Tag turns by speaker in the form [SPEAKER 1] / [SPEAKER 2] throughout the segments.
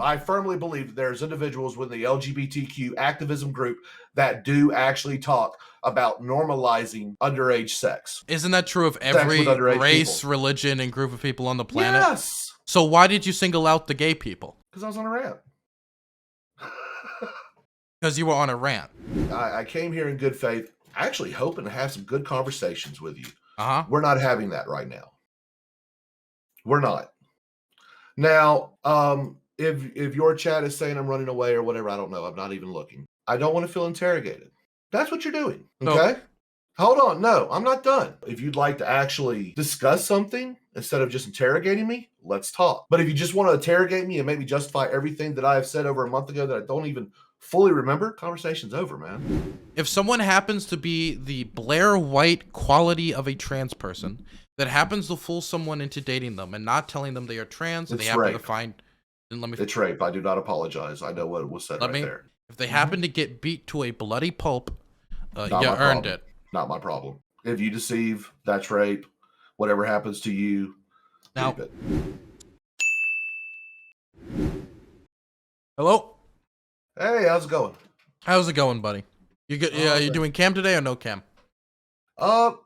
[SPEAKER 1] I firmly believe that there's individuals within the LGBTQ activism group that do actually talk about normalizing underage sex.
[SPEAKER 2] Isn't that true of
[SPEAKER 1] Sex
[SPEAKER 2] every
[SPEAKER 1] with underage
[SPEAKER 2] race,
[SPEAKER 1] people.
[SPEAKER 2] religion, and group of people on the planet?
[SPEAKER 1] Yes!
[SPEAKER 2] So why did you single out the gay people?
[SPEAKER 1] Because I was on a rant.
[SPEAKER 2] Because you were on a rant.
[SPEAKER 1] I came here in good faith, actually hoping to have some good conversations with you.
[SPEAKER 2] Uh-huh.
[SPEAKER 1] We're not having that right now. We're not. Now, if your chat is saying I'm running away or whatever, I don't know. I'm not even looking. I don't want to feel interrogated. That's what you're doing. Okay? Hold on. No, I'm not done. If you'd like to actually discuss something instead of just interrogating me, let's talk. But if you just want to interrogate me and make me justify everything that I have said over a month ago that I don't even fully remember, conversation's over, man.
[SPEAKER 2] If someone happens to be the Blair White quality of a trans person that happens to fool someone into dating them and not telling them they are trans, and they happen to find, then let me.
[SPEAKER 1] It's rape. I do not apologize. I know what was said there.
[SPEAKER 2] If they happen to get beat to a bloody pulp, you earned it.
[SPEAKER 1] Not my problem. If you deceive, that's rape. Whatever happens to you, leave it.
[SPEAKER 2] Hello?
[SPEAKER 1] Hey, how's it going?
[SPEAKER 2] How's it going, buddy? You doing cam today or no cam?
[SPEAKER 1] Well,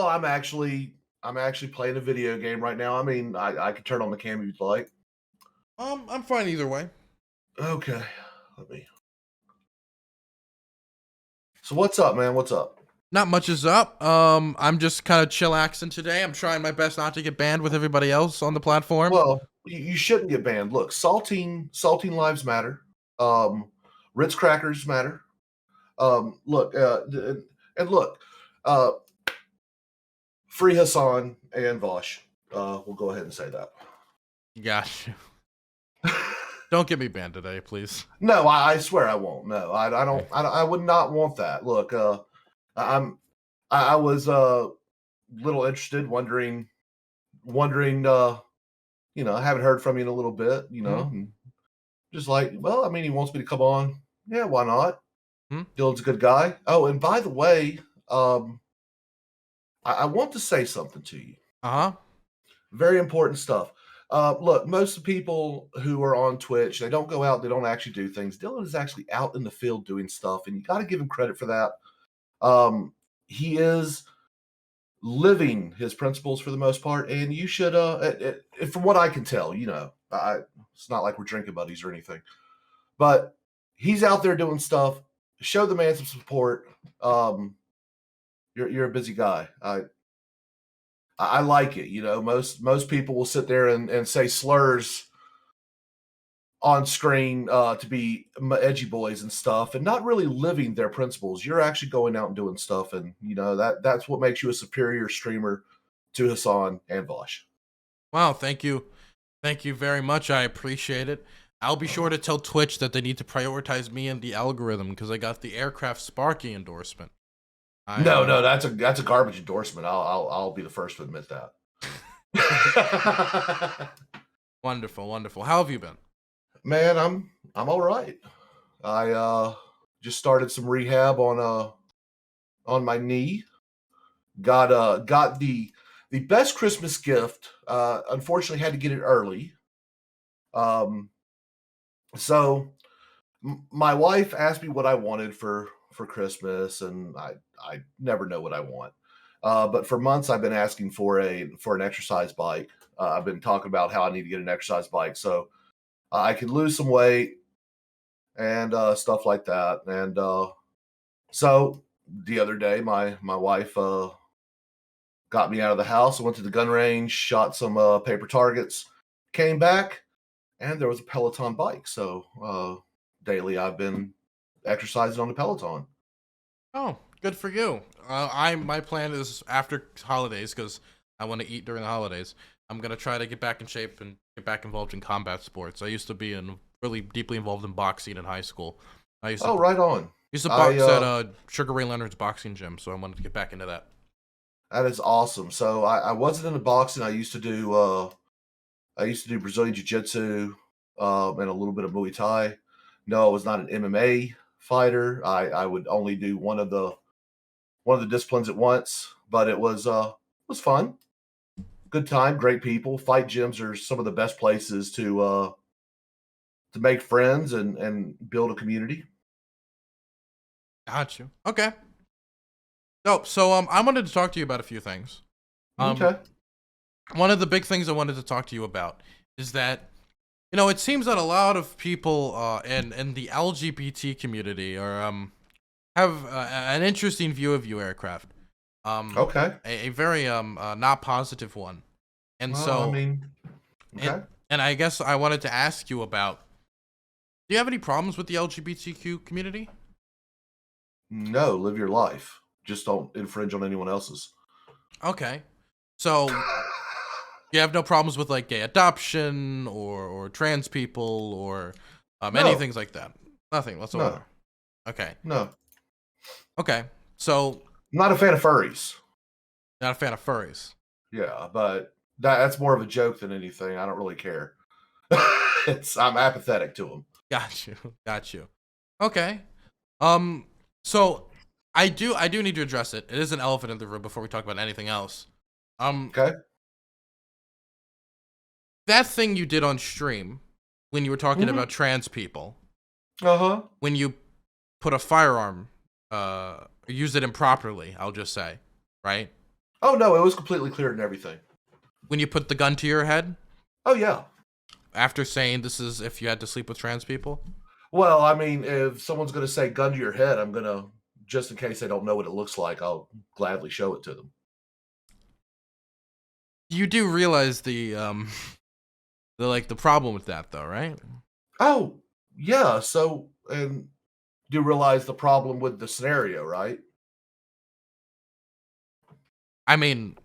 [SPEAKER 1] I'm actually playing a video game right now. I mean, I could turn on the cam if you'd like.
[SPEAKER 2] I'm fine either way.
[SPEAKER 1] Okay. So what's up, man? What's up?
[SPEAKER 2] Not much is up. I'm just kind of chillaxing today. I'm trying my best not to get banned with everybody else on the platform.
[SPEAKER 1] Well, you shouldn't get banned. Look, saltine lives matter. Ritz crackers matter. Look, free Hassan and Vosh. We'll go ahead and say that.
[SPEAKER 2] Got you. Don't get me banned today, please.
[SPEAKER 1] No, I swear I won't. No, I don't. I would not want that. Look, I was a little interested, wondering. I haven't heard from you in a little bit. Just like, well, I mean, he wants me to come on. Yeah, why not? Dylan's a good guy. Oh, and by the way, I want to say something to you. Very important stuff. Look, most of the people who are on Twitch, they don't go out, they don't actually do things. Dylan is actually out in the field doing stuff, and you got to give him credit for that. He is living his principles for the most part, and you should, from what I can tell, it's not like we're drinking buddies or anything, but he's out there doing stuff. Show the man some support. You're a busy guy. I like it. Most people will sit there and say slurs on screen to be edgy boys and stuff, and not really living their principles. You're actually going out and doing stuff, and that's what makes you a superior streamer to Hassan and Vosh.
[SPEAKER 2] Wow, thank you very much. I appreciate it. I'll be sure to tell Twitch that they need to prioritize me in the algorithm because I got the Aircraft Sparky endorsement.
[SPEAKER 1] No, that's a garbage endorsement. I'll be the first to admit that.
[SPEAKER 2] Wonderful. How have you been?
[SPEAKER 1] Man, I'm all right. I just started some rehab on my knee. Got the best Christmas gift. Unfortunately, had to get it early. So my wife asked me what I wanted for Christmas, and I never know what I want. But for months I've been asking for an exercise bike. I've been talking about how I need to get an exercise bike so I can lose some weight and stuff like that. And so the other day, my wife got me out of the house. I went to the gun range, shot some paper targets, came back, and there was a Peloton bike. So daily I've been exercising on the Peloton.
[SPEAKER 2] Oh, good for you. My plan is after holidays, because I want to eat during the holidays. I'm gonna try to get back in shape and get back involved in combat sports. I used to be really deeply involved in boxing in high school.
[SPEAKER 1] Right on.
[SPEAKER 2] Used to box at Sugar Ray Leonard's boxing gym, so I wanted to get back into that.
[SPEAKER 1] That is awesome. So I wasn't into boxing. I used to do Brazilian Jiu-Jitsu and a little bit of Muay Thai. No, I was not an MMA fighter. I would only do one of the disciplines at once, but it was fun. Good time, great people. Fight gyms are some of the best places to to make friends and build a community.
[SPEAKER 2] Got you. Okay. Dope. So I wanted to talk to you about a few things. Um,
[SPEAKER 1] Okay.
[SPEAKER 2] one of the big things I wanted to talk to you about is that, you know, it seems that a lot of people in the LGBT community are have an interesting view of you, aircraft.
[SPEAKER 1] Okay.
[SPEAKER 2] A very not positive one. And
[SPEAKER 1] Well, I
[SPEAKER 2] so
[SPEAKER 1] mean,
[SPEAKER 2] and
[SPEAKER 1] okay.
[SPEAKER 2] and I guess I wanted to ask you about, do you have any problems with the LGBTQ community?
[SPEAKER 1] No, live your life. Just don't infringe on anyone else's.
[SPEAKER 2] Okay. So you have no problems with like gay adoption or trans people or any
[SPEAKER 1] No,
[SPEAKER 2] things like that? Nothing
[SPEAKER 1] no,
[SPEAKER 2] whatsoever. Okay.
[SPEAKER 1] no.
[SPEAKER 2] Okay. So
[SPEAKER 1] I'm not a fan of furries.
[SPEAKER 2] not a fan of furries.
[SPEAKER 1] Yeah, but that's more of a joke than anything. I don't really care. I'm apathetic to them.
[SPEAKER 2] Got you. Got you. Okay. Um so I do need to address it. It is an elephant in the room before we talk about anything else. Um
[SPEAKER 1] Okay.
[SPEAKER 2] that thing you did on stream when you were talking
[SPEAKER 1] Mm-hmm.
[SPEAKER 2] about trans people,
[SPEAKER 1] Uh-huh.
[SPEAKER 2] when you put a firearm used it improperly, I'll just say, right?
[SPEAKER 1] Oh no, it was completely cleared and everything.
[SPEAKER 2] When you put the gun to your head
[SPEAKER 1] Oh yeah.
[SPEAKER 2] after saying this is if you had to sleep with trans people.
[SPEAKER 1] Well, I mean, if someone's gonna say gun to your head, I'm gonna, just in case they don't know what it looks like, I'll gladly show it to them.
[SPEAKER 2] You do realize the problem with that though, right?
[SPEAKER 1] Oh, yeah. So, and do realize the problem with the scenario, right?
[SPEAKER 2] I mean,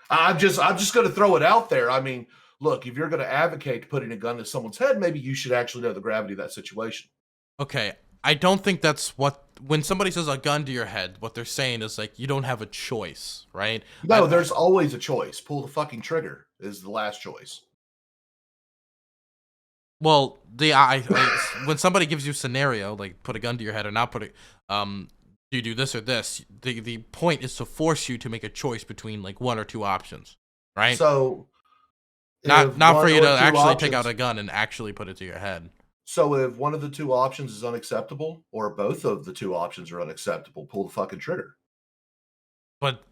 [SPEAKER 1] I'm just going to throw it out there. I mean, look, if you're going to advocate putting a gun to someone's head, maybe you should actually know the gravity of that situation.
[SPEAKER 2] okay, I don't think that's what when somebody says a gun to your head, what they're saying is like you don't have a choice, right?
[SPEAKER 1] No, there's always a choice. Pull the fucking trigger is the last choice.
[SPEAKER 2] Well, when somebody gives you a scenario like put a gun to your head or not put it, do you do this or this? The point is to force you to make a choice between like one or two options, right?
[SPEAKER 1] So,
[SPEAKER 2] Not
[SPEAKER 1] if
[SPEAKER 2] not for
[SPEAKER 1] one
[SPEAKER 2] you
[SPEAKER 1] or
[SPEAKER 2] to
[SPEAKER 1] two
[SPEAKER 2] actually take out
[SPEAKER 1] options,
[SPEAKER 2] a gun and actually put it to your head.
[SPEAKER 1] so if one of the two options is unacceptable, or both of the two options are unacceptable, pull the fucking trigger.
[SPEAKER 2] But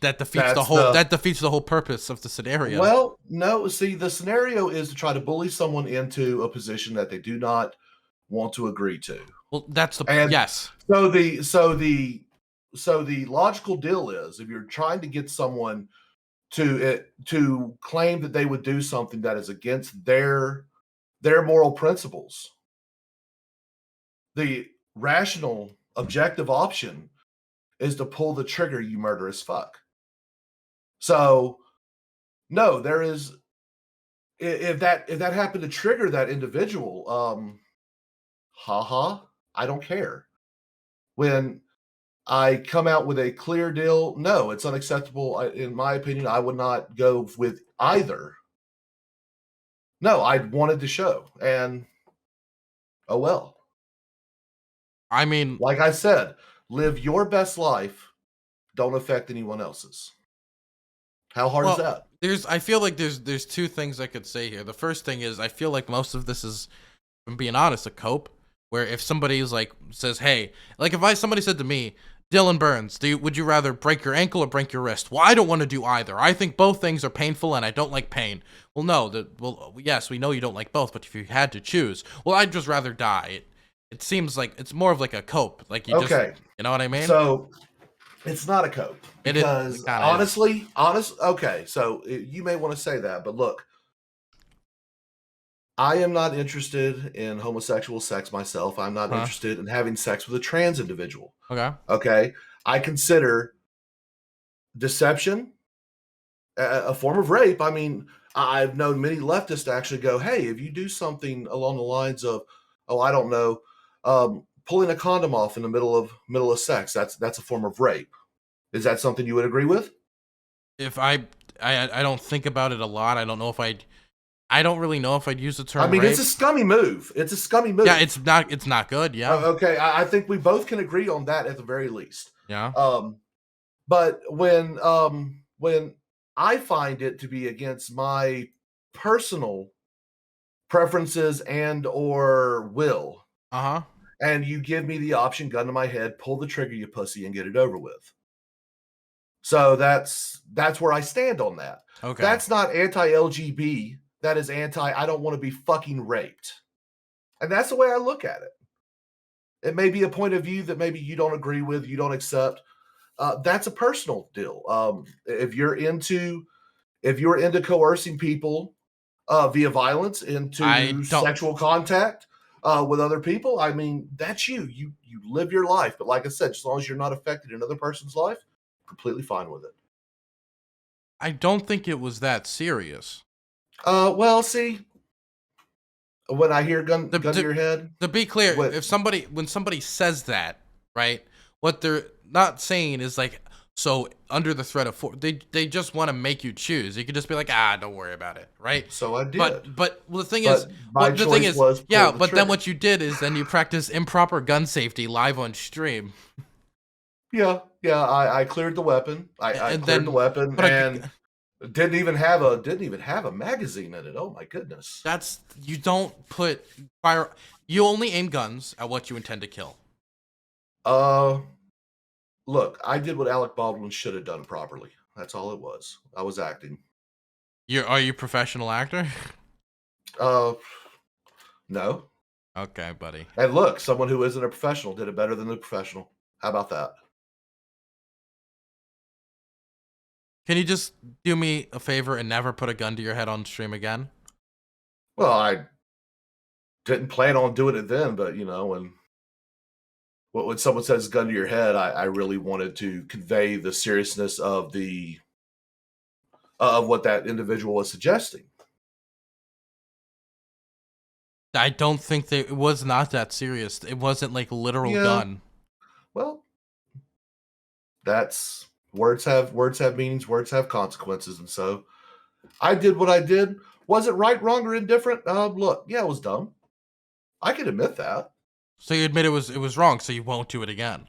[SPEAKER 1] That's the
[SPEAKER 2] that defeats the whole purpose of the scenario.
[SPEAKER 1] Well, no, see, the scenario is to try to bully someone into a position that they do not want to agree to.
[SPEAKER 2] Well, that's the
[SPEAKER 1] And
[SPEAKER 2] yes.
[SPEAKER 1] so the logical deal is if you're trying to get someone to claim that they would do something that is against their moral principles, the rational objective option is to pull the trigger, you murderous fuck. So no, there is if that happened to trigger that individual, haha, I don't care. When I come out with a clear deal, no, it's unacceptable. In my opinion, I would not go with either. No, I wanted to show, and oh well.
[SPEAKER 2] I mean,
[SPEAKER 1] Like I said, live your best life. Don't affect anyone else's. How hard is
[SPEAKER 2] well,
[SPEAKER 1] that?
[SPEAKER 2] I feel like there's two things I could say here. The first thing is I feel like most of this is, if I'm being honest, a cope. Where if somebody's like says, "Hey," like if somebody said to me, "Dylan Burns, would you rather break your ankle or break your wrist?" Well, I don't want to do either. I think both things are painful, and I don't like pain. Well, no, well, yes, we know you don't like both, but if you had to choose, well, I'd just rather die. It seems like it's more of like a cope, like
[SPEAKER 1] Okay,
[SPEAKER 2] you know what I mean?
[SPEAKER 1] so it's not a cope
[SPEAKER 2] It
[SPEAKER 1] because
[SPEAKER 2] kind of is.
[SPEAKER 1] honestly, okay, so you may want to say that, but look, I am not interested in homosexual sex myself. I'm not
[SPEAKER 2] Huh?
[SPEAKER 1] interested in having sex with a trans individual.
[SPEAKER 2] Okay.
[SPEAKER 1] Okay. I consider deception a form of rape. I mean, I've known many leftists to actually go, hey, if you do something along the lines of, oh, I don't know, pulling a condom off in the middle of sex, that's a form of rape. Is that something you would agree with?
[SPEAKER 2] If I don't think about it a lot. I don't really know if I'd use the
[SPEAKER 1] I
[SPEAKER 2] term
[SPEAKER 1] mean, it's
[SPEAKER 2] rape.
[SPEAKER 1] a scummy move. It's a scummy move.
[SPEAKER 2] Yeah, it's not good. Yeah.
[SPEAKER 1] Okay, I think we both can agree on that at the very least.
[SPEAKER 2] Yeah.
[SPEAKER 1] But when I find it to be against my personal preferences and or will,
[SPEAKER 2] Uh-huh.
[SPEAKER 1] and you give me the option, gun to my head, pull the trigger, you pussy, and get it over with. So that's where I stand on that.
[SPEAKER 2] Okay.
[SPEAKER 1] That's not anti-LGB. That is anti, I don't want to be fucking raped. And that's the way I look at it. It may be a point of view that maybe you don't agree with, you don't accept. That's a personal deal. If you're into coercing people via violence
[SPEAKER 2] I
[SPEAKER 1] into
[SPEAKER 2] don't.
[SPEAKER 1] sexual contact with other people, I mean, that's you. You live your life. But like I said, as long as you're not affected in another person's life, completely fine with it.
[SPEAKER 2] I don't think it was that serious.
[SPEAKER 1] Well, see, when I hear gun to your head,
[SPEAKER 2] To be clear,
[SPEAKER 1] what?
[SPEAKER 2] when somebody says that, right, what they're not saying is like, so under the threat of force, they just want to make you choose. You could just be like, don't worry about it, right?
[SPEAKER 1] So I did.
[SPEAKER 2] But well, the thing
[SPEAKER 1] But
[SPEAKER 2] is,
[SPEAKER 1] my choice was
[SPEAKER 2] yeah.
[SPEAKER 1] pull the
[SPEAKER 2] But then
[SPEAKER 1] trigger.
[SPEAKER 2] what you did is then you practice improper gun safety live on stream.
[SPEAKER 1] Yeah, I cleared the weapon. I
[SPEAKER 2] And
[SPEAKER 1] cleared the
[SPEAKER 2] then
[SPEAKER 1] weapon
[SPEAKER 2] put
[SPEAKER 1] and didn't even have a magazine in it. Oh my goodness.
[SPEAKER 2] you don't put fire. You only aim guns at what you intend to kill.
[SPEAKER 1] Uh, Look, I did what Alec Baldwin should have done properly. That's all it was. I was acting.
[SPEAKER 2] Are you a professional actor?
[SPEAKER 1] Uh, no.
[SPEAKER 2] Okay, buddy.
[SPEAKER 1] And look, someone who isn't a professional did it better than the professional. How about that?
[SPEAKER 2] Can you just do me a favor and never put a gun to your head on stream again?
[SPEAKER 1] Well, I didn't plan on doing it then, but you know, when someone says gun to your head, I really wanted to convey the seriousness of the of what that individual was suggesting.
[SPEAKER 2] I don't think it was not that serious. It wasn't like literal
[SPEAKER 1] Yeah.
[SPEAKER 2] gun.
[SPEAKER 1] Well, that's words have meanings, words have consequences, and so I did what I did. Was it right, wrong, or indifferent? Look, yeah, it was dumb. I can admit that.
[SPEAKER 2] So you admit it was wrong, so you won't do it again.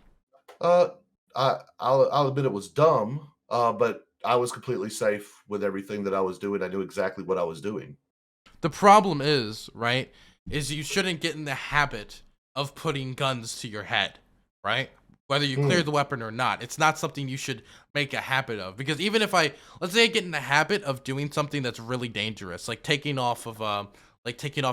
[SPEAKER 1] I'll admit it was dumb, but I was completely safe with everything that I was doing. I knew exactly what I was doing.
[SPEAKER 2] The problem is, right, is you shouldn't get in the habit of putting guns to your head, right? Whether you clear the weapon or not. It's not something you should make a habit of. Because even if let's say I get in the habit of doing something that's really dangerous, like taking off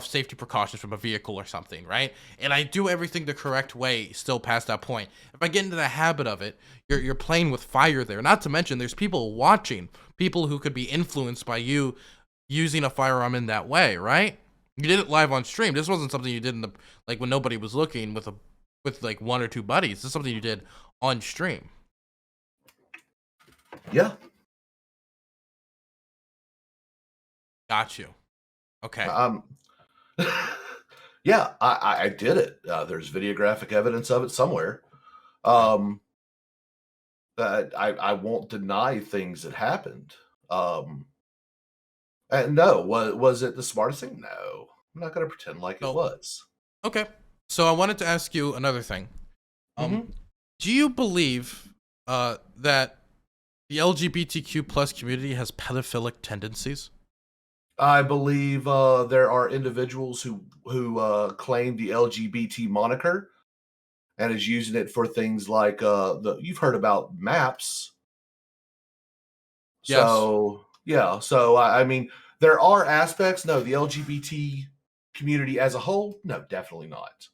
[SPEAKER 2] safety precautions from a vehicle or something, right? And I do everything the correct way still past that point. If I get into the habit of it, you're playing with fire there. Not to mention there's people watching, people who could be influenced by you using a firearm in that way, right? You did it live on stream. This wasn't something you did in when nobody was looking with like one or two buddies. This is something you did on stream.
[SPEAKER 1] Yeah.
[SPEAKER 2] Got you. Okay.
[SPEAKER 1] Yeah, I did it. There's videographic evidence of it somewhere. I won't deny things that happened. And no, was it the smartest thing? No, I'm not going to pretend like it was.
[SPEAKER 2] Okay. So I wanted to ask you another thing. Do you believe that the LGBTQ plus community has pedophilic tendencies?
[SPEAKER 1] I believe there are individuals who claim the LGBT moniker and is using it for things like you've heard about maps.
[SPEAKER 2] Yes.
[SPEAKER 1] So yeah, so I mean there are aspects. No, the LGBT community as a whole, no, definitely not.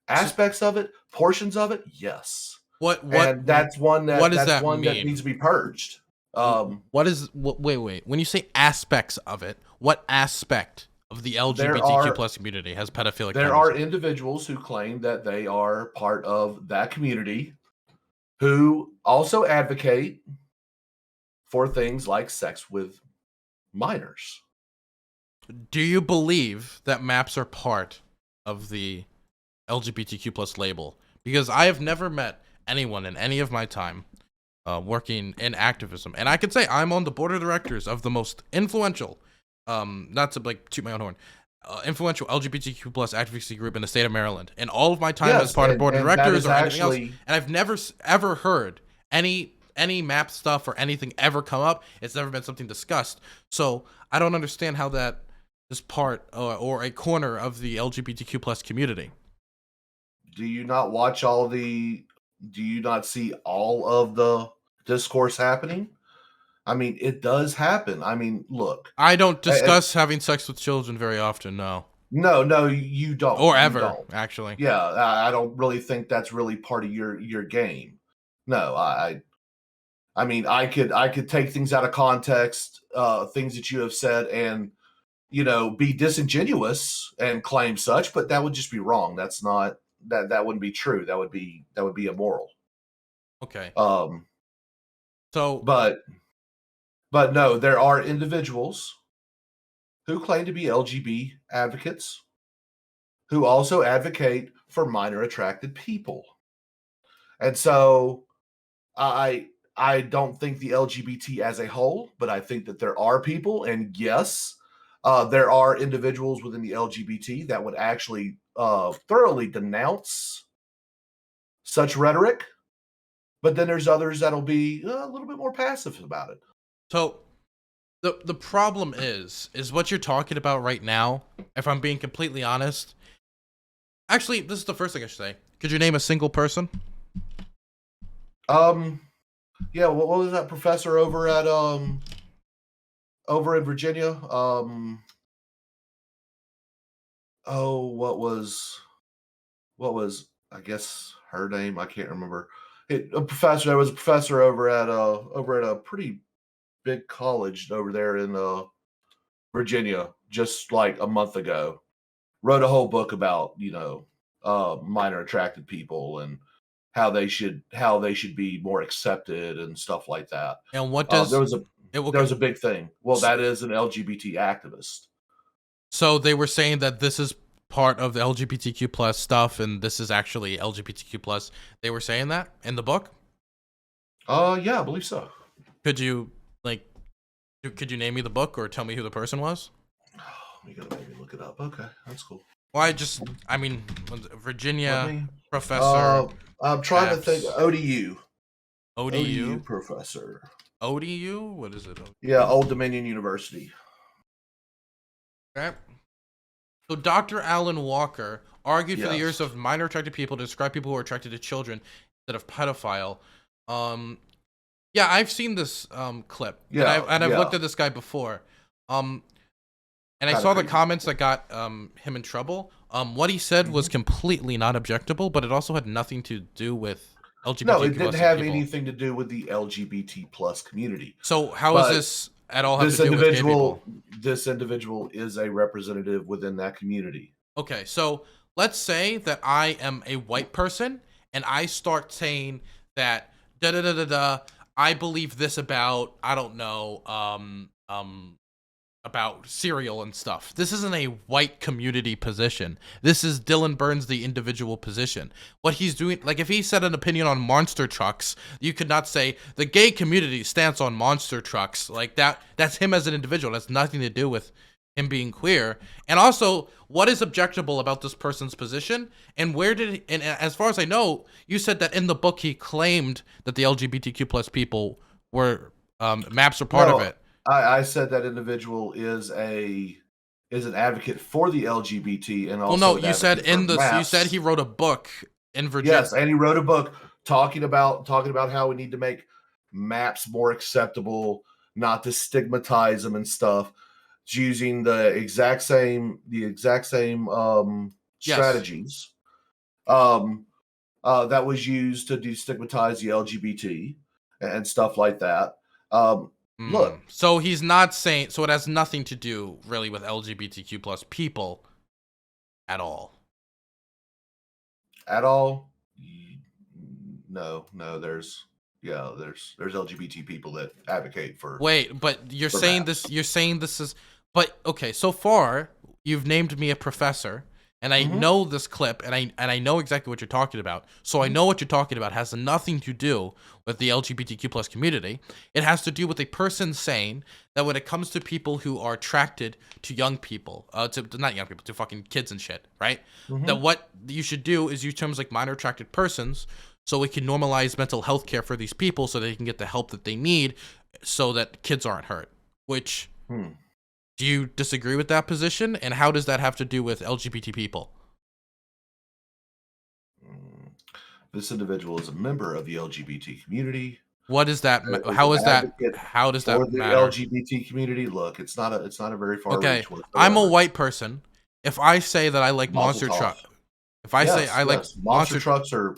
[SPEAKER 1] Aspects of it, portions of it, yes. And that's one that
[SPEAKER 2] what does that
[SPEAKER 1] one that
[SPEAKER 2] mean?
[SPEAKER 1] needs to be purged.
[SPEAKER 2] Wait. When you say aspects of it, what aspect of the LGBTQ plus community has pedophilic tendencies?
[SPEAKER 1] There are individuals who claim that they are part of that community who also advocate for things like sex with minors.
[SPEAKER 2] Do you believe that maps are part of the LGBTQ plus label? Because I have never met anyone in any of my time working in activism, and I could say I'm on the board of directors of the most influential, not to like toot my own horn, influential LGBTQ plus advocacy group in the state of Maryland. And all of my time as part of board of directors or anything else, and I've never ever heard any map stuff or anything ever come up. It's never been something discussed. So I don't understand how that is part or a corner of the LGBTQ plus community.
[SPEAKER 1] Do you not watch all the? Do you not see all of the discourse happening? I mean, it does happen. I mean, look.
[SPEAKER 2] I don't
[SPEAKER 1] And
[SPEAKER 2] discuss having sex with children very often, no.
[SPEAKER 1] no, you don't.
[SPEAKER 2] Or
[SPEAKER 1] You
[SPEAKER 2] ever,
[SPEAKER 1] don't.
[SPEAKER 2] actually.
[SPEAKER 1] Yeah, I don't really think that's really part of your game. No, I mean, I could take things out of context, things that you have said, and be disingenuous and claim such, but that would just be wrong. That's not that wouldn't be true. That would be immoral.
[SPEAKER 2] Okay.
[SPEAKER 1] Um,
[SPEAKER 2] So,
[SPEAKER 1] but no, there are individuals who claim to be LGB advocates who also advocate for minor attracted people. And so I don't think the LGBT as a whole, but I think that there are people, and yes, there are individuals within the LGBT that would actually thoroughly denounce such rhetoric. But then there's others that'll be a little bit more passive about it.
[SPEAKER 2] so the problem is what you're talking about right now, if I'm being completely honest. Actually, this is the first thing I should say. Could you name a single person?
[SPEAKER 1] Yeah, what was that professor over in Virginia? Oh, what was I guess her name? I can't remember. A professor. There was a professor over at a pretty big college over there in Virginia just like a month ago. Wrote a whole book about minor attracted people and how they should be more accepted and stuff like that.
[SPEAKER 2] And what
[SPEAKER 1] Uh, there
[SPEAKER 2] does
[SPEAKER 1] was a
[SPEAKER 2] it
[SPEAKER 1] there
[SPEAKER 2] okay.
[SPEAKER 1] was a big thing. Well, that is an LGBT activist.
[SPEAKER 2] So they were saying that this is part of the LGBTQ plus stuff, and this is actually LGBTQ plus. They were saying that in the book.
[SPEAKER 1] Yeah, I believe so.
[SPEAKER 2] Could you could you name me the book or tell me who the person was?
[SPEAKER 1] Oh, you gotta make me look it up. Okay, that's cool.
[SPEAKER 2] Well, I mean,
[SPEAKER 1] Let
[SPEAKER 2] Virginia
[SPEAKER 1] me.
[SPEAKER 2] professor
[SPEAKER 1] I'm trying to think.
[SPEAKER 2] Apps
[SPEAKER 1] ODU
[SPEAKER 2] ODU
[SPEAKER 1] professor.
[SPEAKER 2] ODU. What is it?
[SPEAKER 1] Yeah, Old Dominion University.
[SPEAKER 2] Okay. So Dr. Alan Walker argued for the
[SPEAKER 1] Yes.
[SPEAKER 2] use of minor attracted people to describe people who are attracted to children instead of pedophile. Um, yeah, I've seen this clip,
[SPEAKER 1] Yeah,
[SPEAKER 2] and I've
[SPEAKER 1] yeah.
[SPEAKER 2] looked at this guy before. Um, and I
[SPEAKER 1] Kind of
[SPEAKER 2] saw the
[SPEAKER 1] crazy.
[SPEAKER 2] comments that got him in trouble. What he said was
[SPEAKER 1] Mhm.
[SPEAKER 2] completely not objectable, but it also had nothing to do with
[SPEAKER 1] No, it
[SPEAKER 2] LGBTQ
[SPEAKER 1] didn't
[SPEAKER 2] plus
[SPEAKER 1] have
[SPEAKER 2] people.
[SPEAKER 1] anything to do with the LGBT plus community.
[SPEAKER 2] So how is
[SPEAKER 1] But
[SPEAKER 2] this at all have to
[SPEAKER 1] this
[SPEAKER 2] do with gay
[SPEAKER 1] individual,
[SPEAKER 2] people?
[SPEAKER 1] this individual is a representative within that community.
[SPEAKER 2] Okay, so let's say that I am a white person and I start saying that da da da da da. I believe this about I don't know about cereal and stuff. This isn't a white community position. This is Dylan Burns, the individual position. What he's doing, like if he said an opinion on monster trucks, you could not say the gay community stands on monster trucks. Like that's him as an individual. That's nothing to do with him being queer. And also, what is objectionable about this person's position? And where did he, and as far as I know, you said that in the book he claimed that the LGBTQ plus people were maps are part of
[SPEAKER 1] No,
[SPEAKER 2] it.
[SPEAKER 1] I said that individual is an advocate for the LGBT and
[SPEAKER 2] Well, no,
[SPEAKER 1] also an
[SPEAKER 2] you said
[SPEAKER 1] advocate for
[SPEAKER 2] in this, you said he
[SPEAKER 1] maps.
[SPEAKER 2] wrote a book in Virginia.
[SPEAKER 1] Yes, and he wrote a book talking about how we need to make maps more acceptable, not to stigmatize them and stuff, using the exact same
[SPEAKER 2] Yes.
[SPEAKER 1] strategies that was used to destigmatize the LGBT and stuff like that. Look,
[SPEAKER 2] So he's not saying, so it has nothing to do really with LGBTQ plus people at all.
[SPEAKER 1] at all, no, there's LGBT people that advocate for
[SPEAKER 2] Wait, but
[SPEAKER 1] maps.
[SPEAKER 2] you're saying this is, but okay, so far you've named me a professor and I
[SPEAKER 1] Mhm,
[SPEAKER 2] know this clip and I know exactly what you're talking about. So I
[SPEAKER 1] mhm.
[SPEAKER 2] know what you're talking about has nothing to do with the LGBTQ plus community. It has to do with a person saying that when it comes to people who are attracted to young people, to not young people, to fucking kids and shit, right? That
[SPEAKER 1] Mhm.
[SPEAKER 2] what you should do is use terms like minor attracted persons so we can normalize mental health care for these people so they can get the help that they need so that kids aren't hurt. Which
[SPEAKER 1] Hmm.
[SPEAKER 2] Do you disagree with that position? And how does that have to do with LGBT people?
[SPEAKER 1] Mm, This individual is a member of the LGBT community.
[SPEAKER 2] What is that?
[SPEAKER 1] Is an advocate
[SPEAKER 2] How does
[SPEAKER 1] for
[SPEAKER 2] that
[SPEAKER 1] the
[SPEAKER 2] matter?
[SPEAKER 1] LGBT community. Look, it's not a very far
[SPEAKER 2] Okay,
[SPEAKER 1] reach
[SPEAKER 2] I'm a
[SPEAKER 1] whatsoever.
[SPEAKER 2] white person. If I say that I like
[SPEAKER 1] Mazel
[SPEAKER 2] monster
[SPEAKER 1] tov.
[SPEAKER 2] truck, if I say
[SPEAKER 1] Yes,
[SPEAKER 2] I like
[SPEAKER 1] yes. Monster
[SPEAKER 2] monster,
[SPEAKER 1] trucks are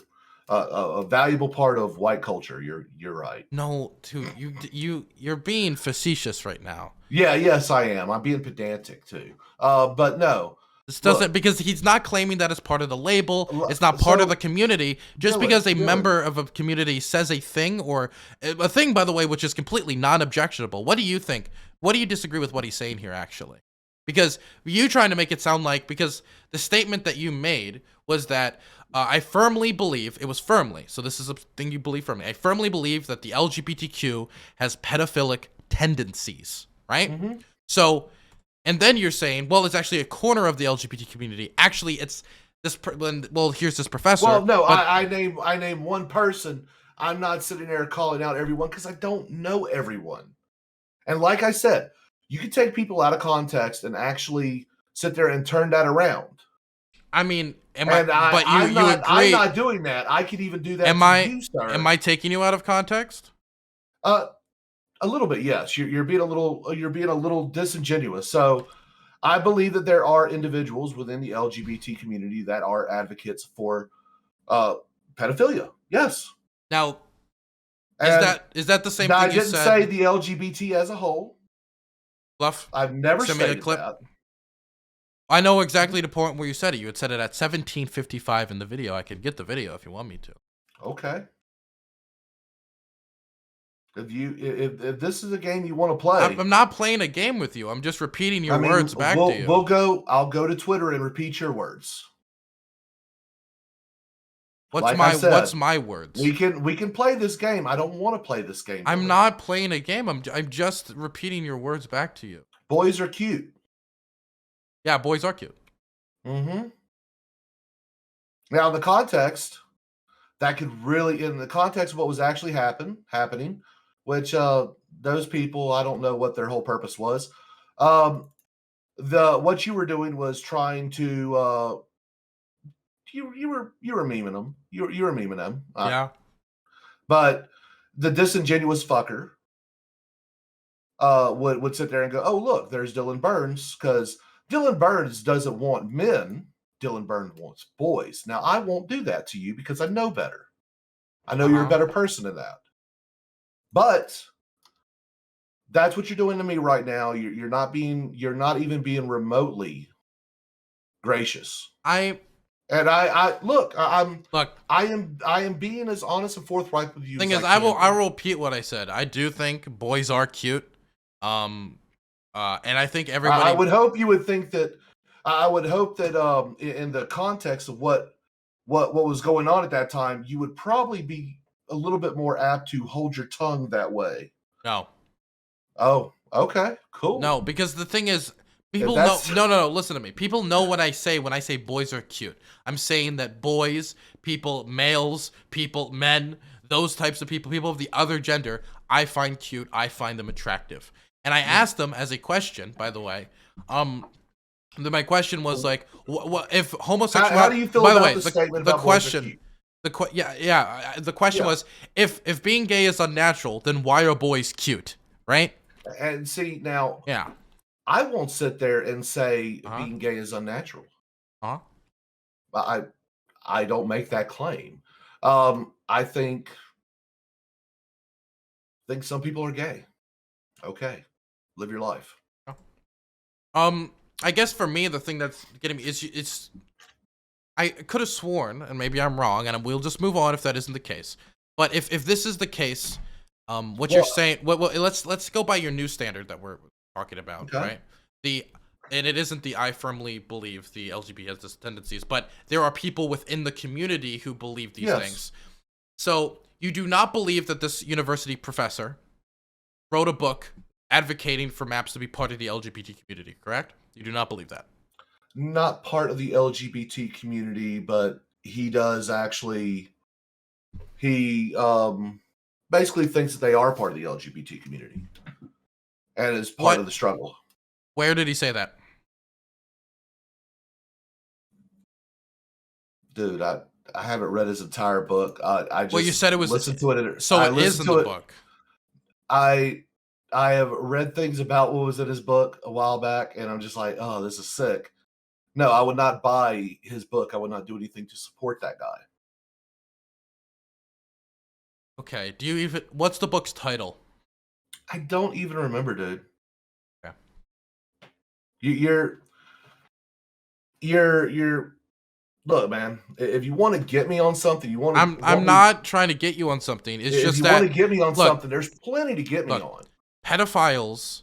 [SPEAKER 1] a valuable part of white culture. You're right.
[SPEAKER 2] no, dude, you're being facetious right now.
[SPEAKER 1] Yeah, yes, I am. I'm being pedantic too. But no,
[SPEAKER 2] This doesn't,
[SPEAKER 1] look.
[SPEAKER 2] because he's not claiming that it's part of the label. It's not part of the
[SPEAKER 1] So,
[SPEAKER 2] community. Just
[SPEAKER 1] Dylan,
[SPEAKER 2] because a
[SPEAKER 1] Dylan,
[SPEAKER 2] member of a community says a thing, or a thing, by the way, which is completely non-objectionable. What do you think? What do you disagree with what he's saying here, actually? Because you trying to make it sound like, because the statement that you made was that I firmly believe, it was firmly, so this is a thing you believe firmly. I firmly believe that the LGBTQ has pedophilic tendencies, right?
[SPEAKER 1] mhm.
[SPEAKER 2] So, and then you're saying, well, it's actually a corner of the LGBT community. Actually, it's this. Well, here's this professor,
[SPEAKER 1] Well, no,
[SPEAKER 2] but
[SPEAKER 1] I name one person. I'm not sitting there calling out everyone because I don't know everyone. And like I said, you can take people out of context and actually sit there and turn that around.
[SPEAKER 2] I mean, am I?
[SPEAKER 1] And
[SPEAKER 2] But
[SPEAKER 1] I'm
[SPEAKER 2] you
[SPEAKER 1] I'm
[SPEAKER 2] agree?
[SPEAKER 1] not doing that. I could even do that
[SPEAKER 2] Am
[SPEAKER 1] to
[SPEAKER 2] I?
[SPEAKER 1] you,
[SPEAKER 2] Am
[SPEAKER 1] sir.
[SPEAKER 2] I taking you out of context?
[SPEAKER 1] Uh, a little bit, yes. You're being a little disingenuous. So I believe that there are individuals within the LGBT community that are advocates for uh, pedophilia. Yes,
[SPEAKER 2] Now,
[SPEAKER 1] and
[SPEAKER 2] is that the same
[SPEAKER 1] now, I
[SPEAKER 2] thing you
[SPEAKER 1] didn't say
[SPEAKER 2] said,
[SPEAKER 1] the LGBT as a whole.
[SPEAKER 2] Bluff?
[SPEAKER 1] I've never
[SPEAKER 2] Send me the
[SPEAKER 1] stated
[SPEAKER 2] clip.
[SPEAKER 1] that.
[SPEAKER 2] I know exactly the point where you said it. You had said it at 17:55 in the video. I could get the video if you want me to.
[SPEAKER 1] Okay. If this is a game you want to play,
[SPEAKER 2] I'm not playing a game with you. I'm just repeating your
[SPEAKER 1] I mean,
[SPEAKER 2] words back to you.
[SPEAKER 1] I'll go to Twitter and repeat your words.
[SPEAKER 2] What's
[SPEAKER 1] Like I
[SPEAKER 2] what's
[SPEAKER 1] said,
[SPEAKER 2] my words?
[SPEAKER 1] we can play this game. I don't want to play this game,
[SPEAKER 2] I'm
[SPEAKER 1] Dylan.
[SPEAKER 2] not playing a game. I'm just repeating your words back to you.
[SPEAKER 1] Boys are cute.
[SPEAKER 2] Yeah, boys are cute.
[SPEAKER 1] Mm-hmm. Now, in the context, that could really, in the context of what was actually happening, which those people, I don't know what their whole purpose was. Um, the what you were doing was trying to you were memeing them. You were memeing them.
[SPEAKER 2] Yeah.
[SPEAKER 1] But the disingenuous fucker would sit there and go, "Oh, look, there's Dylan Burns," because Dylan Burns doesn't want men. Dylan Burns wants boys. Now, I won't do that to you because I know better. I know you're a
[SPEAKER 2] Uh-huh.
[SPEAKER 1] better person than that. But that's what you're doing to me right now. You're not even being remotely gracious.
[SPEAKER 2] I
[SPEAKER 1] And I look,
[SPEAKER 2] look,
[SPEAKER 1] I am being as honest and forthright with you
[SPEAKER 2] thing
[SPEAKER 1] as
[SPEAKER 2] is,
[SPEAKER 1] I can
[SPEAKER 2] I
[SPEAKER 1] be.
[SPEAKER 2] will repeat what I said. I do think boys are cute. Um and I think
[SPEAKER 1] I
[SPEAKER 2] everybody,
[SPEAKER 1] would hope you would think that. I would hope that in the context of what was going on at that time, you would probably be a little bit more apt to hold your tongue that way.
[SPEAKER 2] no.
[SPEAKER 1] Oh, okay, cool.
[SPEAKER 2] No, because the thing is,
[SPEAKER 1] If
[SPEAKER 2] people know.
[SPEAKER 1] that's
[SPEAKER 2] No, listen to me. People know what I say when I say boys are cute. I'm saying that boys, people, males, people, men, those types of people of the other gender, I find cute. I find them attractive. And I asked them as a question, by the way. Um, my question was like, what if
[SPEAKER 1] how do
[SPEAKER 2] homosexuality?
[SPEAKER 1] you feel
[SPEAKER 2] By the
[SPEAKER 1] about
[SPEAKER 2] way,
[SPEAKER 1] the statement
[SPEAKER 2] the
[SPEAKER 1] about boys are
[SPEAKER 2] question,
[SPEAKER 1] cute?
[SPEAKER 2] the question
[SPEAKER 1] Yeah,
[SPEAKER 2] was, if being gay is unnatural, then why are boys cute? Right?
[SPEAKER 1] and see now,
[SPEAKER 2] Yeah.
[SPEAKER 1] I won't sit there and say
[SPEAKER 2] Uh huh.
[SPEAKER 1] being gay is unnatural.
[SPEAKER 2] Uh huh.
[SPEAKER 1] I I don't make that claim. I think some people are gay. Okay, live your life.
[SPEAKER 2] Um, I guess for me, the thing that's getting me is it's. I could have sworn, and maybe I'm wrong, and we'll just move on if that isn't the case. But if this is the case, what you're
[SPEAKER 1] Well,
[SPEAKER 2] saying, well, let's go by your new standard that we're talking about,
[SPEAKER 1] okay.
[SPEAKER 2] right? The and it isn't the I firmly believe the LGBT has this tendencies, but there are people within the community who believe these
[SPEAKER 1] Yes.
[SPEAKER 2] things. So you do not believe that this university professor wrote a book advocating for maps to be part of the LGBT community, correct? You do not believe that.
[SPEAKER 1] Not part of the LGBT community, but he does actually he basically thinks that they are part of the LGBT community and is part
[SPEAKER 2] What
[SPEAKER 1] of the struggle.
[SPEAKER 2] Where did he say that?
[SPEAKER 1] Dude, I haven't read his entire book. I just
[SPEAKER 2] Well, you said it was
[SPEAKER 1] listened to it.
[SPEAKER 2] so
[SPEAKER 1] I
[SPEAKER 2] it is
[SPEAKER 1] listened
[SPEAKER 2] in
[SPEAKER 1] to
[SPEAKER 2] the
[SPEAKER 1] it.
[SPEAKER 2] book.
[SPEAKER 1] I have read things about what was in his book a while back, and I'm just like, oh, this is sick. No, I would not buy his book. I would not do anything to support that guy.
[SPEAKER 2] Okay. Do you even? What's the book's title?
[SPEAKER 1] I don't even remember, dude.
[SPEAKER 2] Okay.
[SPEAKER 1] You're look, man. If you want to get me on something, you want to.
[SPEAKER 2] I'm not trying to get you on something. It's
[SPEAKER 1] If
[SPEAKER 2] just
[SPEAKER 1] you
[SPEAKER 2] that
[SPEAKER 1] want to get me on
[SPEAKER 2] look,
[SPEAKER 1] something, there's plenty to get me
[SPEAKER 2] look,
[SPEAKER 1] on.
[SPEAKER 2] pedophiles,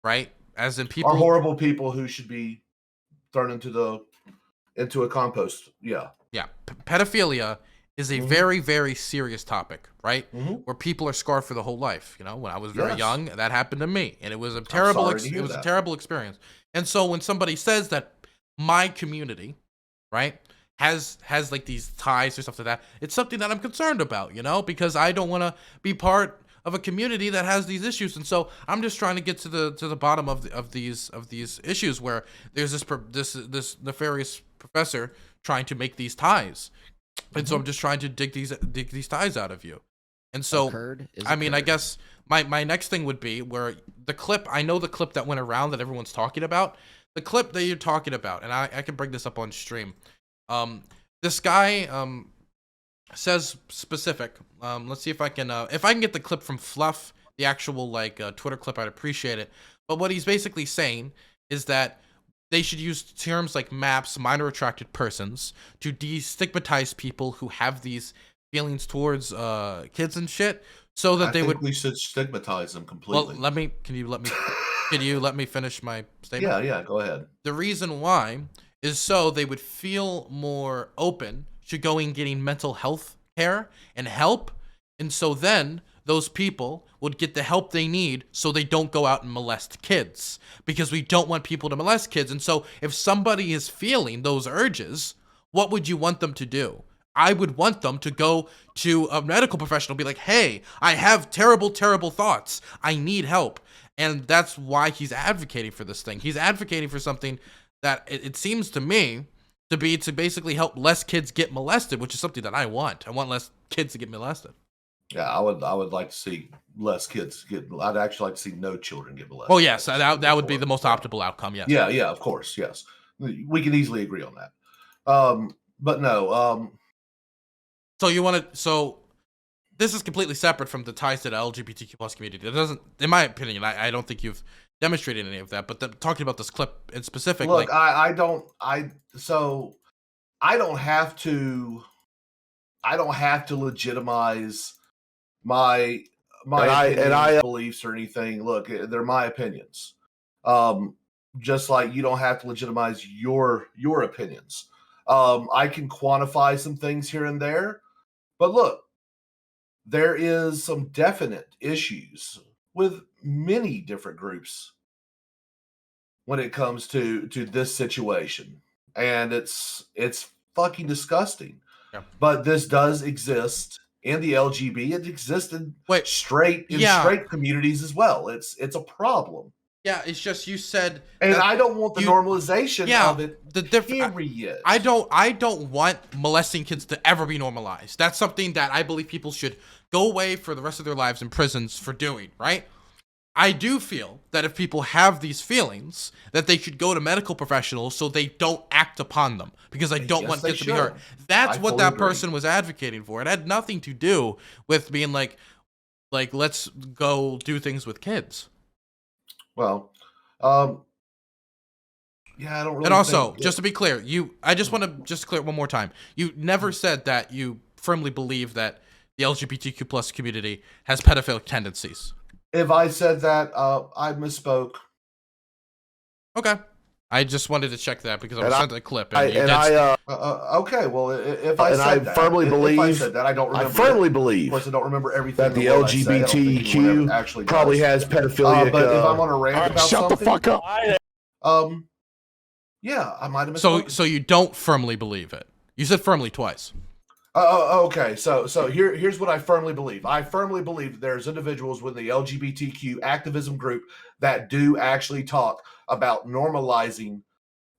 [SPEAKER 2] right? As in people
[SPEAKER 1] Are horrible people who should be thrown into a compost. Yeah.
[SPEAKER 2] Yeah, pedophilia is a very, very serious topic, right? Where people are scarred for the whole life. You know, when I was very young, that happened to me, and it was a terrible, a terrible experience. And so when somebody says that my community, right, has like these ties or stuff like that, it's something that I'm concerned about, you know, because I don't want to be part of a community that has these issues, and so I'm just trying to get to the bottom of these issues where there's this nefarious professor trying to make these ties. And so I'm just trying to dig these ties out of you. And so, I mean, I guess my next thing would be where the clip, I know the clip that went around that everyone's talking about, the clip that you're talking about, and I can bring this up on stream. This guy says specific. Let's see if I can get the clip from Fluff, the actual like Twitter clip, I'd appreciate it. But what he's basically saying is that they should use terms like MAPS, minor attracted persons, to destigmatize people who have these feelings towards kids and shit, so that we
[SPEAKER 1] should stigmatize them completely.
[SPEAKER 2] Well, can you let me finish my statement?
[SPEAKER 1] Yeah, go ahead.
[SPEAKER 2] The reason why is so they would feel more open to going getting mental health care and help, and so then those people would get the help they need so they don't go out and molest kids, because we don't want people to molest kids. And so if somebody is feeling those urges, what would you want them to do? I would want them to go to a medical professional, be like, hey, I have terrible, terrible thoughts. I need help. And that's why he's advocating for this thing. He's advocating for something that it seems to me to basically help less kids get molested, which is something that I want. I want less kids to get molested.
[SPEAKER 1] Yeah, I would like to see less kids get. I'd actually like to see no children get molested.
[SPEAKER 2] Oh yes, that would be the most optimal outcome. Yes.
[SPEAKER 1] Yeah, of course, yes. We can easily agree on that. But no.
[SPEAKER 2] So you want to? So this is completely separate from the ties to the LGBTQ plus community. It doesn't, in my opinion, I don't think you've demonstrated any of that. But talking about this clip in specific,
[SPEAKER 1] look, I don't have to. I don't have to legitimize my beliefs or anything. Look, they're my opinions. Just like you don't have to legitimize your opinions. I can quantify some things here and there, but look, there is some definite issues with many different groups when it comes to this situation, and it's fucking disgusting. Yeah. But this does exist in the LGB. It existed straight communities as well. It's a problem.
[SPEAKER 2] Yeah, it's just you said,
[SPEAKER 1] and I don't want the normalization of it. Period.
[SPEAKER 2] I don't want molesting kids to ever be normalized. That's something that I believe people should go away for the rest of their lives in prisons for doing. Right. I do feel that if people have these feelings, that they should go to medical professionals so they don't act upon them, because I don't want kids to be hurt. That's what that person was advocating for. It had nothing to do with being like let's go do things with kids.
[SPEAKER 1] Well, yeah, I don't really.
[SPEAKER 2] And also, just to be clear, I just want to just clear it one more time. You never said that you firmly believe that the LGBTQ plus community has pedophilic tendencies.
[SPEAKER 1] If I said that, I misspoke.
[SPEAKER 2] Okay. I just wanted to check that because I was sent a clip.
[SPEAKER 1] Okay, well, if I said that, if I said that, I don't remember.
[SPEAKER 3] I firmly believe.
[SPEAKER 1] Of course, I don't remember everything.
[SPEAKER 3] That the LGBTQ probably has pedophilia.
[SPEAKER 1] But if I'm on a rant about
[SPEAKER 3] shut
[SPEAKER 1] something,
[SPEAKER 3] the fuck up.
[SPEAKER 1] Yeah, I might have misspoken.
[SPEAKER 2] So you don't firmly believe it. You said firmly twice.
[SPEAKER 1] Okay. So here's what I firmly believe. I firmly believe that there's individuals within the LGBTQ activism group that do actually talk about normalizing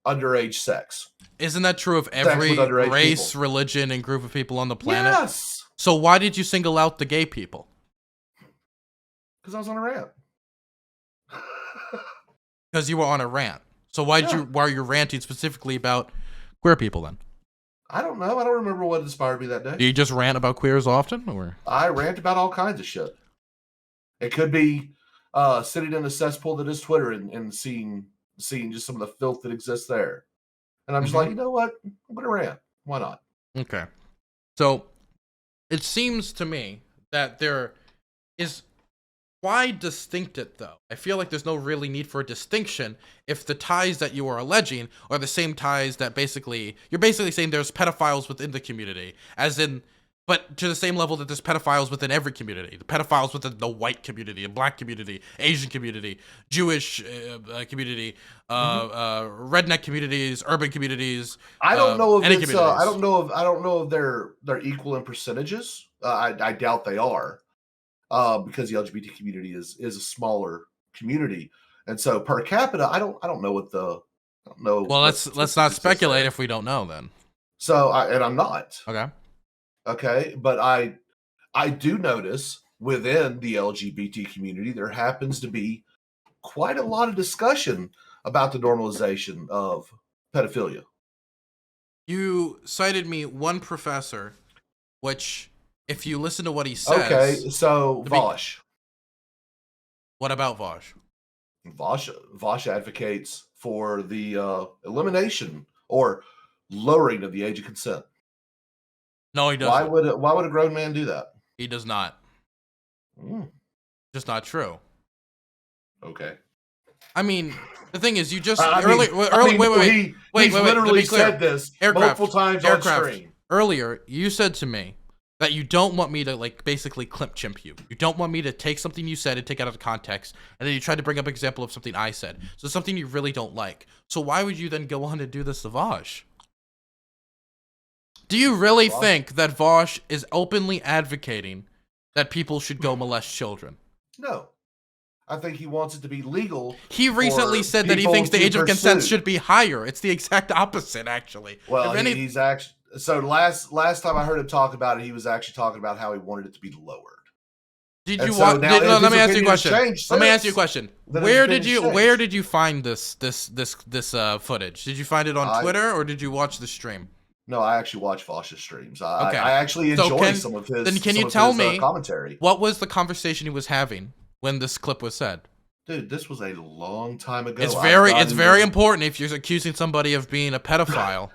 [SPEAKER 1] underage sex.
[SPEAKER 2] Isn't that true of
[SPEAKER 1] Sex with
[SPEAKER 2] every
[SPEAKER 1] underage
[SPEAKER 2] race,
[SPEAKER 1] people.
[SPEAKER 2] religion, and group of people on the planet?
[SPEAKER 1] Yes.
[SPEAKER 2] So why did you single out the gay people?
[SPEAKER 1] Because I was on a rant.
[SPEAKER 2] Because you were on a rant. So why are you ranting specifically about queer people then?
[SPEAKER 1] I don't know. I don't remember what inspired me that day.
[SPEAKER 2] Do you just rant about queers often, or?
[SPEAKER 1] I rant about all kinds of shit. It could be sitting in a cesspool that is Twitter and seeing just some of the filth that exists there. And I'm just like, you know what? I'm going to rant. Why not?
[SPEAKER 2] Okay. So it seems to me that there is... Why distinct it, though? I feel like there's no really need for a distinction if the ties that you are alleging are the same ties that you're basically saying there's pedophiles within the community, as in, but to the same level that there's pedophiles within every community. The pedophiles within the white community, the black community, Asian community, Jewish community, redneck communities, urban communities.
[SPEAKER 1] I don't know if
[SPEAKER 2] any
[SPEAKER 1] it's.
[SPEAKER 2] communities.
[SPEAKER 1] I don't know if they're equal in percentages. I doubt they are. Because the LGBT community is a smaller community, and so per capita, I don't know what the I don't know.
[SPEAKER 2] Well, let's not speculate if we don't know then.
[SPEAKER 1] So I'm not
[SPEAKER 2] okay,
[SPEAKER 1] but I do notice within the LGBT community there happens to be quite a lot of discussion about the normalization of pedophilia.
[SPEAKER 2] You cited me one professor, which, if you listen to what he says...
[SPEAKER 1] Okay, so Vosh.
[SPEAKER 2] What about Vosh?
[SPEAKER 1] Vosh advocates for the elimination or lowering of the age of consent.
[SPEAKER 2] No, he doesn't.
[SPEAKER 1] Why would a grown man do that?
[SPEAKER 2] He does not. Just not true.
[SPEAKER 1] Okay.
[SPEAKER 2] I mean, the thing is, you just...
[SPEAKER 1] Wait, literally said this multiple times on screen.
[SPEAKER 2] Earlier, you said to me that you don't want me to, like, basically clip chimp you. You don't want me to take something you said and take it out of context, and then you tried to bring up an example of something I said. So something you really don't like. So why would you then go on to do this to Vosh? Do you really think that Vosh is openly advocating that people should go molest children?
[SPEAKER 1] No. I think he wants it to be legal.
[SPEAKER 2] He recently said that he thinks the age of consent should be higher. It's the exact opposite, actually.
[SPEAKER 1] Well, he's actually... So last time I heard him talk about it, he was actually talking about how he wanted it to be lowered.
[SPEAKER 2] Did you want? Let me ask you a question. Let me ask you a question. Where did you find this footage? Did you find it on Twitter or did you watch the stream?
[SPEAKER 1] No, I actually watch Vosh's streams. I actually enjoy some of his.
[SPEAKER 2] Then can you tell me
[SPEAKER 1] commentary?
[SPEAKER 2] What was the conversation he was having when this clip was said?
[SPEAKER 1] Dude, this was a long time ago.
[SPEAKER 2] It's very important if you're accusing somebody of being a pedophile.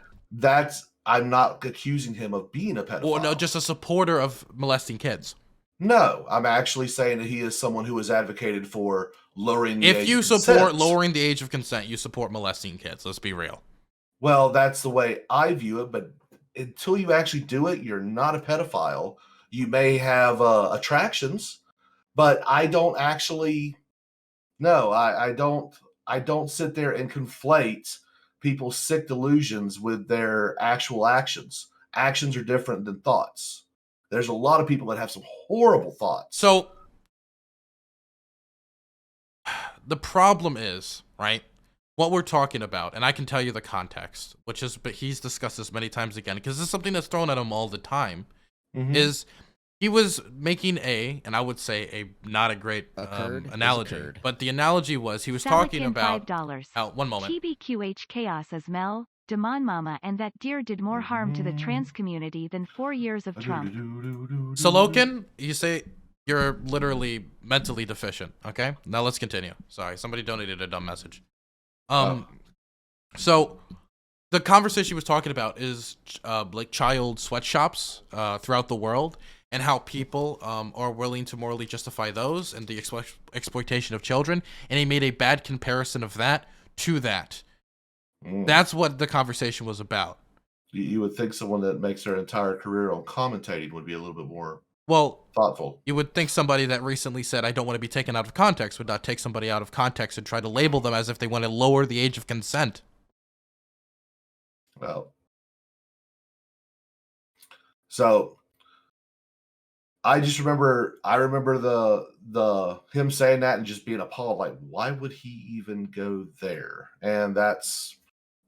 [SPEAKER 1] I'm not accusing him of being a pedophile.
[SPEAKER 2] Or no, just a supporter of molesting kids.
[SPEAKER 1] No, I'm actually saying that he is someone who has advocated for lowering the age of consent.
[SPEAKER 2] If you support lowering the age of consent, you support molesting kids. Let's be real.
[SPEAKER 1] Well, that's the way I view it, but until you actually do it, you're not a pedophile. You may have attractions, but I don't actually... No, I don't sit there and conflate people's sick delusions with their actual actions. Actions are different than thoughts. There's a lot of people that have some horrible thoughts.
[SPEAKER 2] So the problem is, right, what we're talking about, and I can tell you the context, but he's discussed this many times again, because this is something that's thrown at him all the time, is he was making and I would say not a great analogy, but the analogy was he was talking about... $5. One moment.
[SPEAKER 4] TBQH chaos as Mel, Demon Mama, and that deer did more harm to the trans community than 4 years of Trump.
[SPEAKER 2] Solokin, you say you're literally mentally deficient, okay? Now let's continue. Sorry, somebody donated a dumb message. So the conversation he was talking about is like child sweatshops throughout the world, and how people are willing to morally justify those and the exploitation of children. And he made a bad comparison of that to that. That's what the conversation was about.
[SPEAKER 1] You would think someone that makes their entire career on commentating would be a little bit more thoughtful.
[SPEAKER 2] You would think somebody that recently said, I don't want to be taken out of context, would not take somebody out of context and try to label them as if they want to lower the age of consent.
[SPEAKER 1] Well, So I remember the him saying that and just being appalled, like, why would he even go there? And that's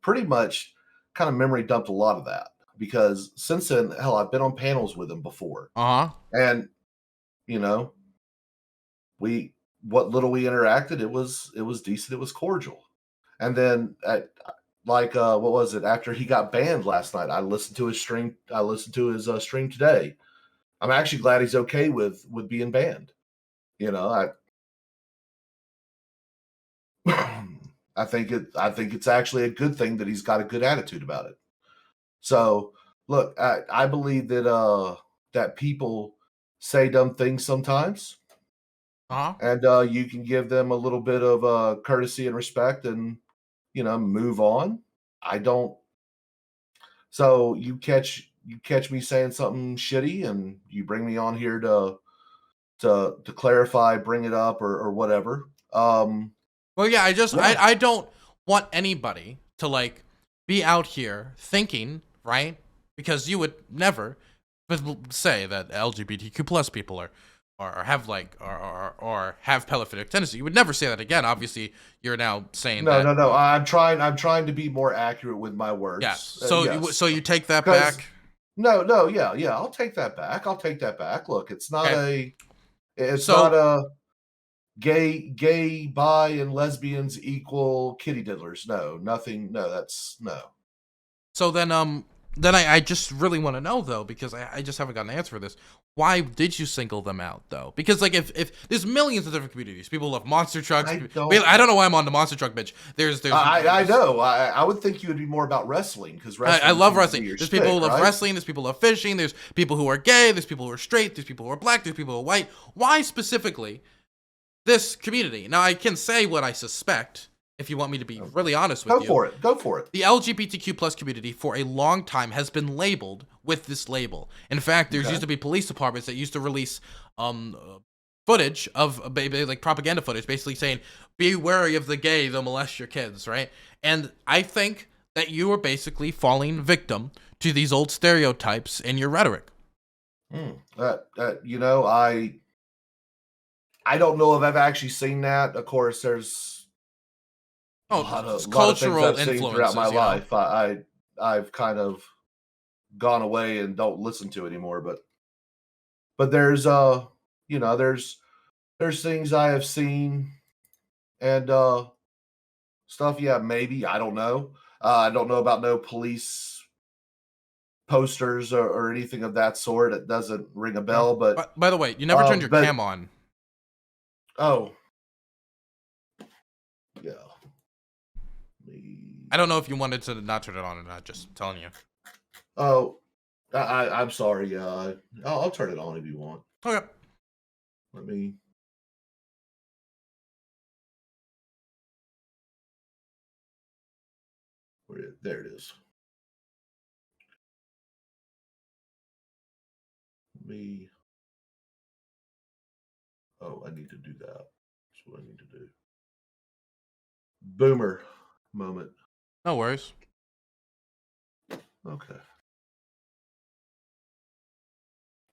[SPEAKER 1] pretty much kind of memory dumped a lot of that, because since then, hell, I've been on panels with him before. And you know, what little we interacted, it was decent, it was cordial. And then what was it, after he got banned last night, I listened to his stream stream today. I'm actually glad he's okay with being banned. I I think it's actually a good thing that he's got a good attitude about it. So look, I believe that that people say dumb things sometimes. And you can give them a little bit of courtesy and respect, and move on. I don't. So you catch me saying something shitty, and you bring me on here to clarify, bring it up, or whatever.
[SPEAKER 2] Well, yeah, I don't want anybody to like be out here thinking, right? Because you would never say that LGBTQ plus people are have like or have pedophilic tendency. You would never say that again. Obviously, you're now saying that.
[SPEAKER 1] No. I'm trying to be more accurate with my words.
[SPEAKER 2] Yeah. So
[SPEAKER 1] yes.
[SPEAKER 2] So you take that back.
[SPEAKER 1] No, yeah. I'll take that back. Look, it's not
[SPEAKER 2] okay.
[SPEAKER 1] not a gay, bi, and lesbians equal kitty diddlers. No, nothing. No, that's no.
[SPEAKER 2] So then I just really want to know though, because I just haven't gotten an answer for this. Why did you single them out though? Because like if there's millions of different communities, people love monster trucks. I don't know why I'm on the monster truck bitch.
[SPEAKER 1] I know. I would think you would be more about wrestling, because
[SPEAKER 2] I love wrestling. There's people who love wrestling. There's people who love fishing. There's people who are gay. There's people who are straight. There's people who are black. There's people who are white. Why specifically this community? Now I can say what I suspect. If you want me to be really honest with you.
[SPEAKER 1] Go for it.
[SPEAKER 2] The LGBTQ plus community for a long time has been labeled with this label. In fact, there's used to be police departments that used to release footage of like propaganda footage, basically saying, be wary of the gay, they'll molest your kids, right? And I think that you are basically falling victim to these old stereotypes in your rhetoric.
[SPEAKER 1] I don't know if I've actually seen that. Of course, there's a lot of
[SPEAKER 2] cultural
[SPEAKER 1] things I've seen throughout my life. I've kind of gone away and don't listen to anymore. But there's there's things I have seen and stuff. Yeah, maybe, I don't know. I don't know about no police posters or anything of that sort. It doesn't ring a bell. But
[SPEAKER 2] by the way, you never turned your cam on.
[SPEAKER 1] Oh, yeah.
[SPEAKER 2] I don't know if you wanted to not turn it on or not. Just telling you.
[SPEAKER 1] Oh, I'm sorry. Yeah, I'll turn it on if you want.
[SPEAKER 2] Okay.
[SPEAKER 1] Let me. There it is. Me. Oh, I need to do that. That's what I need to do. Boomer moment.
[SPEAKER 2] No worries.
[SPEAKER 1] Okay.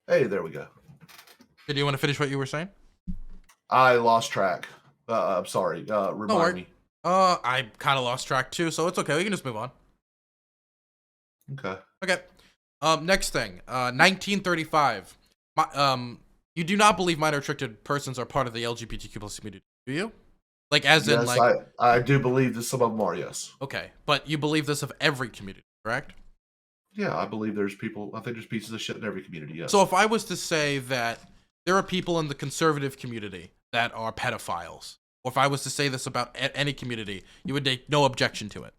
[SPEAKER 1] Hey, there we go.
[SPEAKER 2] Did you want to finish what you were saying?
[SPEAKER 1] I lost track. I'm sorry. Remind me.
[SPEAKER 2] I kind of lost track too, so it's okay. We can just move on. Okay. Next thing. 1935. You do not believe minor restricted persons are part of the LGBTQ plus community, do you? Like, as in, like,
[SPEAKER 1] I do believe that some of them are, yes.
[SPEAKER 2] Okay, but you believe this of every community, correct?
[SPEAKER 1] Yeah, I believe there's people. I think there's pieces of shit in every community. Yes.
[SPEAKER 2] So if I was to say that there are people in the conservative community that are pedophiles, or if I was to say this about any community, you would take no objection to it.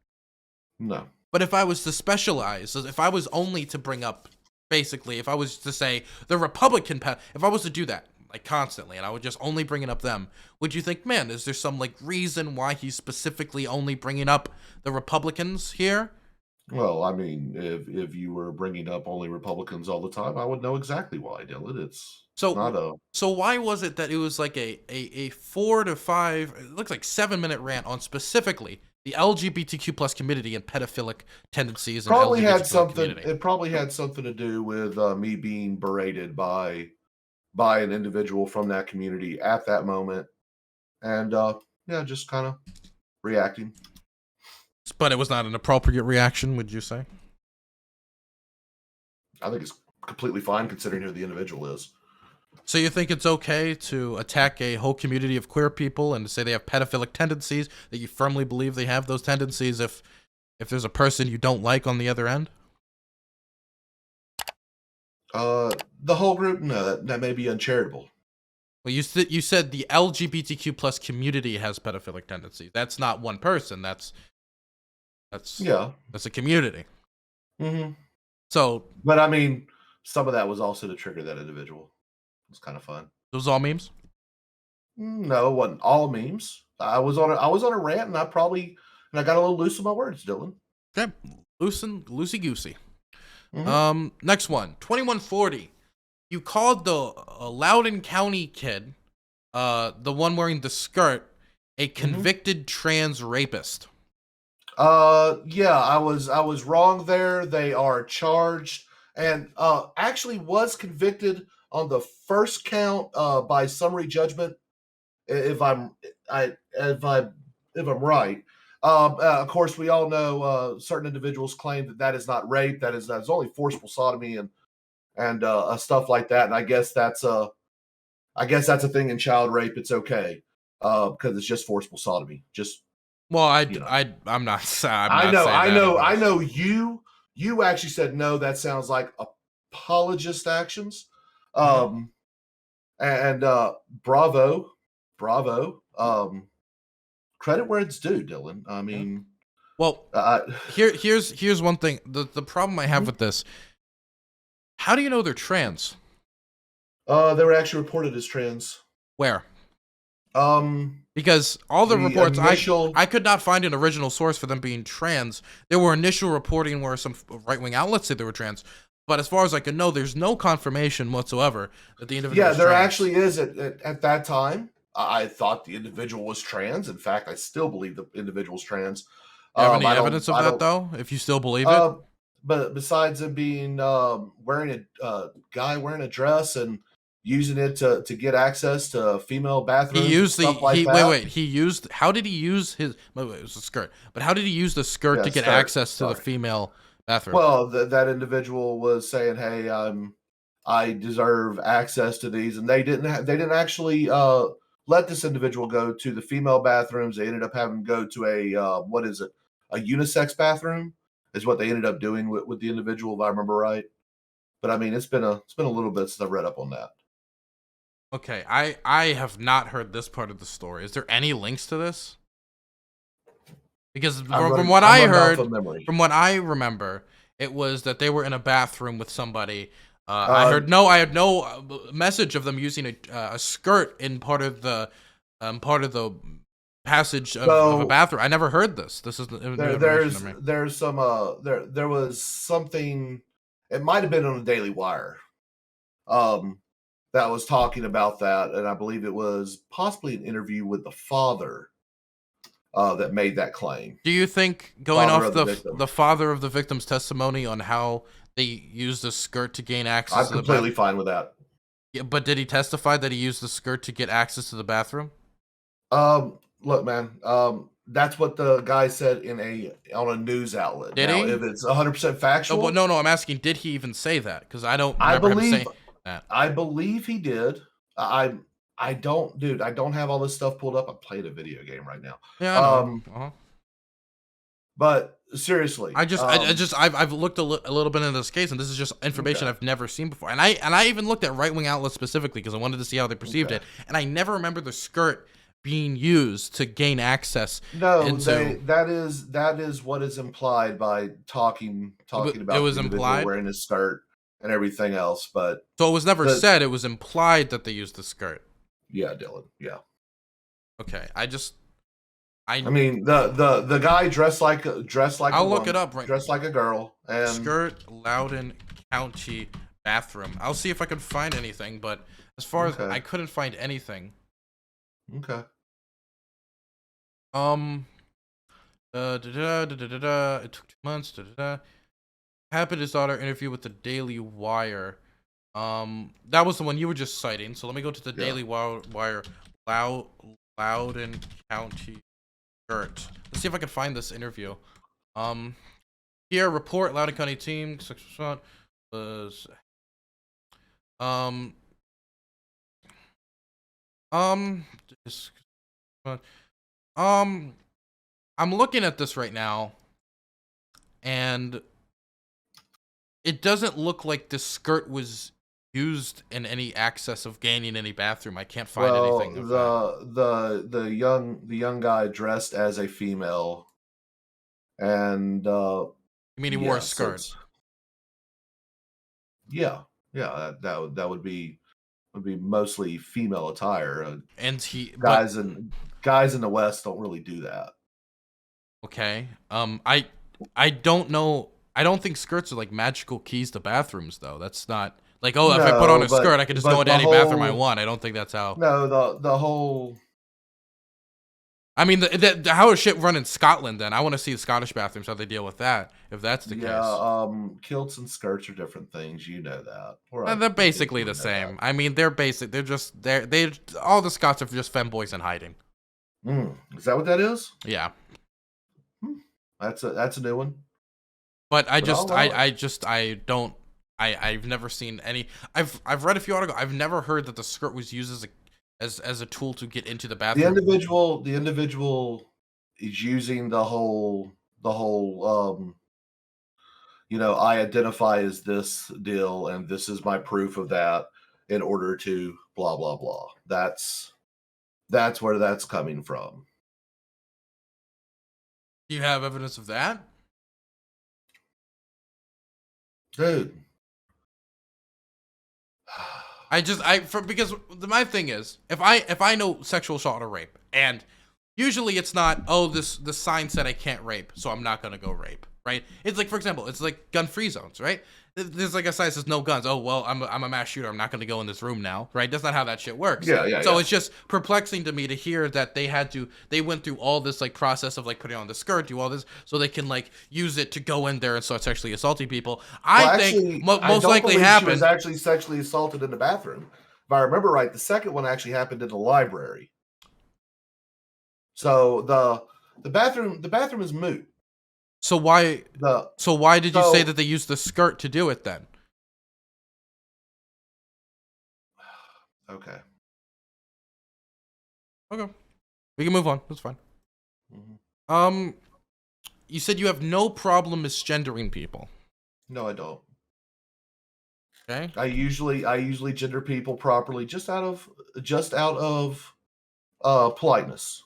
[SPEAKER 1] No.
[SPEAKER 2] But if I was to specialize, if I was only to bring up, basically, if I was to say the Republican, if I was to do that, like, constantly, and I would just only bringing up them, would you think, man, is there some, like, reason why he's specifically only bringing up the Republicans here?
[SPEAKER 1] Well, I mean, if you were bringing up only Republicans all the time, I would know exactly why, Dylan. It's not a...
[SPEAKER 2] So why was it that it was like a 4 to 5, it looks like 7-minute rant on specifically the LGBTQ plus community and pedophilic tendencies.
[SPEAKER 1] Probably
[SPEAKER 2] in
[SPEAKER 1] had
[SPEAKER 2] LGBTQ
[SPEAKER 1] something.
[SPEAKER 2] community.
[SPEAKER 1] It probably had something to do with me being berated by an individual from that community at that moment, and yeah, just kind of reacting.
[SPEAKER 2] But it was not an appropriate reaction, would you say?
[SPEAKER 1] I think it's completely fine considering who the individual is.
[SPEAKER 2] So you think it's okay to attack a whole community of queer people and to say they have pedophilic tendencies, that you firmly believe they have those tendencies if there's a person you don't like on the other end?
[SPEAKER 1] The whole group? No, that may be uncharitable.
[SPEAKER 2] Well, you said the LGBTQ plus community has pedophilic tendencies. That's not one person. That's a community.
[SPEAKER 1] Mm-hmm.
[SPEAKER 2] So,
[SPEAKER 1] but I mean, some of that was also to trigger that individual. It was kind of fun.
[SPEAKER 2] Those all memes?
[SPEAKER 1] No, it wasn't all memes. I was on a rant, and I got a little loose with my words, Dylan.
[SPEAKER 2] Okay, loosey goosey.
[SPEAKER 1] Mm-hmm.
[SPEAKER 2] Next one, 2140. You called the Loudoun County kid, the one wearing the skirt, a convicted trans rapist.
[SPEAKER 1] Yeah, I was wrong there. They are charged and actually was convicted on the first count by summary judgment. If I'm right. Of course, we all know certain individuals claim that is not rape. That's only forcible sodomy and stuff like that. And I guess that's a thing in child rape. It's okay because it's just forcible sodomy.
[SPEAKER 2] Well, I'm not.
[SPEAKER 1] I know. You actually said no. That sounds like apologist actions. And bravo. Credit where it's due, Dylan. I mean,
[SPEAKER 2] well, here's one thing. The problem I have with this. How do you know they're trans?
[SPEAKER 1] They were actually reported as trans.
[SPEAKER 2] Where? Because all the reports, I could not find an original source for them being trans. There were initial reporting where some right-wing outlets said they were trans, but as far as I can know, there's no confirmation whatsoever that the individual.
[SPEAKER 1] Yeah, there actually is at that time. I thought the individual was trans. In fact, I still believe the individual's trans.
[SPEAKER 2] Do you have any evidence of that, though? If you still believe it,
[SPEAKER 1] but besides him being wearing a guy wearing a dress and using it to get access to female bathrooms.
[SPEAKER 2] He used He used. How did he use his? It was a skirt. But how did he use the skirt to get access to the female bathroom?
[SPEAKER 1] Well, that individual was saying, "Hey, I deserve access to these," and they didn't actually let this individual go to the female bathrooms. They ended up having to go to a unisex bathroom, is what they ended up doing with the individual, if I remember right. But I mean, it's been a little bit since I read up on that.
[SPEAKER 2] Okay, I have not heard this part of the story. Is there any links to this? Because from what I heard, from what I remember, it was that they were in a bathroom with somebody. I had no message of them using a skirt in part of the passage of a bathroom. I never heard this. This is
[SPEAKER 1] there was something. It might have been on the Daily Wire. That was talking about that, and I believe it was possibly an interview with the father that made that claim.
[SPEAKER 2] Do you think, going off the father of the victim's testimony on how they used the skirt to gain access
[SPEAKER 1] I'm completely fine with that.
[SPEAKER 2] Yeah, but did he testify that he used the skirt to get access to the bathroom?
[SPEAKER 1] Look, man, that's what the guy said on a news outlet.
[SPEAKER 2] Did he?
[SPEAKER 1] If it's 100% factual?
[SPEAKER 2] No, I'm asking, did he even say that? Because I don't remember him saying that.
[SPEAKER 1] I believe he did. I don't have all this stuff pulled up. I'm playing a video game right now.
[SPEAKER 2] Yeah, I know.
[SPEAKER 1] But seriously,
[SPEAKER 2] I've looked a little bit into this case, and this is just information I've never seen before. And I even looked at right-wing outlets specifically because I wanted to see how they perceived it, and I never remember the skirt being used to gain access.
[SPEAKER 1] No, that is what is implied by talking about
[SPEAKER 2] it was
[SPEAKER 1] the
[SPEAKER 2] implied
[SPEAKER 1] wearing a skirt and everything else. But
[SPEAKER 2] so it was never said. It was implied that they used the skirt.
[SPEAKER 1] Yeah, Dylan. Yeah.
[SPEAKER 2] Okay, I
[SPEAKER 1] mean the guy dressed like
[SPEAKER 2] I'll look it up right.
[SPEAKER 1] Dressed like a girl and
[SPEAKER 2] skirt Loudoun County bathroom. I'll see if I can find anything, but as far as I couldn't find anything.
[SPEAKER 1] Okay.
[SPEAKER 2] It took 2 months. Happened his daughter interview with the Daily Wire. That was the one you were just citing. So let me go to the Daily Wire. Loudoun County Skirt. Let's see if I can find this interview. Here report Loudoun County team was this- I'm looking at this right now, and it doesn't look like the skirt was used in any access of gaining any bathroom. I can't find anything of that.
[SPEAKER 1] The young guy dressed as a female, and
[SPEAKER 2] You mean he wore a
[SPEAKER 1] so
[SPEAKER 2] skirt?
[SPEAKER 1] that would be mostly female attire.
[SPEAKER 2] And he
[SPEAKER 1] Guys in the West don't really do that.
[SPEAKER 2] Okay. I don't know. I don't think skirts are like magical keys to bathrooms, though. That's not like, oh, if I put on a skirt, I can just go into any bathroom I want. I don't think that's how.
[SPEAKER 1] No, the whole.
[SPEAKER 2] I mean, how is shit run in Scotland? Then I want to see the Scottish bathrooms, how they deal with that. If that's the case.
[SPEAKER 1] Kilts and skirts are different things. You know that.
[SPEAKER 2] They're basically the same. I mean, they're basic. They're just all the Scots are just femboys in hiding.
[SPEAKER 1] Is that what that is?
[SPEAKER 2] Yeah.
[SPEAKER 1] That's a new one.
[SPEAKER 2] But I've never seen any. I've read a few articles. I've never heard that the skirt was used as a tool to get into the bathroom.
[SPEAKER 1] The individual is using the whole I identify as this deal and this is my proof of that in order to blah blah blah. That's where that's coming from.
[SPEAKER 2] Do you have evidence of that?
[SPEAKER 1] Dude.
[SPEAKER 2] Because my thing is, if I know sexual assault or rape, and usually it's not, oh, the sign said I can't rape, so I'm not gonna go rape, right? It's like, for example, it's like gun-free zones, right? There's like a sign that says no guns. Oh well, I'm a mass shooter. I'm not gonna go in this room now, right? That's not how that shit works. So it's just perplexing to me to hear that they went through all this like process of like putting on the skirt, do all this, so they can like use it to go in there and start sexually assaulting people. I think most likely happened.
[SPEAKER 1] She was actually sexually assaulted in the bathroom. If I remember right, the second one actually happened in the library. So the bathroom is moot.
[SPEAKER 2] So why did you say that they used the skirt to do it then?
[SPEAKER 1] Okay.
[SPEAKER 2] We can move on. That's fine. Mm-hmm. You said you have no problem misgendering people.
[SPEAKER 1] No, I don't.
[SPEAKER 2] Okay.
[SPEAKER 1] I usually gender people properly just out of politeness.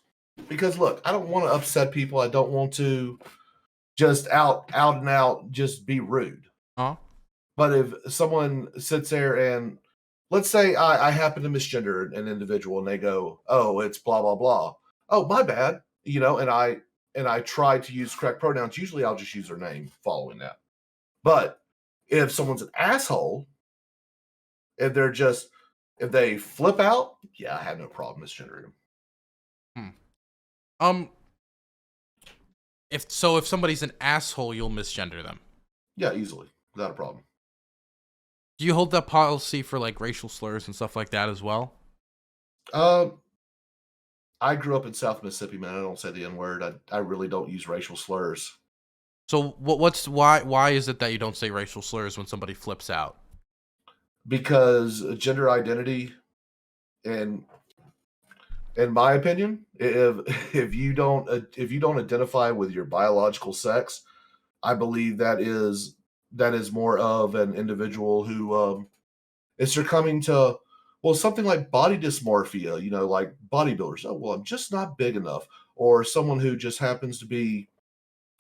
[SPEAKER 1] Because look, I don't want to upset people. I don't want to just out and out just be rude. But if someone sits there and let's say I happen to misgender an individual and they go, oh, it's blah blah blah. Oh, my bad. And I try to use correct pronouns. Usually I'll just use their name following that. But if someone's an asshole, if they flip out, yeah, I have no problem misgendering them.
[SPEAKER 2] If somebody's an asshole, you'll misgender them.
[SPEAKER 1] Yeah, easily. Without a problem.
[SPEAKER 2] Do you hold that policy for like racial slurs and stuff like that as well?
[SPEAKER 1] I grew up in South Mississippi, man. I don't say the N-word. I really don't use racial slurs.
[SPEAKER 2] So why is it that you don't say racial slurs when somebody flips out?
[SPEAKER 1] Because gender identity, and in my opinion, if you don't identify with your biological sex, I believe that is more of an individual who is succumbing to something like body dysmorphia, like bodybuilders. Oh, well, I'm just not big enough. Or someone who just happens to be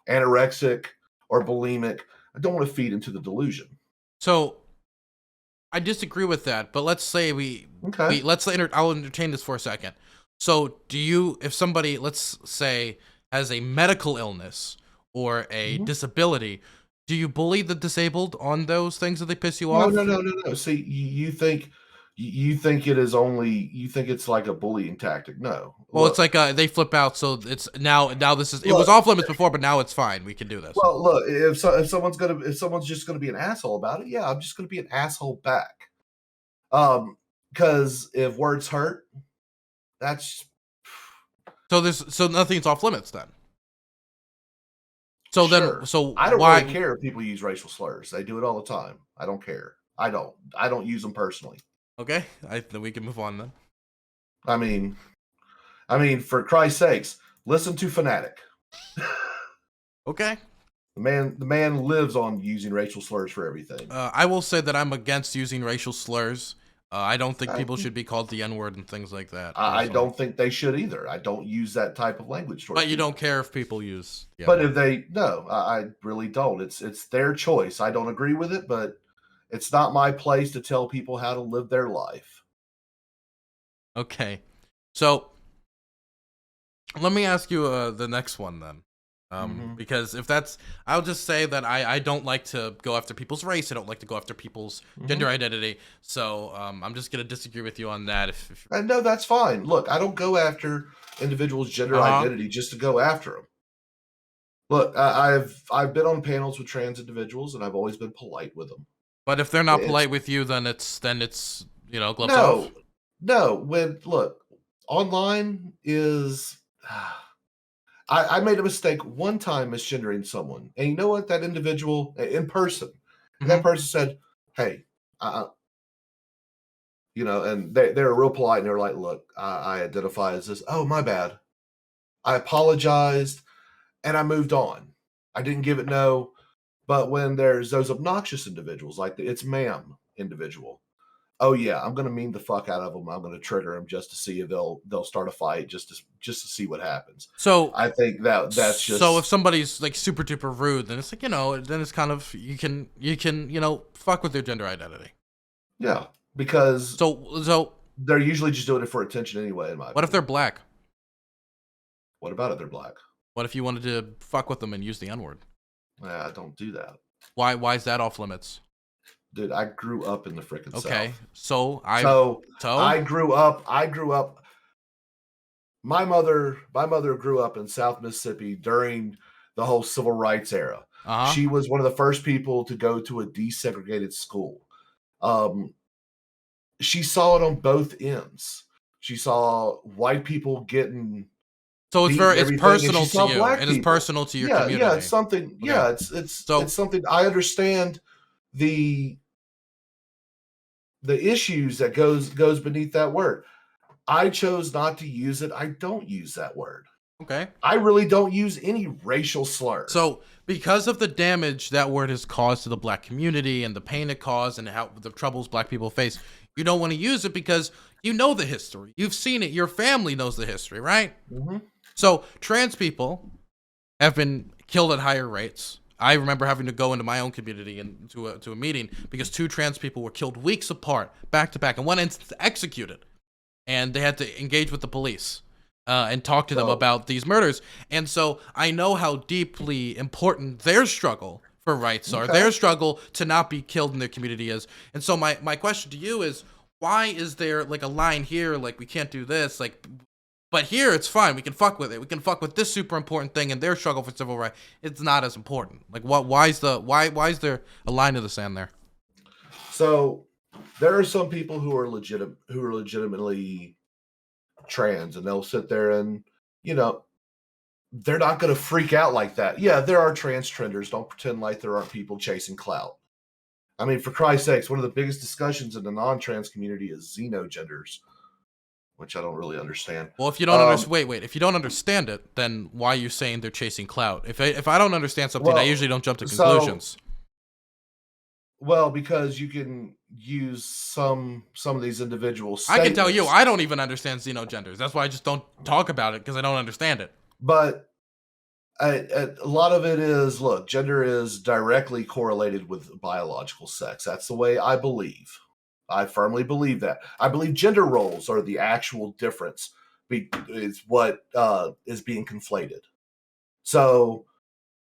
[SPEAKER 1] anorexic or bulimic. I don't want to feed into the delusion.
[SPEAKER 2] So I disagree with that, but let's say I'll entertain this for a second. So if somebody, let's say, has a medical illness or a disability, do you bully the disabled on those things that they piss you off?
[SPEAKER 1] No. See, you think You think it is only, you think it's like a bullying tactic. No.
[SPEAKER 2] Well,
[SPEAKER 1] Look,
[SPEAKER 2] it's like they flip out, so it's now this is, it was
[SPEAKER 1] look,
[SPEAKER 2] off limits before, but now it's fine. We can do this.
[SPEAKER 1] well, look, if someone's just gonna be an asshole about it, yeah, I'm just gonna be an asshole back. Because if words hurt, that's
[SPEAKER 2] So nothing's off limits then. So
[SPEAKER 1] sure.
[SPEAKER 2] then, so
[SPEAKER 1] I don't
[SPEAKER 2] why?
[SPEAKER 1] really care if people use racial slurs. They do it all the time. I don't care. I don't use them personally.
[SPEAKER 2] Okay, then we can move on then.
[SPEAKER 1] I mean, for Christ's sakes, listen to Fanatic.
[SPEAKER 2] Okay.
[SPEAKER 1] The man lives on using racial slurs for everything.
[SPEAKER 2] I will say that I'm against using racial slurs. I don't think people should be called the N-word and things like that.
[SPEAKER 1] I don't think they should either. I don't use that type of language.
[SPEAKER 2] But you don't care if people use.
[SPEAKER 1] Yeah. But if they, no, I really don't. It's their choice. I don't agree with it, but it's not my place to tell people how to live their life.
[SPEAKER 2] Okay, so let me ask you the next one then. Because if that's, I'll just say that I don't like to go after people's race. I don't like to go after people's gender identity. So I'm just going to disagree with you on that.
[SPEAKER 1] No, that's fine. Look, I don't go after individuals' gender identity just to go after them. Look, I've been on panels with trans individuals, and I've always been polite with them.
[SPEAKER 2] But if they're not polite with you, then it's gloves off.
[SPEAKER 1] No, look, online is. I made a mistake one time misgendering someone. And you know what? That individual in person, that person said, hey, and they were real polite. And they were like, look, I identify as this. Oh, my bad. I apologized and I moved on. I didn't give it no. But when there's those obnoxious individuals, like the it's ma'am individual, oh yeah, I'm gonna mean the fuck out of them. I'm gonna trigger them just to see if they'll start a fight, just to see what happens.
[SPEAKER 2] So
[SPEAKER 1] I think that's just,
[SPEAKER 2] so if somebody's like super duper rude, then it's like then it's kind of you can fuck with their gender identity.
[SPEAKER 1] Yeah, because
[SPEAKER 2] so
[SPEAKER 1] they're usually just doing it for attention anyway. In my
[SPEAKER 2] what if they're black?
[SPEAKER 1] What about if they're black?
[SPEAKER 2] What if you wanted to fuck with them and use the N-word?
[SPEAKER 1] I don't do that.
[SPEAKER 2] Why is that off limits?
[SPEAKER 1] Dude, I grew up in the frickin' South.
[SPEAKER 2] Okay, so I grew up. My mother grew up in South Mississippi during the whole civil rights era. She was one of the first people to go to a desegregated school. She saw it on both ends. She saw white people getting. So it's personal to you, and it's personal to your community.
[SPEAKER 1] Yeah, it's something. Okay. Yeah, it's something. I understand the issues that goes beneath that word. I chose not to use it. I don't use that word.
[SPEAKER 2] Okay.
[SPEAKER 1] I really don't use any racial slurs.
[SPEAKER 2] So because of the damage that word has caused to the black community and the pain it caused and how the troubles black people face, you don't want to use it because you know the history. You've seen it. Your family knows the history, right?
[SPEAKER 1] Mm-hmm.
[SPEAKER 2] So trans people have been killed at higher rates. I remember having to go into my own community and to a meeting because 2 trans people were killed weeks apart, back to back, in one instance executed, and they had to engage with the police and talk to them about these murders. And so I know how deeply important their struggle for rights are, their struggle to not be killed in their community is. And so my question to you is, why is there like a line here like we can't do this, like? But here it's fine. We can fuck with it. We can fuck with this super important thing and their struggle for civil rights. It's not as important. Like why is there a line in the sand there?
[SPEAKER 1] So there are some people who are legitimately trans, and they'll sit there and they're not going to freak out like that. Yeah, there are trans trenders. Don't pretend like there aren't people chasing clout. I mean, for Christ's sakes, one of the biggest discussions in the non-trans community is xenogenders, which I don't really understand.
[SPEAKER 2] Well, if you don't if you don't understand it, then why are you saying they're chasing clout? If I don't understand something, I usually don't jump to conclusions.
[SPEAKER 1] Well, because you can use some of these individual
[SPEAKER 2] statements. I can tell you, I don't even understand xenogenders. That's why I just don't talk about it, because I don't understand it.
[SPEAKER 1] But a lot of it is, look, gender is directly correlated with biological sex. That's the way I believe. I firmly believe that. I believe gender roles are the actual difference. Is what is being conflated. So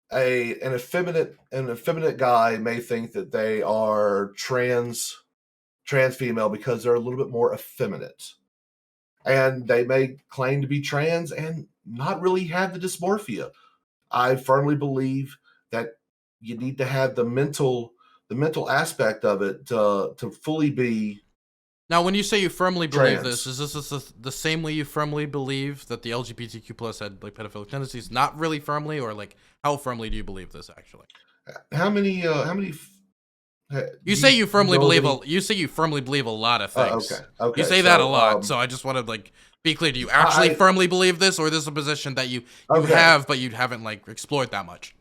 [SPEAKER 1] an effeminate guy may think that they are trans female because they're a little bit more effeminate. And they may claim to be trans and not really have the dysmorphia. I firmly believe that you need to have the mental aspect of it to fully be.
[SPEAKER 2] Now, when you say you firmly believe
[SPEAKER 1] trans.
[SPEAKER 2] this, is this the same way you firmly believe that the LGBTQ plus had like pedophilic tendencies? Not really firmly, or like how firmly do you believe this actually?
[SPEAKER 1] How many?
[SPEAKER 2] You say you firmly believe
[SPEAKER 1] any...
[SPEAKER 2] you say you firmly believe a lot of things.
[SPEAKER 1] Okay.
[SPEAKER 2] You say that a lot, so I just want to like be clear. Do you actually firmly believe this, or this is a position that you have but you haven't like explored that much?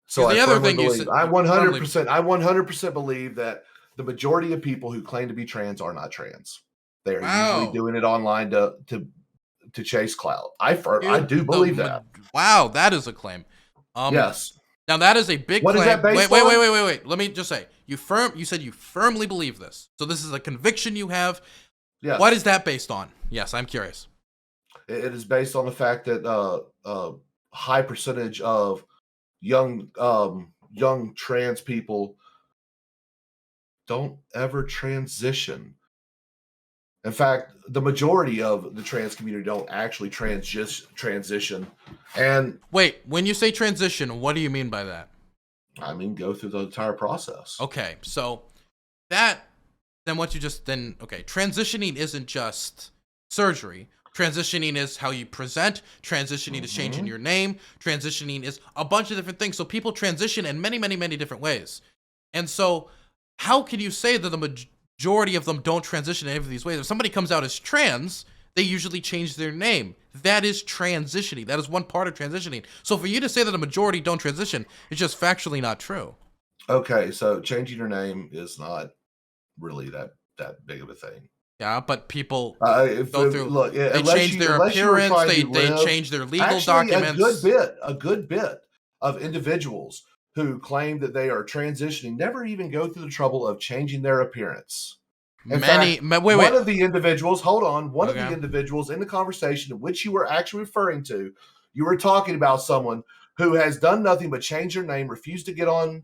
[SPEAKER 1] So the other thing believe, I 100% believe that the majority of people who claim to be trans are not trans. They are usually doing it online to chase clout. I do believe that.
[SPEAKER 2] Wow, that is a claim.
[SPEAKER 1] Yes.
[SPEAKER 2] Now that is a big claim.
[SPEAKER 1] Is that based on?
[SPEAKER 2] Wait. Let me just say, you said you firmly believe this. So this is a conviction you have.
[SPEAKER 1] Yes.
[SPEAKER 2] What is that based on? Yes, I'm curious.
[SPEAKER 1] It is based on the fact that high percentage of young trans people don't ever transition. In fact, the majority of the trans community don't actually transition. And
[SPEAKER 2] wait, when you say transition, what do you mean by that?
[SPEAKER 1] I mean, go through the entire process.
[SPEAKER 2] Okay, so transitioning isn't just surgery. Transitioning is how you present. Transitioning is changing your name. Transitioning is a bunch of different things. So people transition in many, many, many different ways. And so how can you say that the majority of them don't transition in any of these ways? If somebody comes out as trans, they usually change their name. That is transitioning. That is one part of transitioning. So for you to say that a majority don't transition, it's just factually not true.
[SPEAKER 1] Okay, so changing your name is not really that big of a thing.
[SPEAKER 2] Yeah, but people go through. They change their appearance. They change their legal documents.
[SPEAKER 1] A good bit of individuals who claim that they are transitioning never even go through the trouble of changing their appearance. One of the individuals, of the individuals in the conversation in which you were actually referring to, you were talking about someone who has done nothing but change their name, refused to get on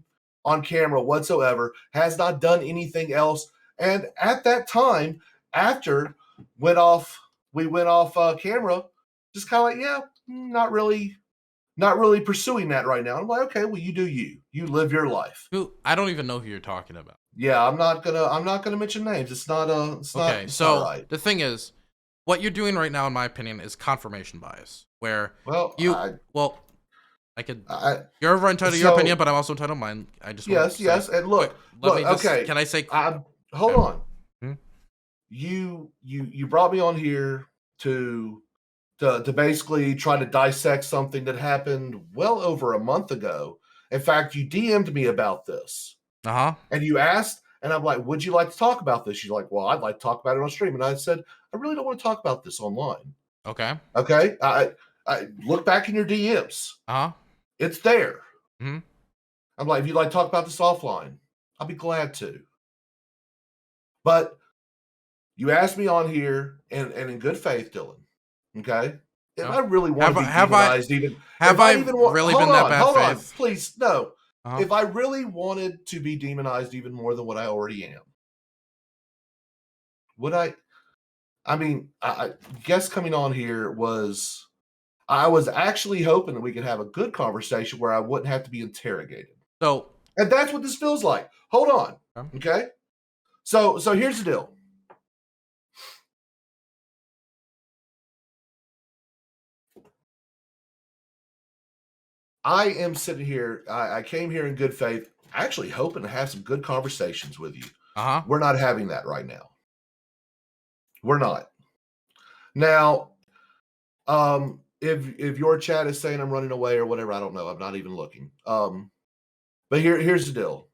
[SPEAKER 1] camera whatsoever, has not done anything else. And at that time, after we went off camera, just kind of like, yeah, not really pursuing that right now. I'm like, okay, well, you do you live your life.
[SPEAKER 2] I don't even know who you're talking about.
[SPEAKER 1] Yeah, I'm not gonna mention names. It's not
[SPEAKER 2] okay.
[SPEAKER 1] So not right.
[SPEAKER 2] The thing is, what you're doing right now, in my opinion, is confirmation bias. Where you're entitled to your opinion, but I'm also entitled to mine. I just
[SPEAKER 1] yes. And look, okay.
[SPEAKER 2] Can I say?
[SPEAKER 1] Hold on. You brought me on here to basically try to dissect something that happened well over a month ago. In fact, you DM'd me about this. And you asked, and I'm like, would you like to talk about this? You're like, well, I'd like to talk about it on stream. And I said, I really don't want to talk about this online.
[SPEAKER 2] Okay.
[SPEAKER 1] I look back in your DMs. It's there. I'm like, if you'd like to talk about this offline, I'll be glad to. But you asked me on here, and in good faith, Dylan. Okay. If I really want to be demonized, really been that bad faith? Hold on, please, no. If I really wanted to be demonized even more than what I already am, would I? I mean, I guess coming on here I was actually hoping that we could have a good conversation where I wouldn't have to be interrogated. And that's what this feels like. Hold on. Okay. So here's the deal. I am sitting here. I came here in good faith, actually hoping to have some good conversations with you. We're not having that right now. We're not. Now, if your chat is saying I'm running away or whatever, I don't know. I'm not even looking. But here's the deal.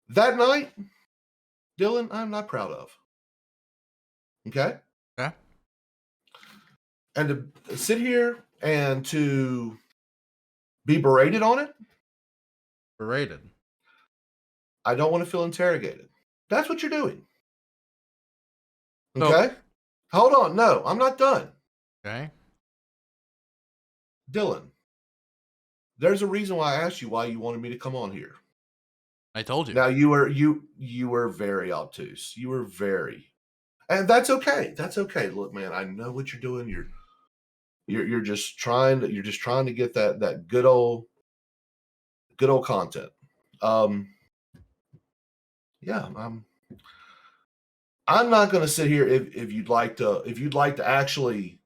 [SPEAKER 1] That night, Dylan, I'm not proud of. Okay?
[SPEAKER 2] Yeah.
[SPEAKER 1] And to sit here and to be berated on it.
[SPEAKER 2] Berated.
[SPEAKER 1] I don't want to feel interrogated. That's what you're doing. Okay? Hold on. No, I'm not done.
[SPEAKER 2] Okay.
[SPEAKER 1] Dylan, there's a reason why I asked you why you wanted me to come on here.
[SPEAKER 2] I told you.
[SPEAKER 1] Now you were very obtuse. You were very, and that's okay. That's okay. Look, man, I know what you're doing. You're just trying to get that good old content. Yeah, I'm not going to sit here if you'd like to actually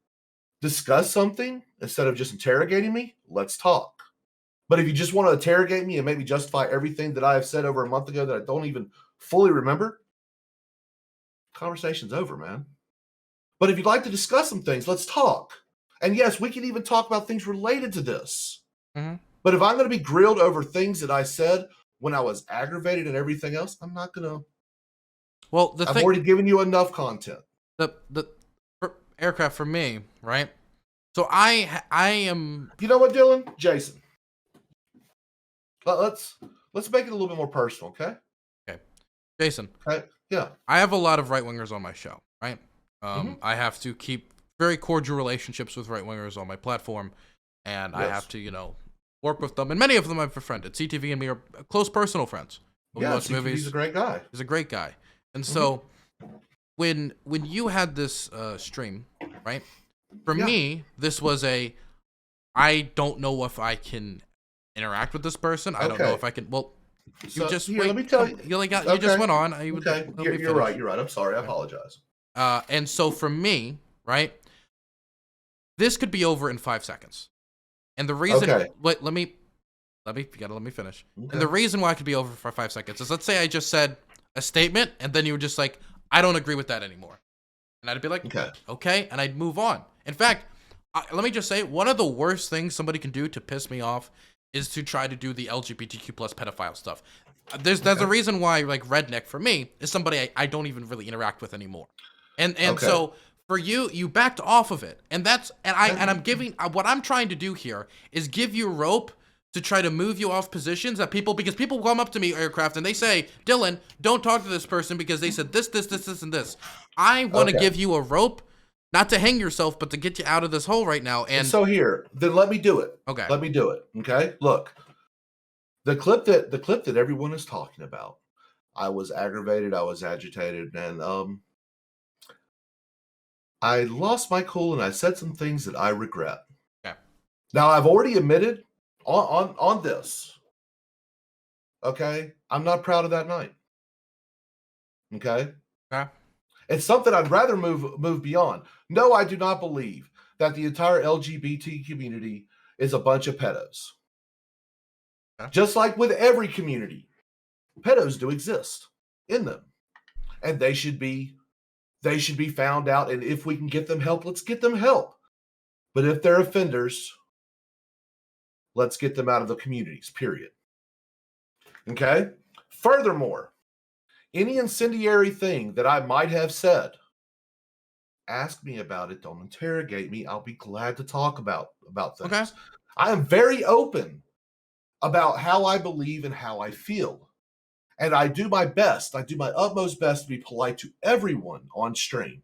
[SPEAKER 1] discuss something instead of just interrogating me. Let's talk. But if you just want to interrogate me and make me justify everything that I have said over a month ago that I don't even fully remember, conversation's over, man. But if you'd like to discuss some things, let's talk. And yes, we can even talk about things related to this.
[SPEAKER 2] Mm-hmm.
[SPEAKER 1] But if I'm going to be grilled over things that I said when I was aggravated and everything else, I'm not going to.
[SPEAKER 2] Well,
[SPEAKER 1] I've already given you enough content.
[SPEAKER 2] The aircraft for me, right? So I am.
[SPEAKER 1] You know what, Dylan? Jason. Let's make it a little bit more personal, okay?
[SPEAKER 2] Okay, Jason.
[SPEAKER 1] Yeah.
[SPEAKER 2] I have a lot of right wingers on my show, right? I have to keep very cordial relationships with right wingers on my platform, and I have to, work with them. And many of them I've befriended. CTV and me are close personal friends. We watch movies.
[SPEAKER 1] He's a great guy.
[SPEAKER 2] He's a great guy. And so, when you had this stream, right? For me, this was I don't know if I can interact with this person. I don't know if I can. Well, you just wait.
[SPEAKER 1] Let me tell you.
[SPEAKER 2] You just went on.
[SPEAKER 1] Okay, you're right. You're right. I'm sorry. I apologize.
[SPEAKER 2] And so for me, right, this could be over in 5 seconds. And the reason, wait, let me finish. Okay. And the reason why it could be over for 5 seconds is, let's say I just said a statement, and then you were just like, I don't agree with that anymore. And I'd be like, okay, and I'd move on. In fact, let me just say, one of the worst things somebody can do to piss me off is to try to do the LGBTQ plus pedophile stuff. There's a reason why, like, Redneck for me is somebody I don't even really interact with anymore. And so for you backed off of it. And I'm giving, what I'm trying to do here is give you rope to try to move you off positions because people come up to me, aircraft, and they say, Dylan, don't talk to this person because they said this, and this. I want to give you a rope, not to hang yourself, but to get you out of this hole right now. And
[SPEAKER 1] so then let me do it.
[SPEAKER 2] Okay.
[SPEAKER 1] Let me do it. Okay. Look, the clip that everyone is talking about, I was aggravated, I was agitated, and I lost my cool and I said some things that I regret.
[SPEAKER 2] Okay.
[SPEAKER 1] Now I've already admitted on this. Okay. I'm not proud of that night. Okay.
[SPEAKER 2] Okay.
[SPEAKER 1] It's something I'd rather move beyond. No, I do not believe that the entire LGBT community is a bunch of pedos. Okay. Just like with every community, pedos do exist in them. And they should be found out. And if we can get them help, let's get them help. But if they're offenders, let's get them out of the communities, period. Okay? Furthermore, any incendiary thing that I might have said, ask me about it. Don't interrogate me. I'll be glad to talk about things. Okay. I am very open about how I believe and how I feel. And I do my best. I do my utmost best to be polite to everyone on stream.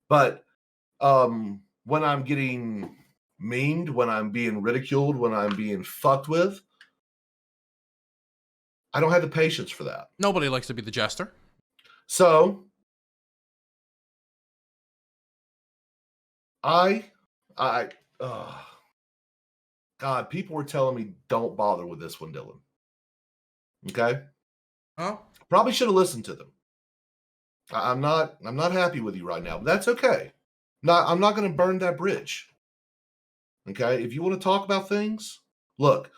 [SPEAKER 1] But when I'm getting memed, when I'm being ridiculed, when I'm being fucked with, I don't have the patience for that.
[SPEAKER 2] Nobody likes to be the jester.
[SPEAKER 1] So God, people were telling me don't bother with this one, Dylan. Okay?
[SPEAKER 2] Huh?
[SPEAKER 1] Probably should have listened to them. I'm not happy with you right now, but that's okay. I'm not going to burn that bridge. Okay? If you want to talk about things, look,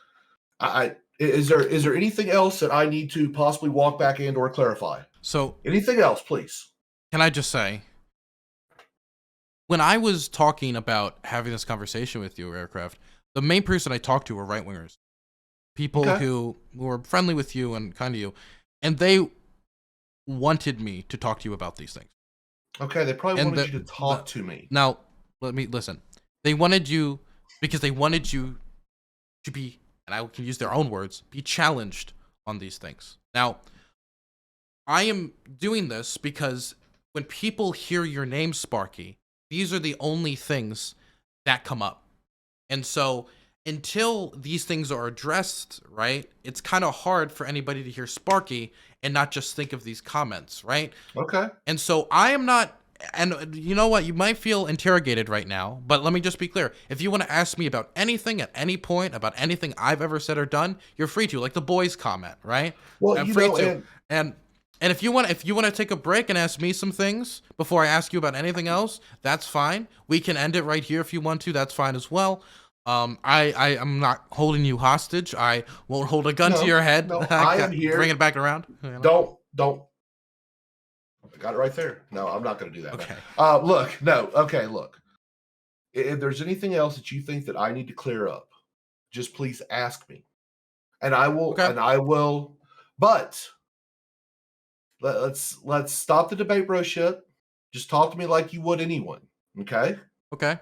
[SPEAKER 1] is there anything else that I need to possibly walk back and or clarify?
[SPEAKER 2] So
[SPEAKER 1] anything else, please?
[SPEAKER 2] Can I just say, when I was talking about having this conversation with you, aircraft, the main person I talked to were right wingers, people who were friendly with you and kind to you, and they wanted me to talk to you about these things.
[SPEAKER 1] Okay, they probably wanted you to talk to me.
[SPEAKER 2] Now, let me listen. They wanted you because they wanted you to be, and I can use their own words, be challenged on these things. Now, I am doing this because when people hear your name, Sparky, these are the only things that come up. And so until these things are addressed, right, it's kind of hard for anybody to hear Sparky and not just think of these comments, right?
[SPEAKER 1] Okay.
[SPEAKER 2] And so I am not, and you know what, you might feel interrogated right now, but let me just be clear. If you want to ask me about anything at any point, about anything I've ever said or done, you're free to, like the boys comment, right?
[SPEAKER 1] Well,
[SPEAKER 2] I'm
[SPEAKER 1] you
[SPEAKER 2] free
[SPEAKER 1] know,
[SPEAKER 2] to. And if you want to take a break and ask me some things before I ask you about anything else, that's fine. We can end it right here if you want to. That's fine as well. I'm not holding you hostage. I won't hold a gun to your head.
[SPEAKER 1] No, I am here.
[SPEAKER 2] Bring it back around. You know?
[SPEAKER 1] Don't. I got it right there. No, I'm not going to do that.
[SPEAKER 2] Okay.
[SPEAKER 1] Look. No. Okay. Look. If there's anything else that you think that I need to clear up, just please ask me, and I will.
[SPEAKER 2] Okay.
[SPEAKER 1] And I will. But let's stop the debate, bro. Shit. Just talk to me like you would anyone. Okay.
[SPEAKER 2] Okay.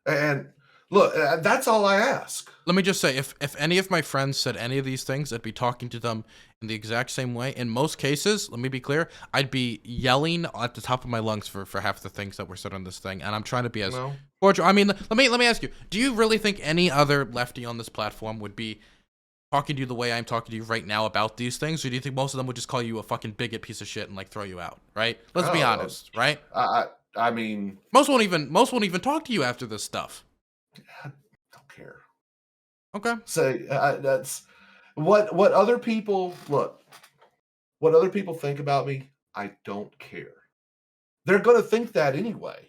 [SPEAKER 1] And look, that's all I ask.
[SPEAKER 2] Let me just say, if any of my friends said any of these things, I'd be talking to them in the exact same way. In most cases, let me be clear, I'd be yelling at the top of my lungs for half the things that were said on this thing, and I'm trying to be as cordial. I mean, let me ask you, do you really think any other lefty on this platform would be talking to you the way I'm talking to you right now about these things, or do you think most of them would just call you a fucking bigot piece of shit and like throw you out, right? Let's be honest, right?
[SPEAKER 1] I mean,
[SPEAKER 2] most won't even talk to you after this stuff.
[SPEAKER 1] I don't care.
[SPEAKER 2] Okay.
[SPEAKER 1] So that's what other people look. What other people think about me, I don't care. They're going to think that anyway.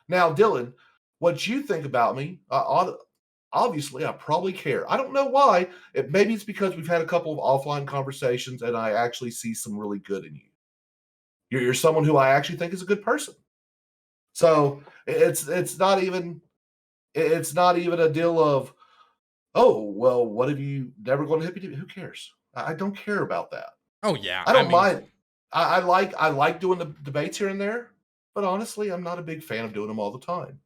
[SPEAKER 1] Now, Dylan, what you think about me, obviously, I probably care. I don't know why. Maybe it's because we've had a couple of offline conversations, and I actually see some really good in you. You're someone who I actually think is a good person. So it's not even a deal of, oh, well, what have you never going to hit me? Who cares? I don't care about that.
[SPEAKER 2] Oh yeah,
[SPEAKER 1] I don't mind. I like doing the debates here and there, but honestly, I'm not a big fan of doing them all the time.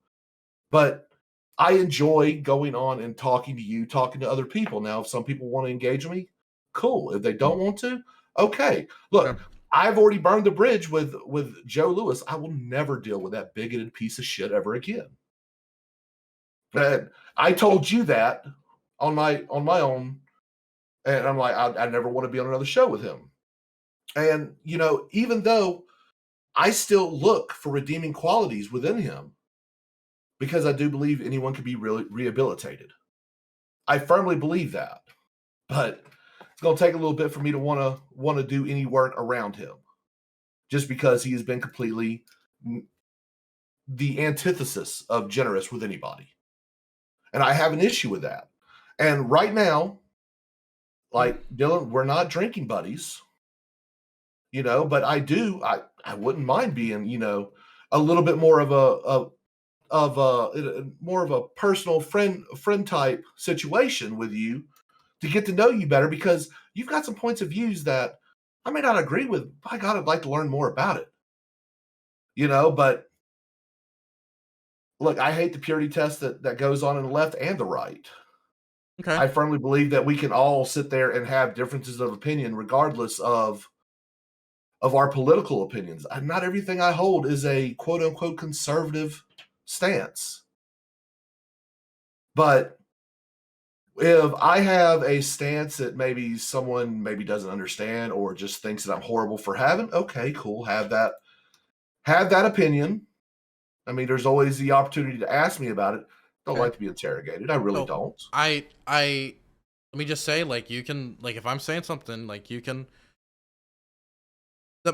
[SPEAKER 1] But I enjoy going on and talking to you, talking to other people. Now, if some people want to engage with me, cool. If they don't want to, okay. Look, I've already burned the bridge with Joe Lewis. I will never deal with that bigoted piece of shit ever again. And I told you that on my own, and I'm like, I never want to be on another show with him. And you know, even though I still look for redeeming qualities within him, because I do believe anyone can be really rehabilitated. I firmly believe that, but it's going to take a little bit for me to want to do any work around him, just because he has been completely the antithesis of generous with anybody. And I have an issue with that. And right now, like Dylan, we're not drinking buddies, you know, but I wouldn't mind being, you know, a little bit more of a personal friend type situation with you to get to know you better, because you've got some points of views that I may not agree with. By God, I'd like to learn more about it, you know, but look, I hate the purity test that goes on in the left and the right.
[SPEAKER 2] Okay.
[SPEAKER 1] I firmly believe that we can all sit there and have differences of opinion regardless of our political opinions. Not everything I hold is a quote unquote conservative stance. But if I have a stance that maybe someone doesn't understand or just thinks that I'm horrible for having, okay, cool, have that opinion. I mean, there's always the opportunity to ask me about it. Don't like to be interrogated. I really don't.
[SPEAKER 2] I let me just say, like, you can, like, if I'm saying something, like, you can.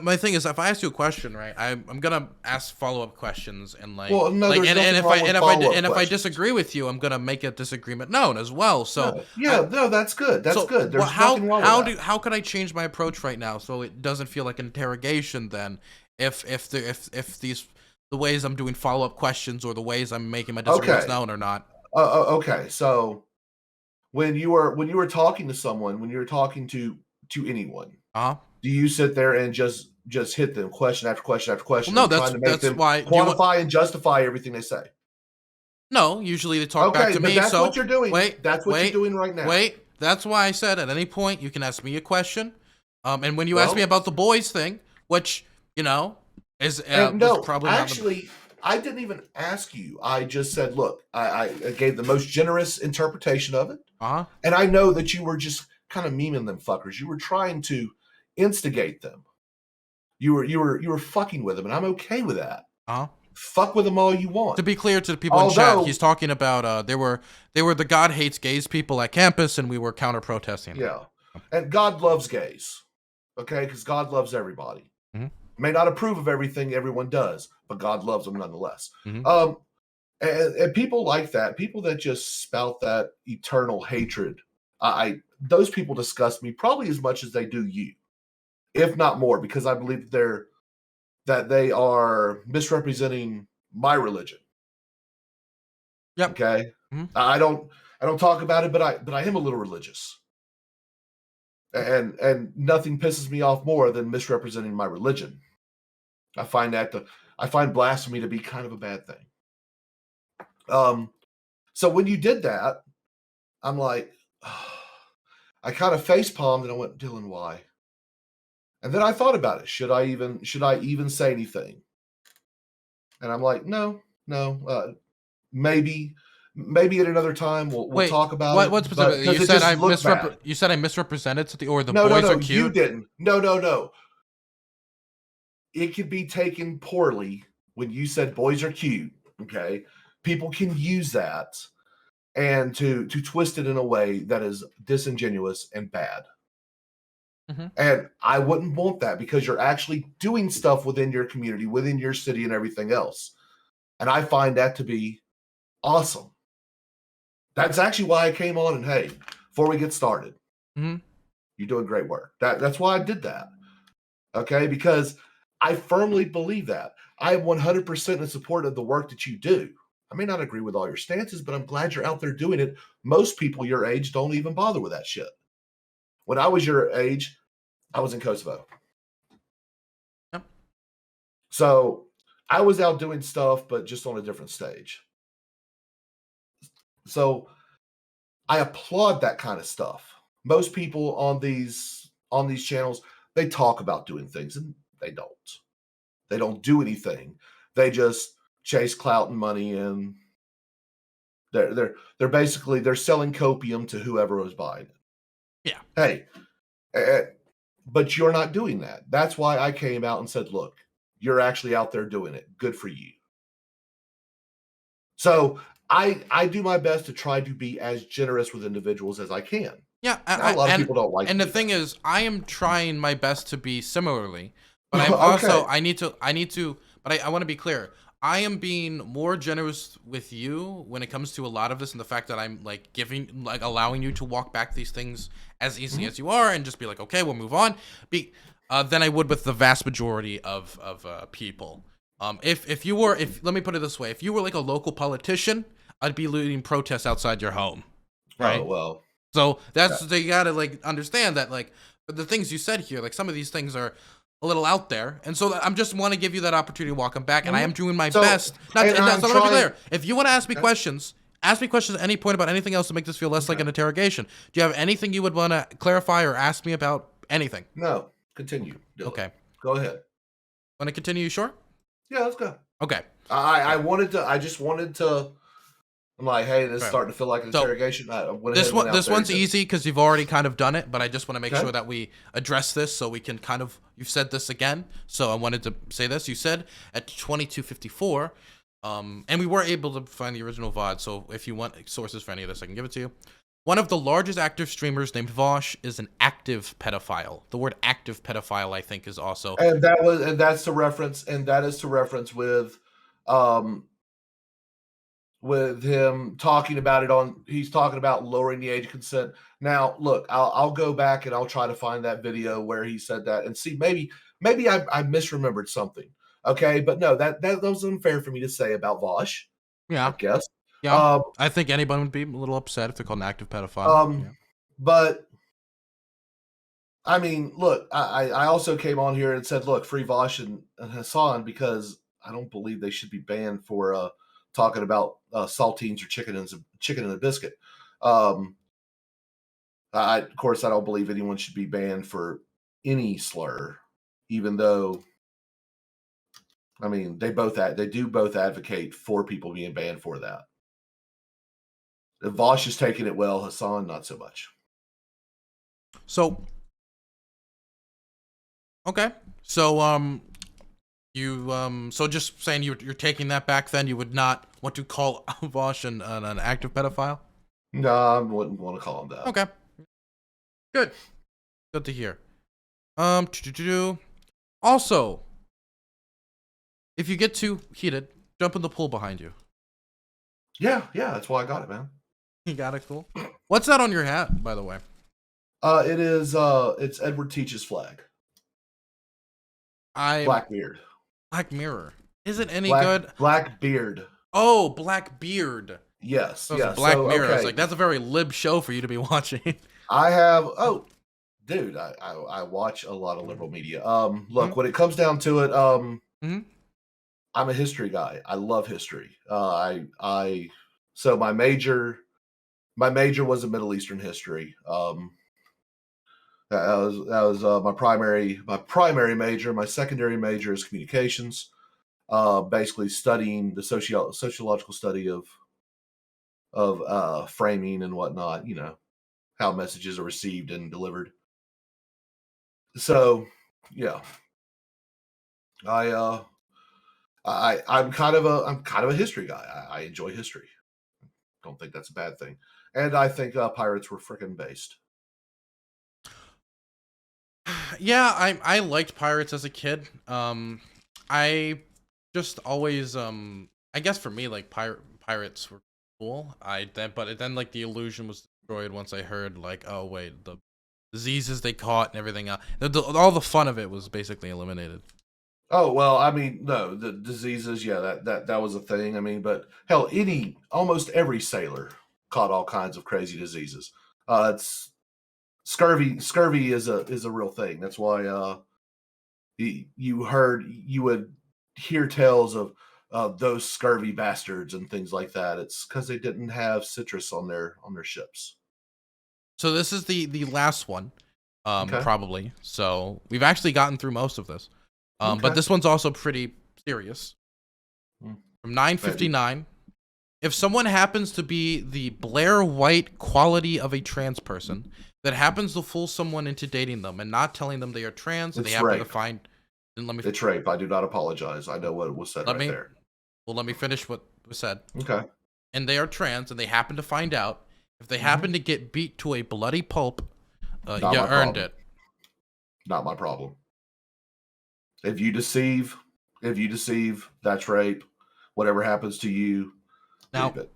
[SPEAKER 2] My thing is, if I ask you a question, right, I'm gonna ask follow-up questions, and like,
[SPEAKER 1] well, no,
[SPEAKER 2] like,
[SPEAKER 1] and
[SPEAKER 2] if I disagree with you, I'm gonna make a disagreement known as well. So
[SPEAKER 1] no, that's good. That's good. There's nothing wrong with that.
[SPEAKER 2] How could I change my approach right now so it doesn't feel like an interrogation then? If the ways I'm doing follow-up questions or the ways I'm making my disagreements known or not.
[SPEAKER 1] Okay, so when you were talking to someone, when you're talking to anyone, do you sit there and just hit them question after question after question?
[SPEAKER 2] Well, no, that's why
[SPEAKER 1] quantify and justify everything they say.
[SPEAKER 2] No, usually they talk back to me.
[SPEAKER 1] That's
[SPEAKER 2] so
[SPEAKER 1] what you're doing. That's what you're doing right now.
[SPEAKER 2] That's why I said at any point you can ask me a question. And when you ask me about the boys thing, which you know is was probably
[SPEAKER 1] actually I didn't even ask you. I just said, look, I gave the most generous interpretation of it. And I know that you were just kind of memeing them fuckers. You were trying to instigate them. You were fucking with them, and I'm okay with that. Fuck with them all you want.
[SPEAKER 2] To be clear to the people in chat, he's talking about they were the God hates gays people at campus, and we were counter protesting.
[SPEAKER 1] Yeah, and God loves gays, okay? Because God loves everybody. May not approve of everything everyone does, but God loves them nonetheless. And people like that, people that just spout that eternal hatred, those people disgust me probably as much as they do you, if not more, because I believe that they are misrepresenting my religion.
[SPEAKER 2] Yep.
[SPEAKER 1] Okay. I don't talk about it, but I am a little religious. And nothing pisses me off more than misrepresenting my religion. I find blasphemy to be kind of a bad thing. So when you did that, I'm like, I kind of face palmed and I went, Dylan, why? And then I thought about it. Should I even say anything? And I'm like, no. Maybe at another time we'll talk about it.
[SPEAKER 2] What specifically? You said I misrepresented something, or the boys are cute?
[SPEAKER 1] You didn't. No. It could be taken poorly when you said boys are cute. Okay, people can use that and to twist it in a way that is disingenuous and bad. And I wouldn't want that, because you're actually doing stuff within your community, within your city, and everything else. And I find that to be awesome. That's actually why I came on. And hey, before we get started, you're doing great work. That's why I did that. Okay, because I firmly believe that. I am 100% in support of the work that you do. I may not agree with all your stances, but I'm glad you're out there doing it. Most people your age don't even bother with that shit. When I was your age, I was in Kosovo.
[SPEAKER 2] Yep.
[SPEAKER 1] So I was out doing stuff, but just on a different stage. So I applaud that kind of stuff. Most people on these channels, they talk about doing things, and they don't. They don't do anything. They just chase clout and money, and they're basically they're selling copium to whoever was buying it.
[SPEAKER 2] Yeah.
[SPEAKER 1] Hey, but you're not doing that. That's why I came out and said, look, you're actually out there doing it. Good for you. So I do my best to try to be as generous with individuals as I can.
[SPEAKER 2] Yeah,
[SPEAKER 1] a lot of people don't like.
[SPEAKER 2] And the thing is, I am trying my best to be similarly, but I'm also I need to. But I want to be clear. I am being more generous with you when it comes to a lot of this, and the fact that I'm allowing you to walk back these things as easily as you are, and just be like, okay, we'll move on. Than I would with the vast majority of people. If let me put it this way, if you were like a local politician, I'd be leading protests outside your home, right?
[SPEAKER 1] Oh, well.
[SPEAKER 2] So you gotta understand that the things you said here, some of these things are a little out there, and so I'm just want to give you that opportunity to walk them back, and I am doing my best. So let me be clear. If you want to ask me questions at any point about anything else to make this feel less like an interrogation. Do you have anything you would want to clarify or ask me about anything?
[SPEAKER 1] No. Continue, Dylan.
[SPEAKER 2] Okay.
[SPEAKER 1] Go ahead.
[SPEAKER 2] Want to continue? You sure?
[SPEAKER 1] Yeah, let's go.
[SPEAKER 2] Okay.
[SPEAKER 1] I just wanted to. I'm like, hey, this is starting to feel like an interrogation.
[SPEAKER 2] This one's easy because you've already kind of done it, but I just want to make sure that we address this so we can you've said this again, so I wanted to say this. You said at 22:54, and we were able to find the original VOD, so if you want sources for any of this, I can give it to you. One of the largest active streamers named Vosh is an active pedophile. The word active pedophile, I think, is also.
[SPEAKER 1] And that's to reference, with him talking about it he's talking about lowering the age of consent. Now, look, I'll go back and I'll try to find that video where he said that and see, maybe I misremembered something. Okay. But no, that was unfair for me to say about Vosh.
[SPEAKER 2] Yeah.
[SPEAKER 1] I guess.
[SPEAKER 2] Yeah. I think anybody would be a little upset if they're called an active pedophile.
[SPEAKER 1] But I mean, look, I also came on here and said, look, free Vosh and Hassan, because I don't believe they should be banned for talking about saltines or chicken and a biscuit. Of course, I don't believe anyone should be banned for any slur, even though I mean, they do both advocate for people being banned for that. If Vosh is taking it well, Hassan not so much.
[SPEAKER 2] So, okay. So, so just saying you're taking that back. Then you would not want to call Vosh an active pedophile.
[SPEAKER 1] No, I wouldn't want to call him that.
[SPEAKER 2] Okay. Good. Good to hear. Also, if you get too heated, jump in the pool behind you.
[SPEAKER 1] Yeah, that's why I got it, man.
[SPEAKER 2] You got it, cool. What's that on your hat, by the way?
[SPEAKER 1] It is it's Edward Teach's flag. Blackbeard.
[SPEAKER 2] Black Mirror. Is it any good?
[SPEAKER 1] Blackbeard.
[SPEAKER 2] Oh, Blackbeard.
[SPEAKER 1] Yes.
[SPEAKER 2] So
[SPEAKER 1] yeah.
[SPEAKER 2] Black Mirror.
[SPEAKER 1] Okay.
[SPEAKER 2] I was like, that's a very lib show for you to be watching.
[SPEAKER 1] I have. Oh, dude, I watch a lot of liberal media. Look, when it comes down to it, I'm a history guy. I love history. So my major was in Middle Eastern history. That was my primary major. My secondary major is communications. Basically studying the sociological study of framing and whatnot. You know, how messages are received and delivered. So, yeah, I'm kind of a history guy. I enjoy history. Don't think that's a bad thing, and I think pirates were freaking based.
[SPEAKER 2] Yeah, I liked pirates as a kid. I just always I guess for me like pirates were cool. But then like the illusion was destroyed once I heard like, oh wait, the diseases they caught and everything else. All the fun of it was basically eliminated.
[SPEAKER 1] Oh well, I mean, no, the diseases, yeah, that was a thing. I mean, but hell, almost every sailor caught all kinds of crazy diseases. It's scurvy. Scurvy is a real thing. That's why you would hear tales of those scurvy bastards and things like that. It's because they didn't have citrus on their ships.
[SPEAKER 2] So this is the last one,
[SPEAKER 1] Okay.
[SPEAKER 2] probably. So we've actually gotten through most of this.
[SPEAKER 1] Okay.
[SPEAKER 2] But this one's also pretty serious. From 959, if someone happens to be the Blair White quality of a trans person that happens to fool someone into dating them and not telling them they are trans, and they happen to find, then let me.
[SPEAKER 1] It's rape. I do not apologize. I know what was said there.
[SPEAKER 2] Well, let me finish what was said.
[SPEAKER 1] Okay.
[SPEAKER 2] And they are trans, and they happen to find out. If they happen to get beat to a bloody pulp, you earned it.
[SPEAKER 1] Not my problem. If you deceive, that's rape. Whatever happens to you, leave it.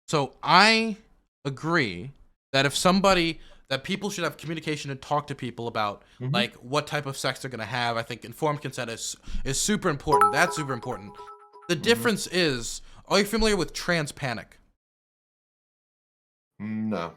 [SPEAKER 2] So I agree that that people should have communication and talk to people about like what type of sex they're gonna have. I think informed consent is super important. That's super important. The difference is, are you familiar with trans panic?
[SPEAKER 1] No.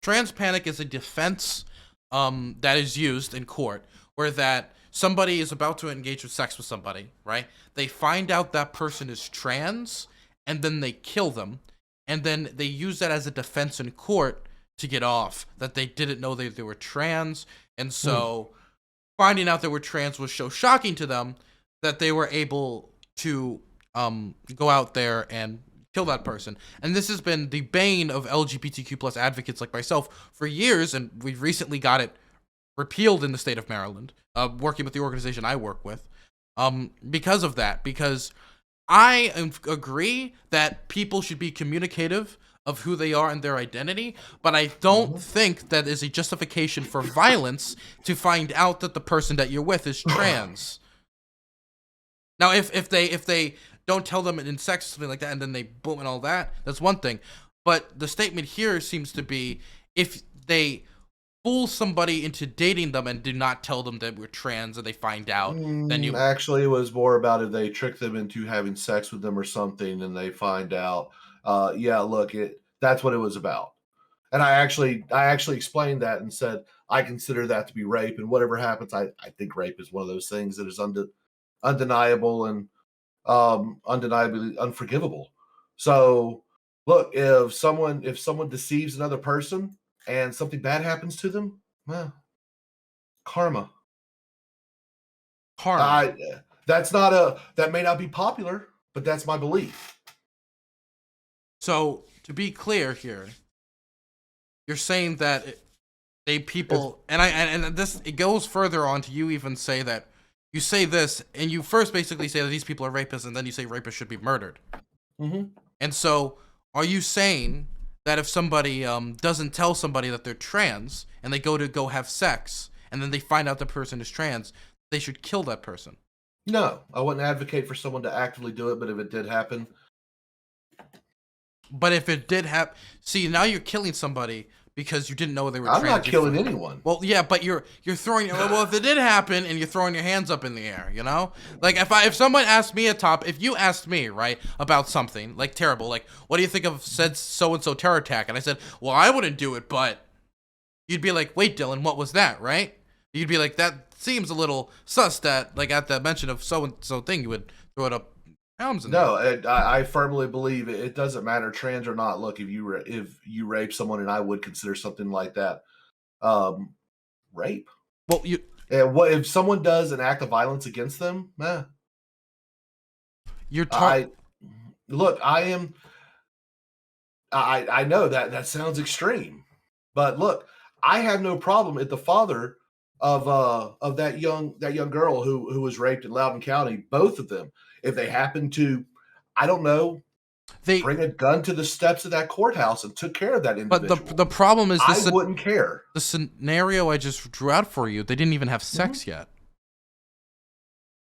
[SPEAKER 2] Trans panic is a defense that is used in court where that somebody is about to engage with sex with somebody, right? They find out that person is trans, and then they kill them, and then they use that as a defense in court to get off, that they didn't know they were trans, and so finding out they were trans was so shocking to them that they were able to go out there and kill that person. And this has been the bane of LGBTQ plus advocates like myself for years, and we've recently got it repealed in the state of Maryland, working with the organization I work with, because of that. Because I agree that people should be communicative of who they are and their identity, but I don't think that is a justification for violence to find out that the person that you're with is trans. Now, if they don't tell them in sex or something like that, and then they boom and all that, that's one thing. But the statement here seems to be, if they fool somebody into dating them and do not tell them that we're trans and they find out, then you...
[SPEAKER 1] Actually, it was more about if they trick them into having sex with them or something and they find out. Yeah, look, that's what it was about. And I actually explained that and said, I consider that to be rape, and whatever happens, I think rape is one of those things that is undeniable and undeniably unforgivable. So look, if someone deceives another person and something bad happens to them, well, karma. That may not be popular, but that's my belief.
[SPEAKER 2] So to be clear here, you're saying that people, and this, it goes further on to you even say that you say this, and you first basically say that these people are rapists, and then you say rapists should be murdered.
[SPEAKER 1] Mm-hmm.
[SPEAKER 2] And so, are you saying that if somebody doesn't tell somebody that they're trans, and they go have sex, and then they find out the person is trans, they should kill that person?
[SPEAKER 1] No, I wouldn't advocate for someone to actively do it, but if it did happen.
[SPEAKER 2] But if it did happen, see, now you're killing somebody because you didn't know they were
[SPEAKER 1] I'm
[SPEAKER 2] trans.
[SPEAKER 1] not killing anyone.
[SPEAKER 2] Well, yeah, but you're throwing. Well, if it did happen, and you're throwing your hands up in the air, you know, like if someone asked me if you asked me right about something like terrible, like what do you think of said so and so terror attack, and I said, well, I wouldn't do it, but you'd be like, wait, Dylan, what was that, right? You'd be like, that seems a little sus. That like at the mention of so and so thing, you would throw it up.
[SPEAKER 1] No, I firmly believe it doesn't matter trans or not. Look, if you rape someone, and I would consider something like that rape.
[SPEAKER 2] Well,
[SPEAKER 1] what if someone does an act of violence against them?
[SPEAKER 2] You're talking.
[SPEAKER 1] Look, I know that sounds extreme, but look, I have no problem if the father of that young girl who was raped in Loudoun County, both of them, if they happened to, I don't know, bring a gun to the steps of that courthouse and took care of that individual.
[SPEAKER 2] But the problem is
[SPEAKER 1] I wouldn't care.
[SPEAKER 2] The scenario I just drew out for you, they didn't even have sex yet.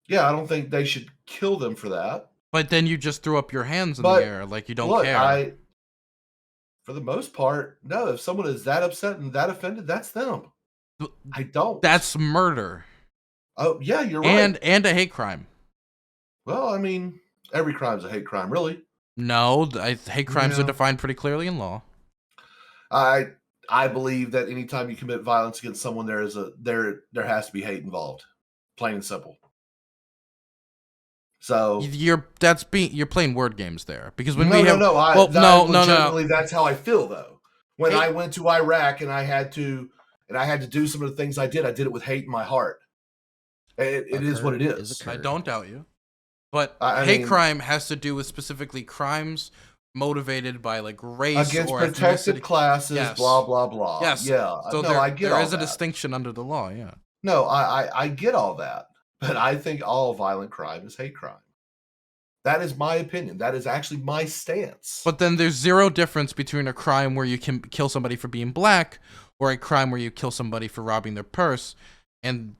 [SPEAKER 1] Yeah, I don't think they should kill them for that.
[SPEAKER 2] But then you just threw up your hands in the air like you don't care.
[SPEAKER 1] For the most part, no. If someone is that upset and that offended, that's them. I don't.
[SPEAKER 2] That's murder.
[SPEAKER 1] Oh, yeah, you're right.
[SPEAKER 2] And a hate crime.
[SPEAKER 1] Well, I mean, every crime's a hate crime, really.
[SPEAKER 2] No, hate crimes are defined pretty clearly in law.
[SPEAKER 1] I believe that anytime you commit violence against someone, there has to be hate involved, plain and simple. So
[SPEAKER 2] you're playing word games there, because when
[SPEAKER 1] that's how I feel though. When I went to Iraq and I had to do some of the things I did it with hate in my heart. It is what it is.
[SPEAKER 2] I don't doubt you. But hate crime has to do with specifically crimes motivated by like race
[SPEAKER 1] against
[SPEAKER 2] or
[SPEAKER 1] protected
[SPEAKER 2] ethnicity.
[SPEAKER 1] classes,
[SPEAKER 2] yes.
[SPEAKER 1] blah blah blah.
[SPEAKER 2] Yes.
[SPEAKER 1] Yeah.
[SPEAKER 2] So
[SPEAKER 1] I get
[SPEAKER 2] there
[SPEAKER 1] all
[SPEAKER 2] is a
[SPEAKER 1] that.
[SPEAKER 2] distinction under the law. Yeah.
[SPEAKER 1] No, I get all that, but I think all violent crime is hate crime. That is my opinion. That is actually my stance.
[SPEAKER 2] But then there's zero difference between a crime where you can kill somebody for being black or a crime where you kill somebody for robbing their purse, and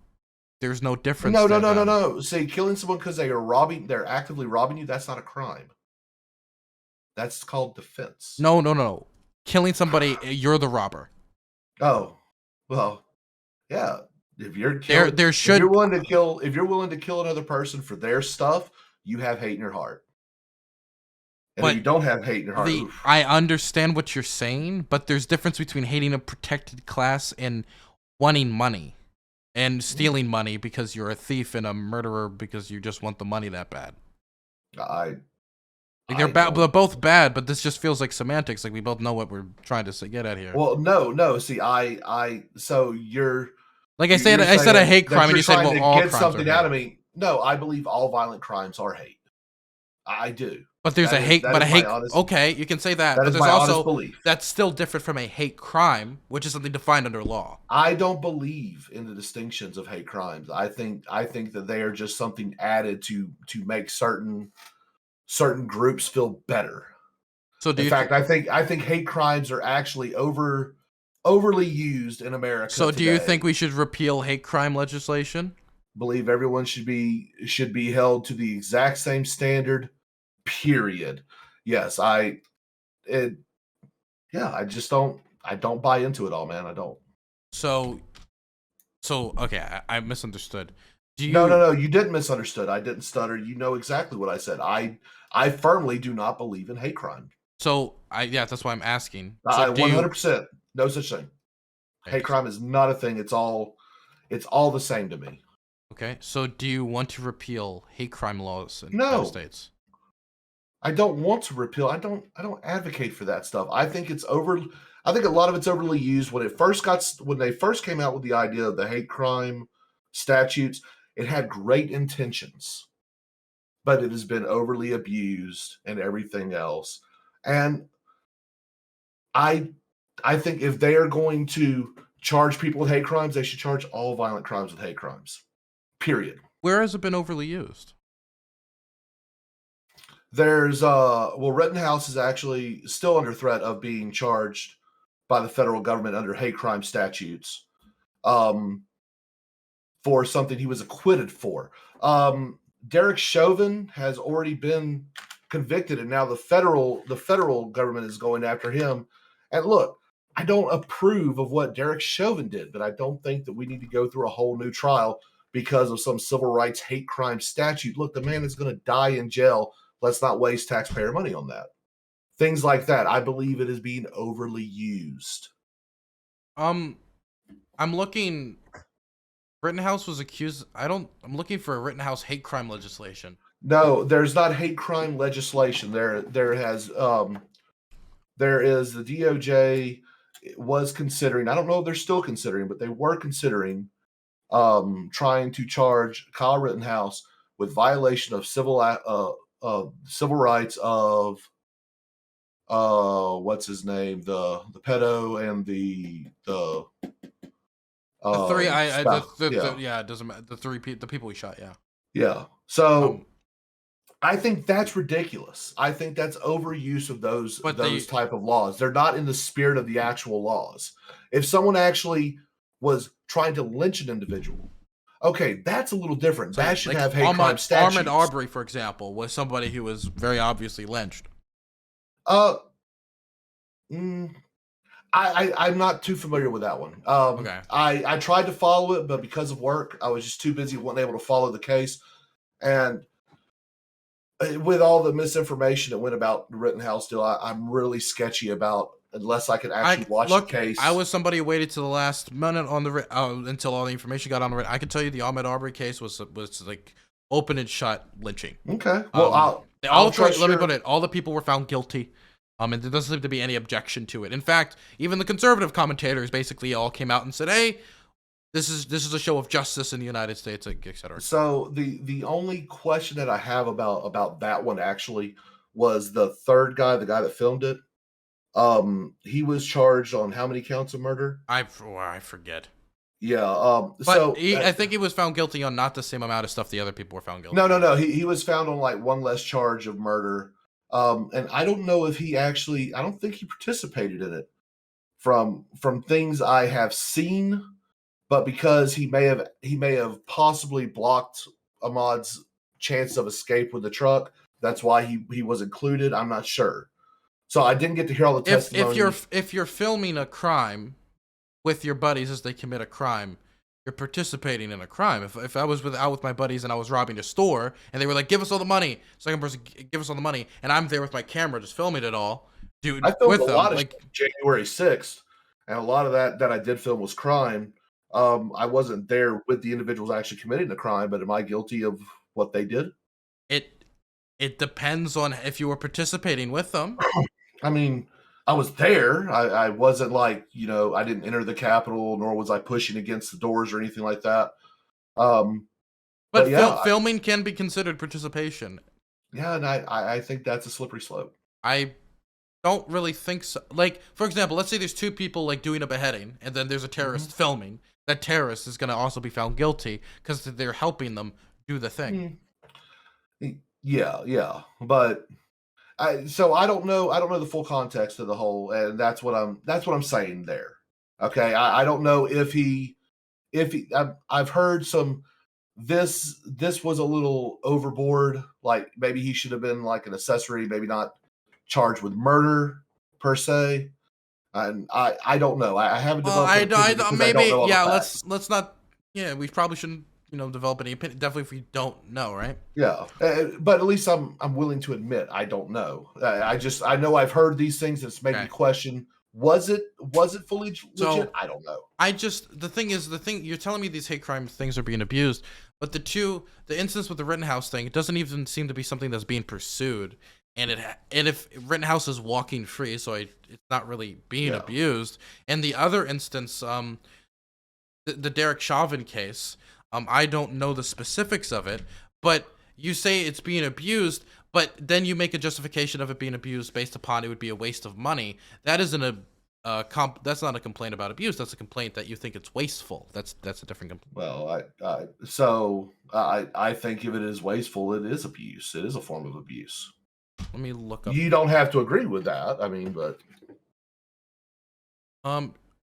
[SPEAKER 2] there's no difference.
[SPEAKER 1] No. See, killing someone because they're actively robbing you, that's not a crime. That's called defense.
[SPEAKER 2] No. Killing somebody, you're the robber.
[SPEAKER 1] Oh, well, yeah. If you're killing, if you're willing to kill another person for their stuff, you have hate in your heart. And if you don't have hate in your heart,
[SPEAKER 2] I understand what you're saying, but there's difference between hating a protected class and wanting money. And stealing money because you're a thief and a murderer because you just want the money that bad. They're both bad, but this just feels like semantics. Like we both know what we're trying to get at here.
[SPEAKER 1] Well, no. See, so you're
[SPEAKER 2] like I said a hate crime, and you said, well, all
[SPEAKER 1] crimes something
[SPEAKER 2] are
[SPEAKER 1] out of me. No, I believe all violent crimes are hate. I do.
[SPEAKER 2] But there's okay, you can say that, but there's also that's still different from a hate crime, which is something defined under law.
[SPEAKER 1] I don't believe in the distinctions of hate crimes. I think that they are just something added to make certain groups feel better.
[SPEAKER 2] So
[SPEAKER 1] I think hate crimes are actually overly used in America.
[SPEAKER 2] So do you think we should repeal hate crime legislation?
[SPEAKER 1] Believe everyone should be held to the exact same standard. Period. Yes, I just don't buy into it all, man. I don't.
[SPEAKER 2] So okay, I misunderstood.
[SPEAKER 1] No, you didn't misunderstood. I didn't stutter. You know exactly what I said. I firmly do not believe in hate crime.
[SPEAKER 2] So that's why I'm asking.
[SPEAKER 1] 100%. No such thing. Hate crime is not a thing. It's all the same to me.
[SPEAKER 2] Okay, so do you want to repeal hate crime laws in the United States?
[SPEAKER 1] I don't want to repeal. I don't advocate for that stuff. I think a lot of it's overly used when they first came out with the idea of the hate crime statutes. It had great intentions, but it has been overly abused and everything else. And I think if they are going to charge people with hate crimes, they should charge all violent crimes with hate crimes. Period.
[SPEAKER 2] Where has it been overly used?
[SPEAKER 1] There's Rittenhouse is actually still under threat of being charged by the federal government under hate crime statutes for something he was acquitted for. Derek Chauvin has already been convicted, and now the federal government is going after him. And look, I don't approve of what Derek Chauvin did, but I don't think that we need to go through a whole new trial because of some civil rights hate crime statute. Look, the man is going to die in jail. Let's not waste taxpayer money on that. Things like that. I believe it is being overly used.
[SPEAKER 2] I'm looking. Rittenhouse was accused. I'm looking for a Rittenhouse hate crime legislation.
[SPEAKER 1] No, there's not hate crime legislation. There is the DOJ was considering. I don't know if they're still considering, but they were considering trying to charge Kyle Rittenhouse with violation of civil rights of what's his name, the pedo and the
[SPEAKER 2] three,
[SPEAKER 1] yeah,
[SPEAKER 2] it doesn't matter. The people he shot, yeah.
[SPEAKER 1] Yeah. So I think that's ridiculous. I think that's overuse of those type of laws. They're not in the spirit of the actual laws. If someone actually was trying to lynch an individual, okay, that's a little different. That should have hate crime statutes.
[SPEAKER 2] Ahmaud Arbery, for example, was somebody who was very obviously lynched.
[SPEAKER 1] I'm not too familiar with that one.
[SPEAKER 2] Okay.
[SPEAKER 1] I tried to follow it, but because of work, I was just too busy, wasn't able to follow the case. And with all the misinformation that went about the Rittenhouse deal, I'm really sketchy about, unless I could actually watch the case.
[SPEAKER 2] I was somebody who waited to the last minute on the until all the information got on the. I can tell you the Ahmaud Arbery case was like open and shut lynching.
[SPEAKER 1] Okay. Well,
[SPEAKER 2] let me put it. All the people were found guilty. And there doesn't seem to be any objection to it. In fact, even the conservative commentators basically all came out and said, "Hey, this is a show of justice in the United States," etc.
[SPEAKER 1] So the only question that I have about that one actually was the third guy, the guy that filmed it. He was charged on how many counts of murder?
[SPEAKER 2] I forget.
[SPEAKER 1] Yeah.
[SPEAKER 2] But I think he was found guilty on not the same amount of stuff the other people were found guilty.
[SPEAKER 1] No. He was found on like one less charge of murder. And I don't know if he actually. I don't think he participated in it. From things I have seen, but because he may have possibly blocked Ahmaud's chance of escape with the truck, that's why he was included. I'm not sure. So I didn't get to hear all the testimony.
[SPEAKER 2] If you're filming a crime with your buddies as they commit a crime, you're participating in a crime. If I was out with my buddies and I was robbing a store and they were like, "Give us all the money," second person, "Give us all the money," and I'm there with my camera just filming it all, dude.
[SPEAKER 1] I filmed a lot of January 6th, and a lot of that I did film was crime. I wasn't there with the individuals actually committing the crime, but am I guilty of what they did?
[SPEAKER 2] It depends on if you were participating with them.
[SPEAKER 1] I mean, I was there. I wasn't like, I didn't enter the Capitol, nor was I pushing against the doors or anything like that.
[SPEAKER 2] But yeah, filming can be considered participation.
[SPEAKER 1] Yeah, and I think that's a slippery slope.
[SPEAKER 2] I don't really think so. Like, for example, let's say there's two people like doing a beheading, and then there's a terrorist filming. That terrorist is going to also be found guilty because they're helping them do the thing.
[SPEAKER 1] Yeah, but so I don't know the full context of the whole, and that's what I'm saying there. Okay, I don't know if he I've heard some. This was a little overboard. Like maybe he should have been like an accessory, maybe not charged with murder per se. And I don't know. I haven't developed
[SPEAKER 2] maybe let's not. Yeah, we probably shouldn't develop any opinion. Definitely if we don't know, right?
[SPEAKER 1] Yeah, but at least I'm willing to admit I don't know. I know I've heard these things that's made me question. Was it fully legit? I don't know.
[SPEAKER 2] The thing you're telling me these hate crime things are being abused, but the instance with the Rittenhouse thing, it doesn't even seem to be something that's being pursued, and if Rittenhouse is walking free, so it's not really being abused. And the other instance, the Derek Chauvin case, I don't know the specifics of it, but you say it's being abused, but then you make a justification of it being abused based upon it would be a waste of money. That isn't that's not a complaint about abuse. That's a complaint that you think it's wasteful. That's a different complaint.
[SPEAKER 1] Well, I think if it is wasteful, it is abuse. It is a form of abuse.
[SPEAKER 2] Let me look up.
[SPEAKER 1] You don't have to agree with that. I mean, but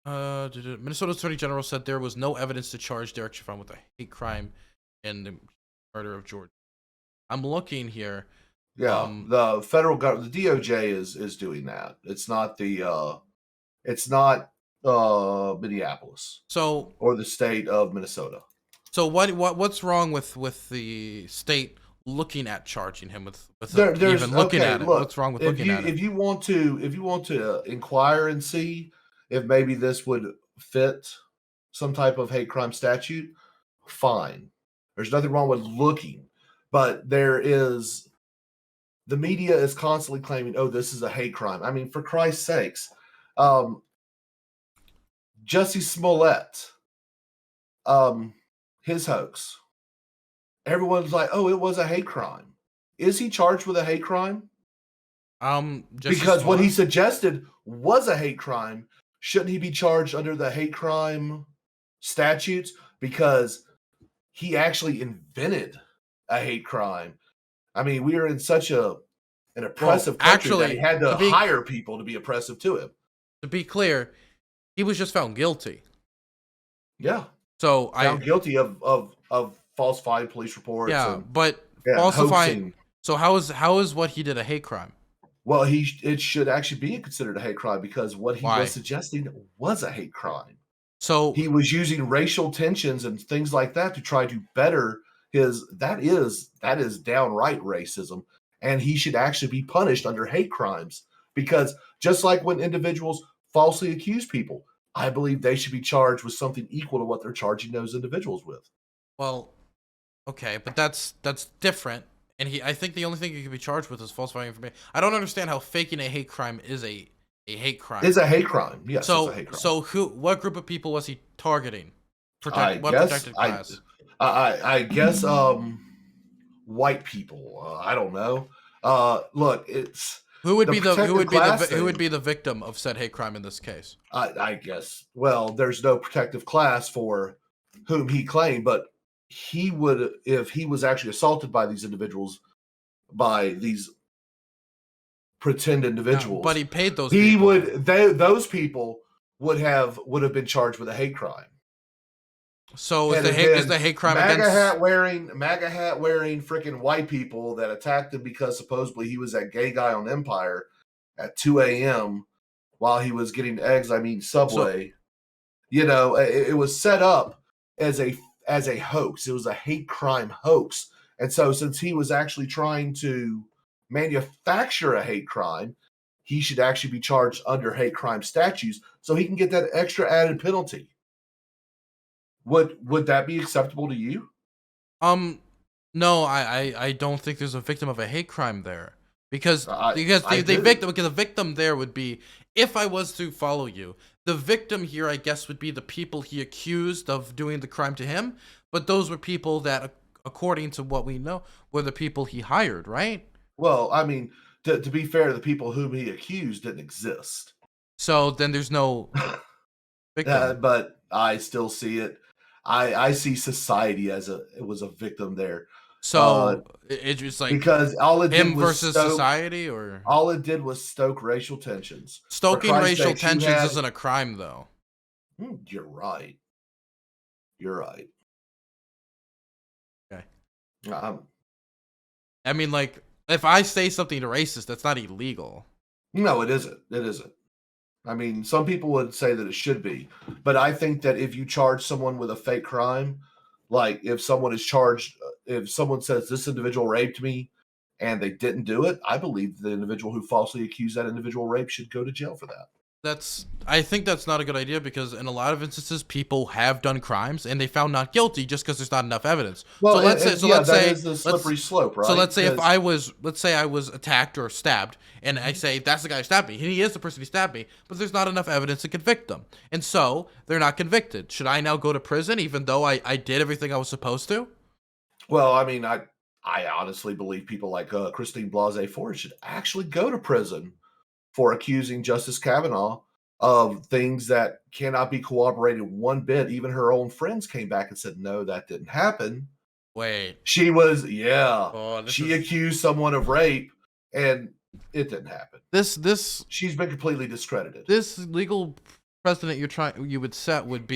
[SPEAKER 2] Minnesota Attorney General said there was no evidence to charge Derek Chauvin with a hate crime in the murder of George. I'm looking here.
[SPEAKER 1] Yeah, the federal government, the DOJ is doing that. It's not Minneapolis.
[SPEAKER 2] So
[SPEAKER 1] or the state of Minnesota.
[SPEAKER 2] So what's wrong with the state looking at charging him with even looking at it? What's wrong with looking at it?
[SPEAKER 1] If you want to inquire and see if maybe this would fit some type of hate crime statute, fine. There's nothing wrong with looking, but the media is constantly claiming, oh, this is a hate crime. I mean, for Christ's sakes, Jussie Smollett, his hoax. Everyone's like, oh, it was a hate crime. Is he charged with a hate crime? Because what he suggested was a hate crime. Shouldn't he be charged under the hate crime statutes? Because he actually invented a hate crime. I mean, we are in such an oppressive country that he had to hire people to be oppressive to him.
[SPEAKER 2] To be clear, he was just found guilty.
[SPEAKER 1] Yeah.
[SPEAKER 2] So
[SPEAKER 1] found guilty of falsifying police reports.
[SPEAKER 2] Yeah, but falsifying.
[SPEAKER 1] Hoaxing.
[SPEAKER 2] So how is what he did a hate crime?
[SPEAKER 1] Well, it should actually be considered a hate crime because what he was suggesting was a hate crime.
[SPEAKER 2] So
[SPEAKER 1] he was using racial tensions and things like that to try to better his. That is downright racism, and he should actually be punished under hate crimes because just like when individuals falsely accuse people, I believe they should be charged with something equal to what they're charging those individuals with.
[SPEAKER 2] Well, okay, but that's different. And I think the only thing he could be charged with is falsifying information. I don't understand how faking a hate crime is a hate crime.
[SPEAKER 1] Is a hate crime. Yes.
[SPEAKER 2] So
[SPEAKER 1] it's a hate crime.
[SPEAKER 2] So what group of people was he targeting? Protected class?
[SPEAKER 1] I guess white people. I don't know. Look, it's
[SPEAKER 2] who would be the victim of said hate crime in this case?
[SPEAKER 1] I guess. Well, there's no protective class for whom he claimed, but he would, if he was actually assaulted by these individuals, by these pretend individuals.
[SPEAKER 2] But he paid those.
[SPEAKER 1] Those people would have been charged with a hate crime.
[SPEAKER 2] So is the hate crime
[SPEAKER 1] MAGA
[SPEAKER 2] against
[SPEAKER 1] MAGA hat wearing freaking white people that attacked him because supposedly he was that gay guy on Empire at 2 a.m. while he was getting eggs. I mean Subway. So, it was set up as a hoax. It was a hate crime hoax. And so since he was actually trying to manufacture a hate crime, he should actually be charged under hate crime statutes so he can get that extra added penalty. Would that be acceptable to you?
[SPEAKER 2] No, I don't think there's a victim of a hate crime there. Because the victim there would be, if I was to follow you, the victim here, I guess, would be the people he accused of doing the crime to him. But those were people that, according to what we know, were the people he hired, right?
[SPEAKER 1] Well, I mean, to be fair, the people whom he accused didn't exist.
[SPEAKER 2] So then there's no victim.
[SPEAKER 1] But I still see it. I see society as it was a victim there.
[SPEAKER 2] So it's just like
[SPEAKER 1] because all it did
[SPEAKER 2] him
[SPEAKER 1] was
[SPEAKER 2] versus society, or
[SPEAKER 1] all it did was stoke racial tensions.
[SPEAKER 2] Stoking racial tensions isn't a crime, though.
[SPEAKER 1] You're right. You're right.
[SPEAKER 2] Okay.
[SPEAKER 1] I
[SPEAKER 2] mean, like, if I say something racist, that's not illegal.
[SPEAKER 1] No, it isn't. It isn't. I mean, some people would say that it should be, but I think that if you charge someone with a fake crime, like if someone is charged, if someone says this individual raped me and they didn't do it, I believe the individual who falsely accused that individual rape should go to jail for that.
[SPEAKER 2] I think that's not a good idea because in a lot of instances, people have done crimes and they found not guilty just because there's not enough evidence.
[SPEAKER 1] Well,
[SPEAKER 2] So let's say,
[SPEAKER 1] that is the slippery slope, right?
[SPEAKER 2] So let's say let's say I was attacked or stabbed, and I say that's the guy who stabbed me. He is the person who stabbed me, but there's not enough evidence to convict them, and so they're not convicted. Should I now go to prison even though I did everything I was supposed to?
[SPEAKER 1] Well, I mean, I honestly believe people like Christine Blasey Ford should actually go to prison for accusing Justice Kavanaugh of things that cannot be corroborated one bit. Even her own friends came back and said, no, that didn't happen.
[SPEAKER 2] Wait.
[SPEAKER 1] She was, she accused someone of rape and it didn't happen. She's been completely discredited.
[SPEAKER 2] This legal precedent you would set would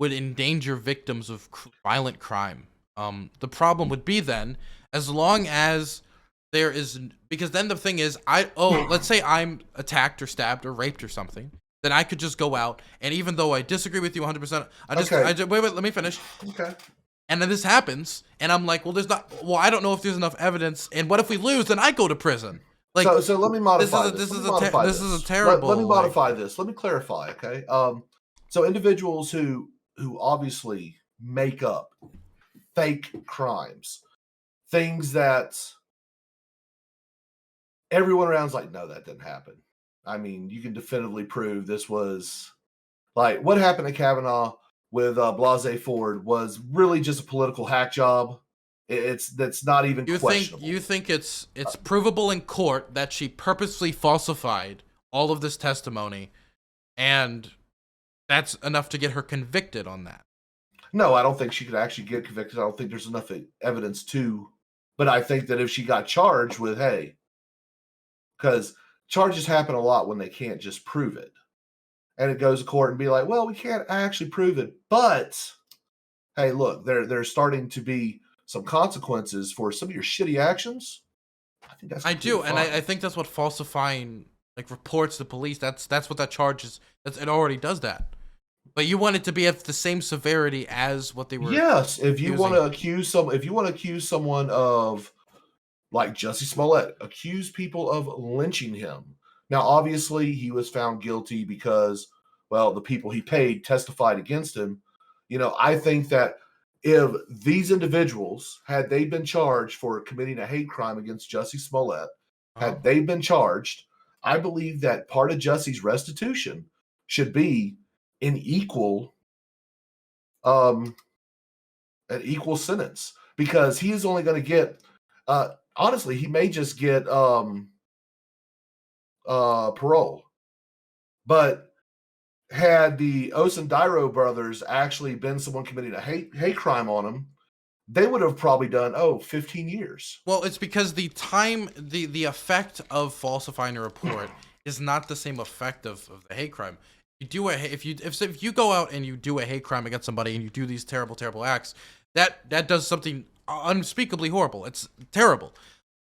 [SPEAKER 2] endanger victims of violent crime. The problem would be then, as long as there is, because then the thing is, let's say I'm attacked or stabbed or raped or something, then I could just go out, and even though I disagree with you 100%, wait, let me finish.
[SPEAKER 1] Okay.
[SPEAKER 2] And then this happens, and I'm like, I don't know if there's enough evidence, and what if we lose, then I go to prison. Like,
[SPEAKER 1] so let me modify this.
[SPEAKER 2] This is a terrible.
[SPEAKER 1] Let me modify this. Let me clarify, okay? So individuals who obviously make up fake crimes, things that everyone around's like, no, that didn't happen. I mean, you can definitively prove this was like what happened to Kavanaugh with Blasey Ford was really just a political hack job. That's not even questionable.
[SPEAKER 2] You think it's provable in court that she purposely falsified all of this testimony, and that's enough to get her convicted on that?
[SPEAKER 1] No, I don't think she could actually get convicted. I don't think there's enough evidence to, but I think that if she got charged with, because charges happen a lot when they can't just prove it. And it goes to court and be like, well, we can't actually prove it, but hey, look, there's starting to be some consequences for some of your shitty actions. I think that's
[SPEAKER 2] fine. And I think that's what falsifying like reports to police, that's what that charge is. It already does that. But you want it to be at the same severity as what they were.
[SPEAKER 1] Yes, if you want to accuse someone of, like Jussie Smollett, accuse people of lynching him. Now, obviously, he was found guilty because, well, the people he paid testified against him. You know, I think that if these individuals, had they been charged for committing a hate crime against Jussie Smollett, had they been charged, I believe that part of Jussie's restitution should be an equal sentence, because he is only going to get, honestly, he may just get parole. But had the Osundairo brothers actually been someone committing a hate crime on him, they would have probably done 15 years.
[SPEAKER 2] Well, it's because the effect of falsifying a report is not the same effect of the hate crime. If you go out and you do a hate crime against somebody and you do these terrible acts, that does something unspeakably horrible. It's terrible.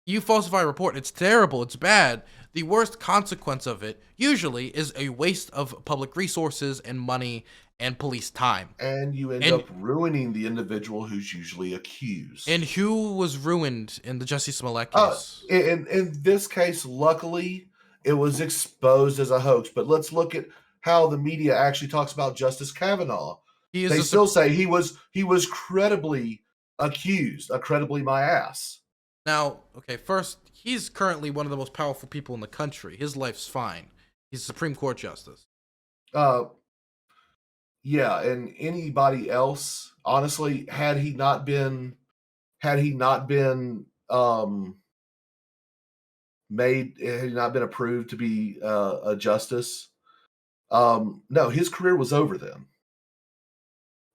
[SPEAKER 2] You falsify a report, it's terrible, it's bad. The worst consequence of it usually is a waste of public resources and money and police time.
[SPEAKER 1] And you end up ruining the individual who's usually accused.
[SPEAKER 2] And who was ruined in the Jussie Smollett case?
[SPEAKER 1] In this case, luckily, it was exposed as a hoax. But let's look at how the media actually talks about Justice Kavanaugh. They still say he was credibly accused, credibly my ass.
[SPEAKER 2] Now, okay, first, he's currently one of the most powerful people in the country. His life's fine. He's a Supreme Court justice.
[SPEAKER 1] Yeah, and anybody else, honestly, had he not been approved to be a justice, no, his career was over then.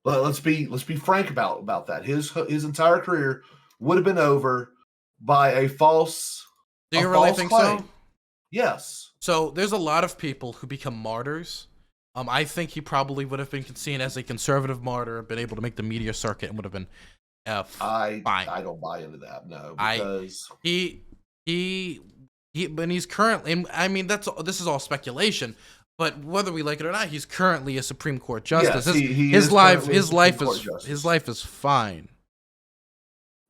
[SPEAKER 1] But let's be frank about that. His entire career would have been over by a false.
[SPEAKER 2] Do you really think so?
[SPEAKER 1] Yes.
[SPEAKER 2] So there's a lot of people who become martyrs. I think he probably would have been seen as a conservative martyr, been able to make the media circuit, and would have been fine.
[SPEAKER 1] I don't buy into that. No, because
[SPEAKER 2] but he's currently. I mean, this is all speculation. But whether we like it or not, he's currently a Supreme Court justice.
[SPEAKER 1] Yes,
[SPEAKER 2] his life is fine.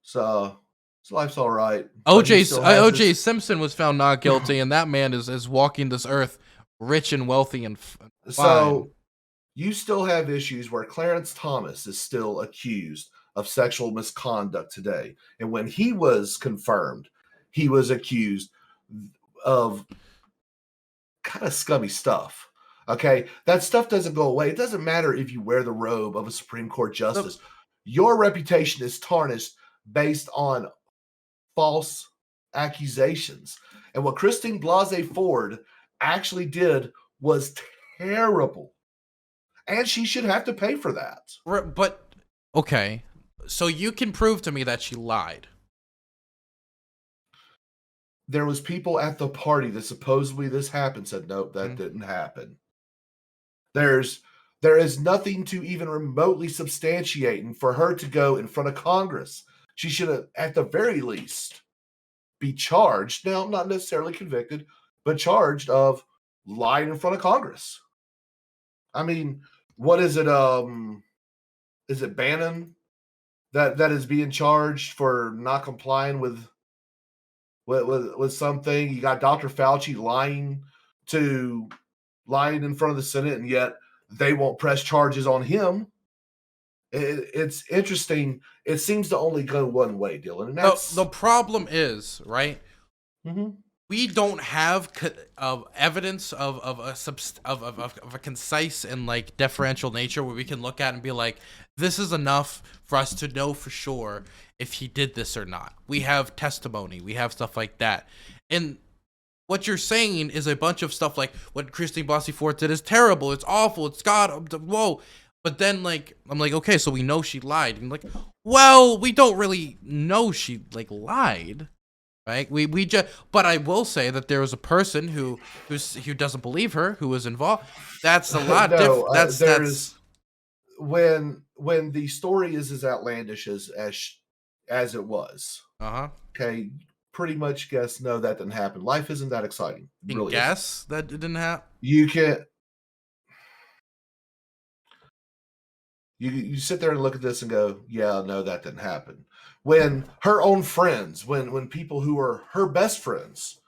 [SPEAKER 1] So his life's all right.
[SPEAKER 2] O.J. Simpson was found not guilty, and that man is walking this earth rich and wealthy and fine.
[SPEAKER 1] So you still have issues where Clarence Thomas is still accused of sexual misconduct today. And when he was confirmed, he was accused of kind of scummy stuff. Okay. That stuff doesn't go away. It doesn't matter if you wear the robe of a Supreme Court justice. Your reputation is tarnished based on false accusations. And what Christine Blasey Ford actually did was terrible. And she should have to pay for that.
[SPEAKER 2] But, okay. So you can prove to me that she lied.
[SPEAKER 1] There was people at the party that supposedly this happened said, nope, that didn't happen. There is nothing to even remotely substantiating for her to go in front of Congress. She should have, at the very least, be charged. Now, not necessarily convicted, but charged of lying in front of Congress. I mean, what is it? Is it Bannon that is being charged for not complying with something? You got Dr. Fauci lying in front of the Senate, and yet they won't press charges on him. It's interesting. It seems to only go one way, Dylan. And that's
[SPEAKER 2] the problem is, right?
[SPEAKER 1] Mm-hmm.
[SPEAKER 2] We don't have evidence of a concise and like deferential nature where we can look at and be like, this is enough for us to know for sure if he did this or not. We have testimony, we have stuff like that, and what you're saying is a bunch of stuff like what Christine Blasey Ford did is terrible, it's awful, it's God, whoa. But then, like, I'm like, okay, so we know she lied. And like, well, we don't really know she like lied. Right? We just, but I will say that there was a person who doesn't believe her, who was involved. That's a lot different. That's
[SPEAKER 1] when the story is as outlandish as it was. Okay, pretty much guess no, that didn't happen. Life isn't that exciting.
[SPEAKER 2] You really guess that it didn't happen.
[SPEAKER 1] You can't. You sit there and look at this and go, yeah, no, that didn't happen. When her own friends, when people who are her best friends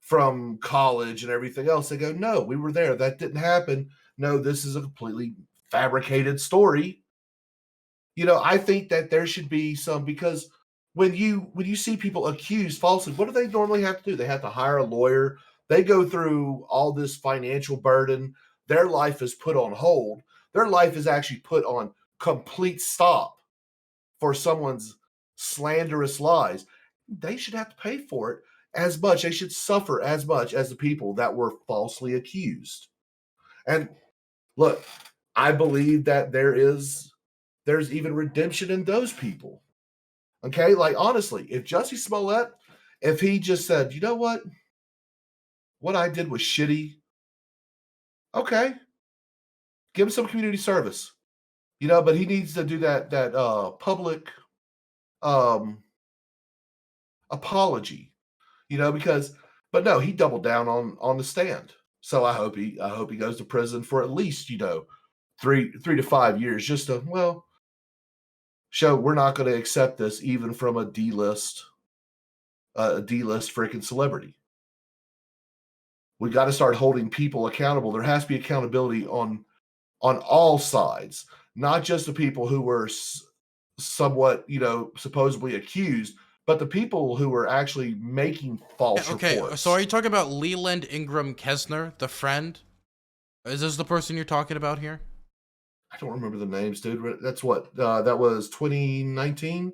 [SPEAKER 1] from college and everything else, they go, no, we were there. That didn't happen. No, this is a completely fabricated story. You know, I think that there should be some, because when you see people accused falsely, what do they normally have to do? They have to hire a lawyer. They go through all this financial burden. Their life is put on hold. Their life is actually put on complete stop for someone's slanderous lies. They should have to pay for it as much. They should suffer as much as the people that were falsely accused. And look, I believe that there's even redemption in those people. Okay, like honestly, if Jussie Smollett, if he just said, you know what I did was shitty, okay, give him some community service, you know, but he needs to do that public apology, you know, but no, he doubled down on the stand. So I hope he goes to prison for at least, you know, 3 to 5 years, just to, well, show we're not going to accept this even from a D-list freaking celebrity. We got to start holding people accountable. There has to be accountability on all sides, not just the people who were somewhat, you know, supposedly accused, but the people who were actually making false reports.
[SPEAKER 2] So are you talking about Leland Ingram Kessner, the friend? Is this the person you're talking about here?
[SPEAKER 1] I don't remember the names, dude. That's what that was 2019,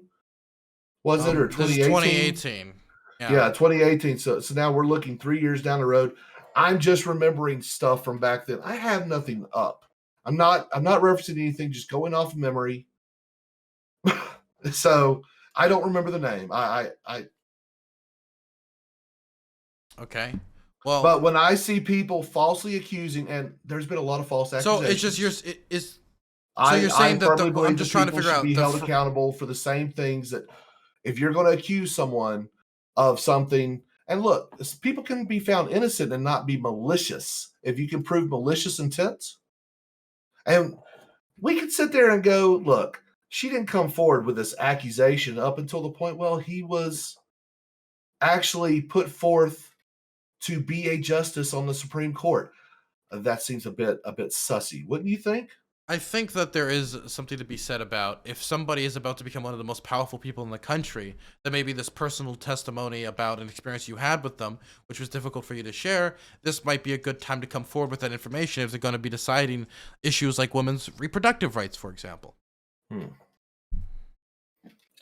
[SPEAKER 1] was it, or 2018?
[SPEAKER 2] 2018.
[SPEAKER 1] Yeah, 2018. So now we're looking 3 years down the road. I'm just remembering stuff from back then. I have nothing up. I'm not referencing anything, just going off of memory. So I don't remember the name. I
[SPEAKER 2] Okay. Well,
[SPEAKER 1] but when I see people falsely accusing, and there's been a lot of false accusations.
[SPEAKER 2] So it's just you're saying that I'm just trying to figure out,
[SPEAKER 1] be held accountable for the same things. That if you're going to accuse someone of something, and look, people can be found innocent and not be malicious if you can prove malicious intent. And we could sit there and go, look, she didn't come forward with this accusation up until the point, well, he was actually put forth to be a justice on the Supreme Court. that seems a bit sussy, wouldn't you think?
[SPEAKER 2] I think that there is something to be said about if somebody is about to become one of the most powerful people in the country, then maybe this personal testimony about an experience you had with them, which was difficult for you to share, this might be a good time to come forward with that information if they're going to be deciding issues like women's reproductive rights, for example.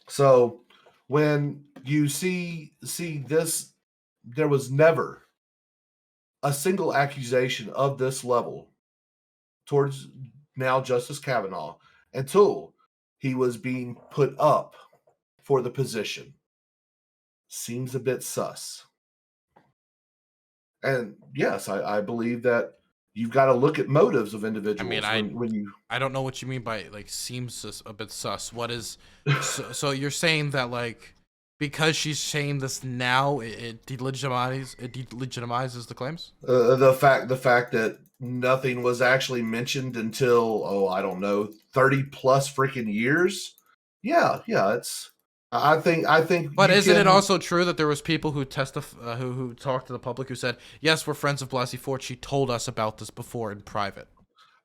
[SPEAKER 1] So when you see this, there was never a single accusation of this level towards now Justice Kavanaugh until he was being put up for the position. Seems a bit sus. And yes, I believe that you've got to look at motives of individuals.
[SPEAKER 2] I don't know what you mean by like seems a bit sus. What is so you're saying that like because she's saying this now, it delegitimizes the claims?
[SPEAKER 1] The fact that nothing was actually mentioned until I don't know 30 plus freaking years. Yeah, it's. I think.
[SPEAKER 2] But isn't it also true that there was people who who talked to the public who said, yes, we're friends of Blasey Ford. She told us about this before in private.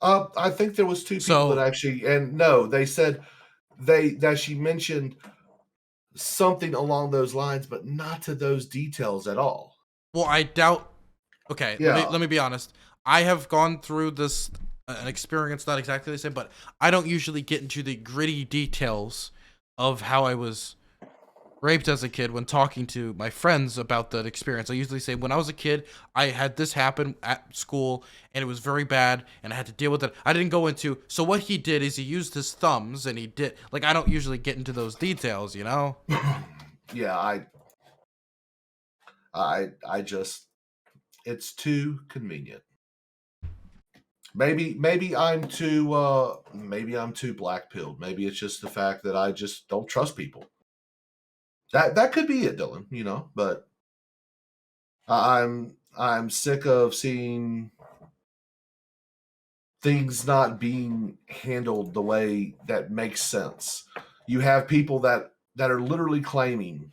[SPEAKER 1] I think there was 2 people that actually, and no, they said that she mentioned something along those lines, but not to those details at all.
[SPEAKER 2] Well, I doubt. Okay,
[SPEAKER 1] yeah.
[SPEAKER 2] let me be honest. I have gone through this an experience, not exactly the same, but I don't usually get into the gritty details of how I was raped as a kid when talking to my friends about that experience. I usually say, when I was a kid, I had this happen at school and it was very bad and I had to deal with it. I didn't go into, so what he did is he used his thumbs and he did, like, I don't usually get into those details, you know?
[SPEAKER 1] Yeah, I just, it's too convenient. Maybe I'm too black-pilled. Maybe it's just the fact that I just don't trust people. That could be it, Dylan, you know, but I'm sick of seeing things not being handled the way that makes sense. You have people that are literally claiming,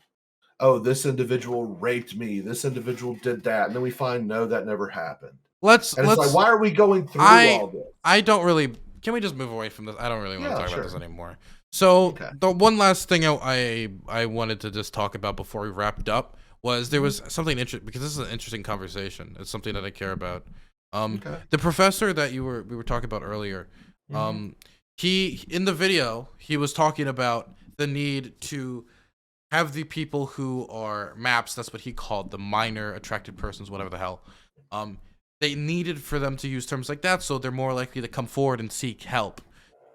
[SPEAKER 1] oh, this individual raped me, this individual did that, and then we find no, that never happened. It's like, why are we going through all this?
[SPEAKER 2] I don't really. Can we just move away from this? I don't really want to talk about this anymore. So the one last thing I wanted to just talk about before we wrapped up was there was something interesting, because this is an interesting conversation. It's something that I care about. The professor that we were talking about earlier, he in the video he was talking about the need to have the people who are MAPS, that's what he called the minor attracted persons, whatever the hell. They needed for them to use terms like that so they're more likely to come forward and seek help.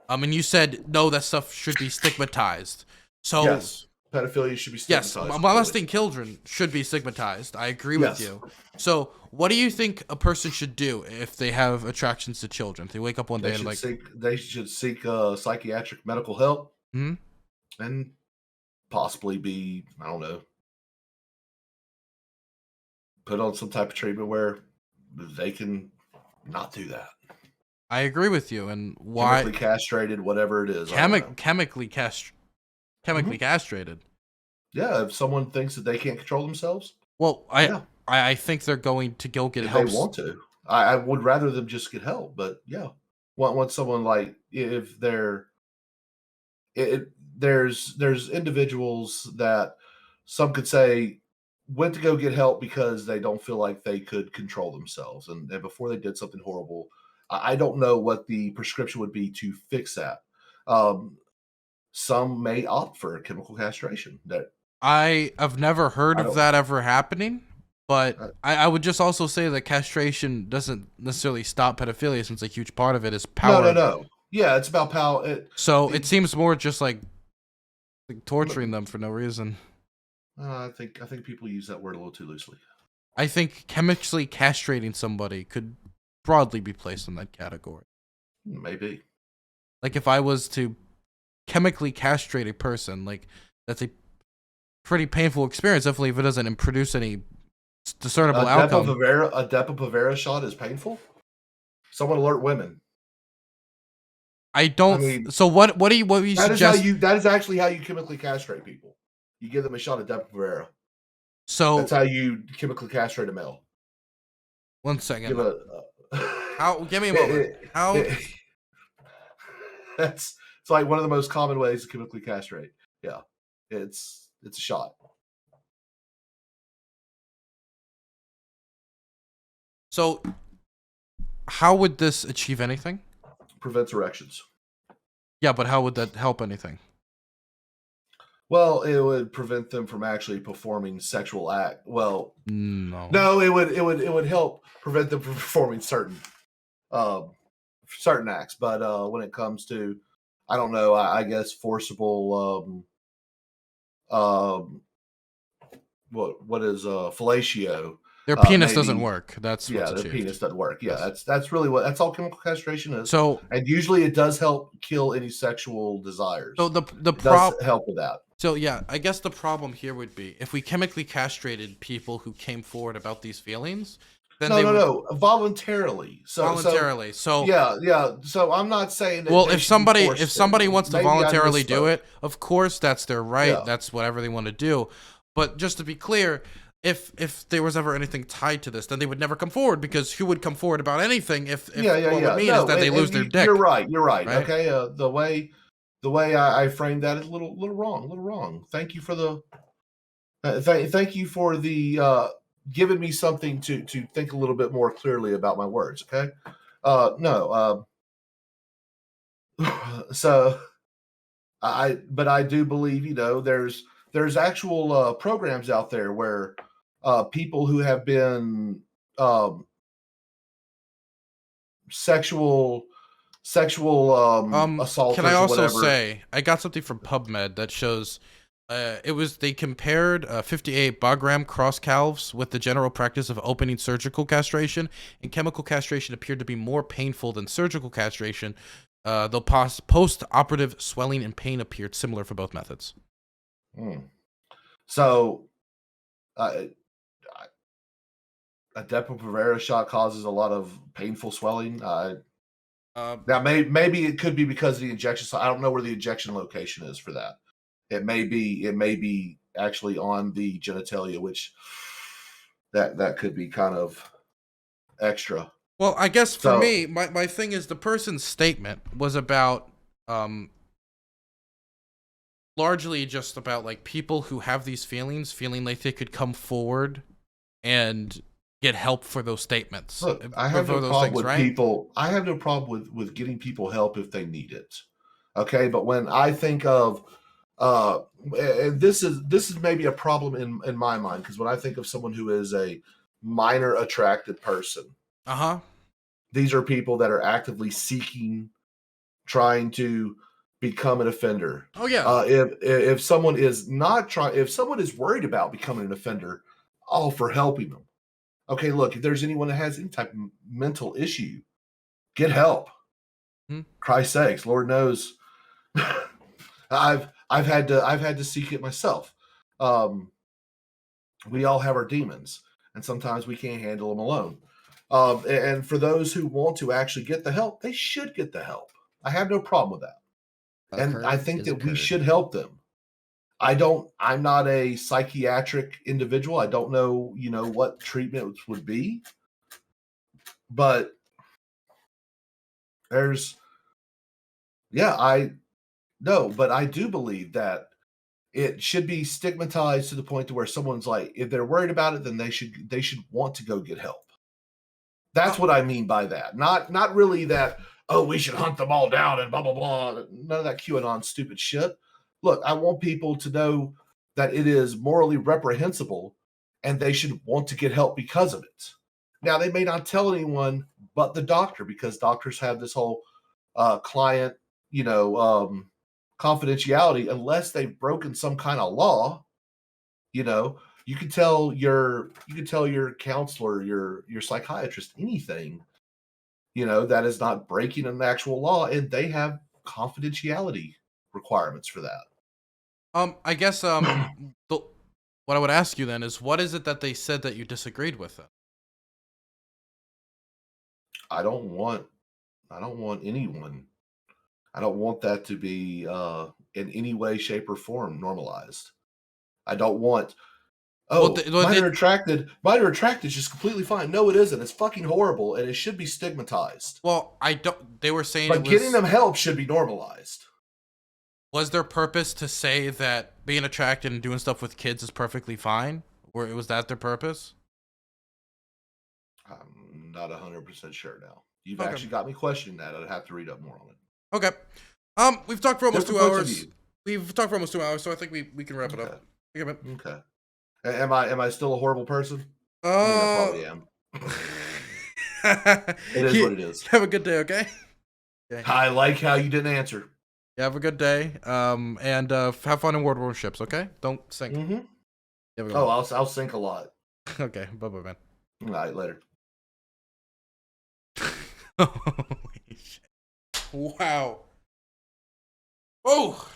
[SPEAKER 2] And you said, no, that stuff should be stigmatized. So
[SPEAKER 1] yes, pedophilia should be stigmatized.
[SPEAKER 2] Yes, molesting children should be stigmatized. I agree with you. So what do you think a person should do if they have attractions to children? If they wake up one day and like...
[SPEAKER 1] They should seek psychiatric medical help. And possibly be, I don't know, put on some type of treatment where they can not do that.
[SPEAKER 2] I agree with you. And why?
[SPEAKER 1] Chemically castrated, whatever it is.
[SPEAKER 2] Chemically castrated.
[SPEAKER 1] Yeah, if someone thinks that they can't control themselves.
[SPEAKER 2] Well, I think they're going to go get help.
[SPEAKER 1] They want to. I would rather them just get help, but yeah. Want someone like, if there's individuals that some could say went to go get help because they don't feel like they could control themselves, and before they did something horrible. I don't know what the prescription would be to fix that. Some may opt for chemical castration. That
[SPEAKER 2] I have never heard of that ever happening, but I would just also say that castration doesn't necessarily stop pedophilia, since a huge part of it is power.
[SPEAKER 1] No. Yeah, it's about power.
[SPEAKER 2] It seems more just like torturing them for no reason.
[SPEAKER 1] I think people use that word a little too loosely.
[SPEAKER 2] I think chemically castrating somebody could broadly be placed in that category.
[SPEAKER 1] Maybe.
[SPEAKER 2] Like if I was to chemically castrate a person, like that's a pretty painful experience. Definitely if it doesn't produce any discernible outcome.
[SPEAKER 1] A Depo-Provera shot is painful? Someone alert women.
[SPEAKER 2] I don't. So what do you suggest?
[SPEAKER 1] That is actually how you chemically castrate people. You give them a shot of Depo-Provera.
[SPEAKER 2] So
[SPEAKER 1] that's how you chemically castrate a male.
[SPEAKER 2] One second. How? Give me a moment. How?
[SPEAKER 1] That's it's like one of the most common ways to chemically castrate. Yeah, it's a shot.
[SPEAKER 2] So, how would this achieve anything?
[SPEAKER 1] Prevents erections.
[SPEAKER 2] Yeah, but how would that help anything?
[SPEAKER 1] Well, it would prevent them from actually performing sexual act. Well,
[SPEAKER 2] No,
[SPEAKER 1] it would help prevent them from performing um, certain acts. But when it comes to, I don't know, I guess forcible, what is fellatio?
[SPEAKER 2] their penis doesn't
[SPEAKER 1] Maybe,
[SPEAKER 2] work. That's what's
[SPEAKER 1] yeah, their
[SPEAKER 2] achieved.
[SPEAKER 1] penis doesn't work. Yeah,
[SPEAKER 2] Yes.
[SPEAKER 1] that's really that's all chemical castration is.
[SPEAKER 2] So,
[SPEAKER 1] And usually it does help kill any sexual desires.
[SPEAKER 2] so the
[SPEAKER 1] It does help with that.
[SPEAKER 2] So yeah, I guess the problem here would be if we chemically castrated people who came forward about these feelings, then they would
[SPEAKER 1] No, voluntarily.
[SPEAKER 2] voluntarily. So
[SPEAKER 1] Yeah. So I'm not saying that
[SPEAKER 2] well,
[SPEAKER 1] they
[SPEAKER 2] if
[SPEAKER 1] should be
[SPEAKER 2] somebody
[SPEAKER 1] forced
[SPEAKER 2] wants to
[SPEAKER 1] Maybe I
[SPEAKER 2] voluntarily do
[SPEAKER 1] misspoke.
[SPEAKER 2] it, of course that's their right.
[SPEAKER 1] Yeah.
[SPEAKER 2] That's whatever they want to do. But just to be clear, if there was ever anything tied to this, then they would never come forward because who would come forward about anything if what would mean is that they lose their dick.
[SPEAKER 1] You're right.
[SPEAKER 2] right?
[SPEAKER 1] Okay. The way I framed that is a little wrong. Thank you for the thank you for the giving me something to think a little bit more clearly about my words. Okay. No. So but I do believe, there's actual programs out there where people who have been sexual assaulters
[SPEAKER 2] Can I
[SPEAKER 1] or
[SPEAKER 2] also
[SPEAKER 1] whatever.
[SPEAKER 2] say I got something from PubMed that shows they compared 58 Bagram cross calves with the general practice of opening surgical castration, and chemical castration appeared to be more painful than surgical castration. Though post-operative swelling and pain appeared similar for both methods.
[SPEAKER 1] So a Depo-Provera shot causes a lot of painful swelling. Now maybe it could be because of the injection. So I don't know where the injection location is for that. It may be actually on the genitalia, which that could be kind of extra.
[SPEAKER 2] Well, I guess for me, my thing is the person's statement was about largely just about like people who have these feelings, feeling like they could come forward and get help for those statements.
[SPEAKER 1] Look, I have no problem with people. I have no problem with getting people help if they need it. Okay, but when I think of and this is maybe a problem in my mind, because when I think of someone who is a minor attracted person, these are people that are actively trying to become an offender.
[SPEAKER 2] Oh yeah.
[SPEAKER 1] If someone is if someone is worried about becoming an offender, all for helping them. Okay, look, if there's anyone that has any type of mental issue, get help. Christ's sakes, Lord knows, I've had to seek it myself. We all have our demons, and sometimes we can't handle them alone. And for those who want to actually get the help, they should get the help. I have no problem with that. And I think that we should help them. I'm not a psychiatric individual. I don't know, what treatment would be. But but I do believe that it should be stigmatized to the point to where someone's like, if they're worried about it, then they should want to go get help. That's what I mean by that. Not really that, oh, we should hunt them all down and blah, blah, blah. None of that QAnon stupid shit. Look, I want people to know that it is morally reprehensible and they should want to get help because of it. Now, they may not tell anyone but the doctor, because doctors have this whole client, confidentiality, unless they've broken some kind of law. You can tell your counselor, your psychiatrist, anything, that is not breaking an actual law, and they have confidentiality requirements for that.
[SPEAKER 2] I guess what I would ask you then is, what is it that they said that you disagreed with them?
[SPEAKER 1] I don't want anyone. I don't want that to be in any way, shape, or form normalized. I don't want Oh,
[SPEAKER 2] well,
[SPEAKER 1] minor attracted. Minor attracted is just completely fine. No, it isn't. It's fucking horrible, and it should be stigmatized.
[SPEAKER 2] well, I don't. They were saying
[SPEAKER 1] But
[SPEAKER 2] it was.
[SPEAKER 1] getting them help should be normalized.
[SPEAKER 2] Was their purpose to say that being attracted and doing stuff with kids is perfectly fine, or was that their purpose?
[SPEAKER 1] I'm not 100% sure now. You've
[SPEAKER 2] Okay.
[SPEAKER 1] actually got me questioning that. I'd have to read up more on it.
[SPEAKER 2] Okay. We've talked for almost
[SPEAKER 1] Different
[SPEAKER 2] 2
[SPEAKER 1] points of
[SPEAKER 2] hours.
[SPEAKER 1] view.
[SPEAKER 2] We've talked for almost 2 hours, so I think we can wrap it
[SPEAKER 1] Okay.
[SPEAKER 2] up. Okay, man.
[SPEAKER 1] Okay. Am I still a horrible person? I mean, I probably am. It is what it is.
[SPEAKER 2] Have a good day, okay?
[SPEAKER 1] I like how you didn't answer.
[SPEAKER 2] Yeah, have a good day. And have fun in World War ships, okay? Don't sink.
[SPEAKER 1] Mm-hmm.
[SPEAKER 2] Have a good
[SPEAKER 1] Oh,
[SPEAKER 2] one.
[SPEAKER 1] I'll sink a lot.
[SPEAKER 2] Okay, bye-bye, man.
[SPEAKER 1] All right, later.
[SPEAKER 2] Holy shit. Wow. Oh!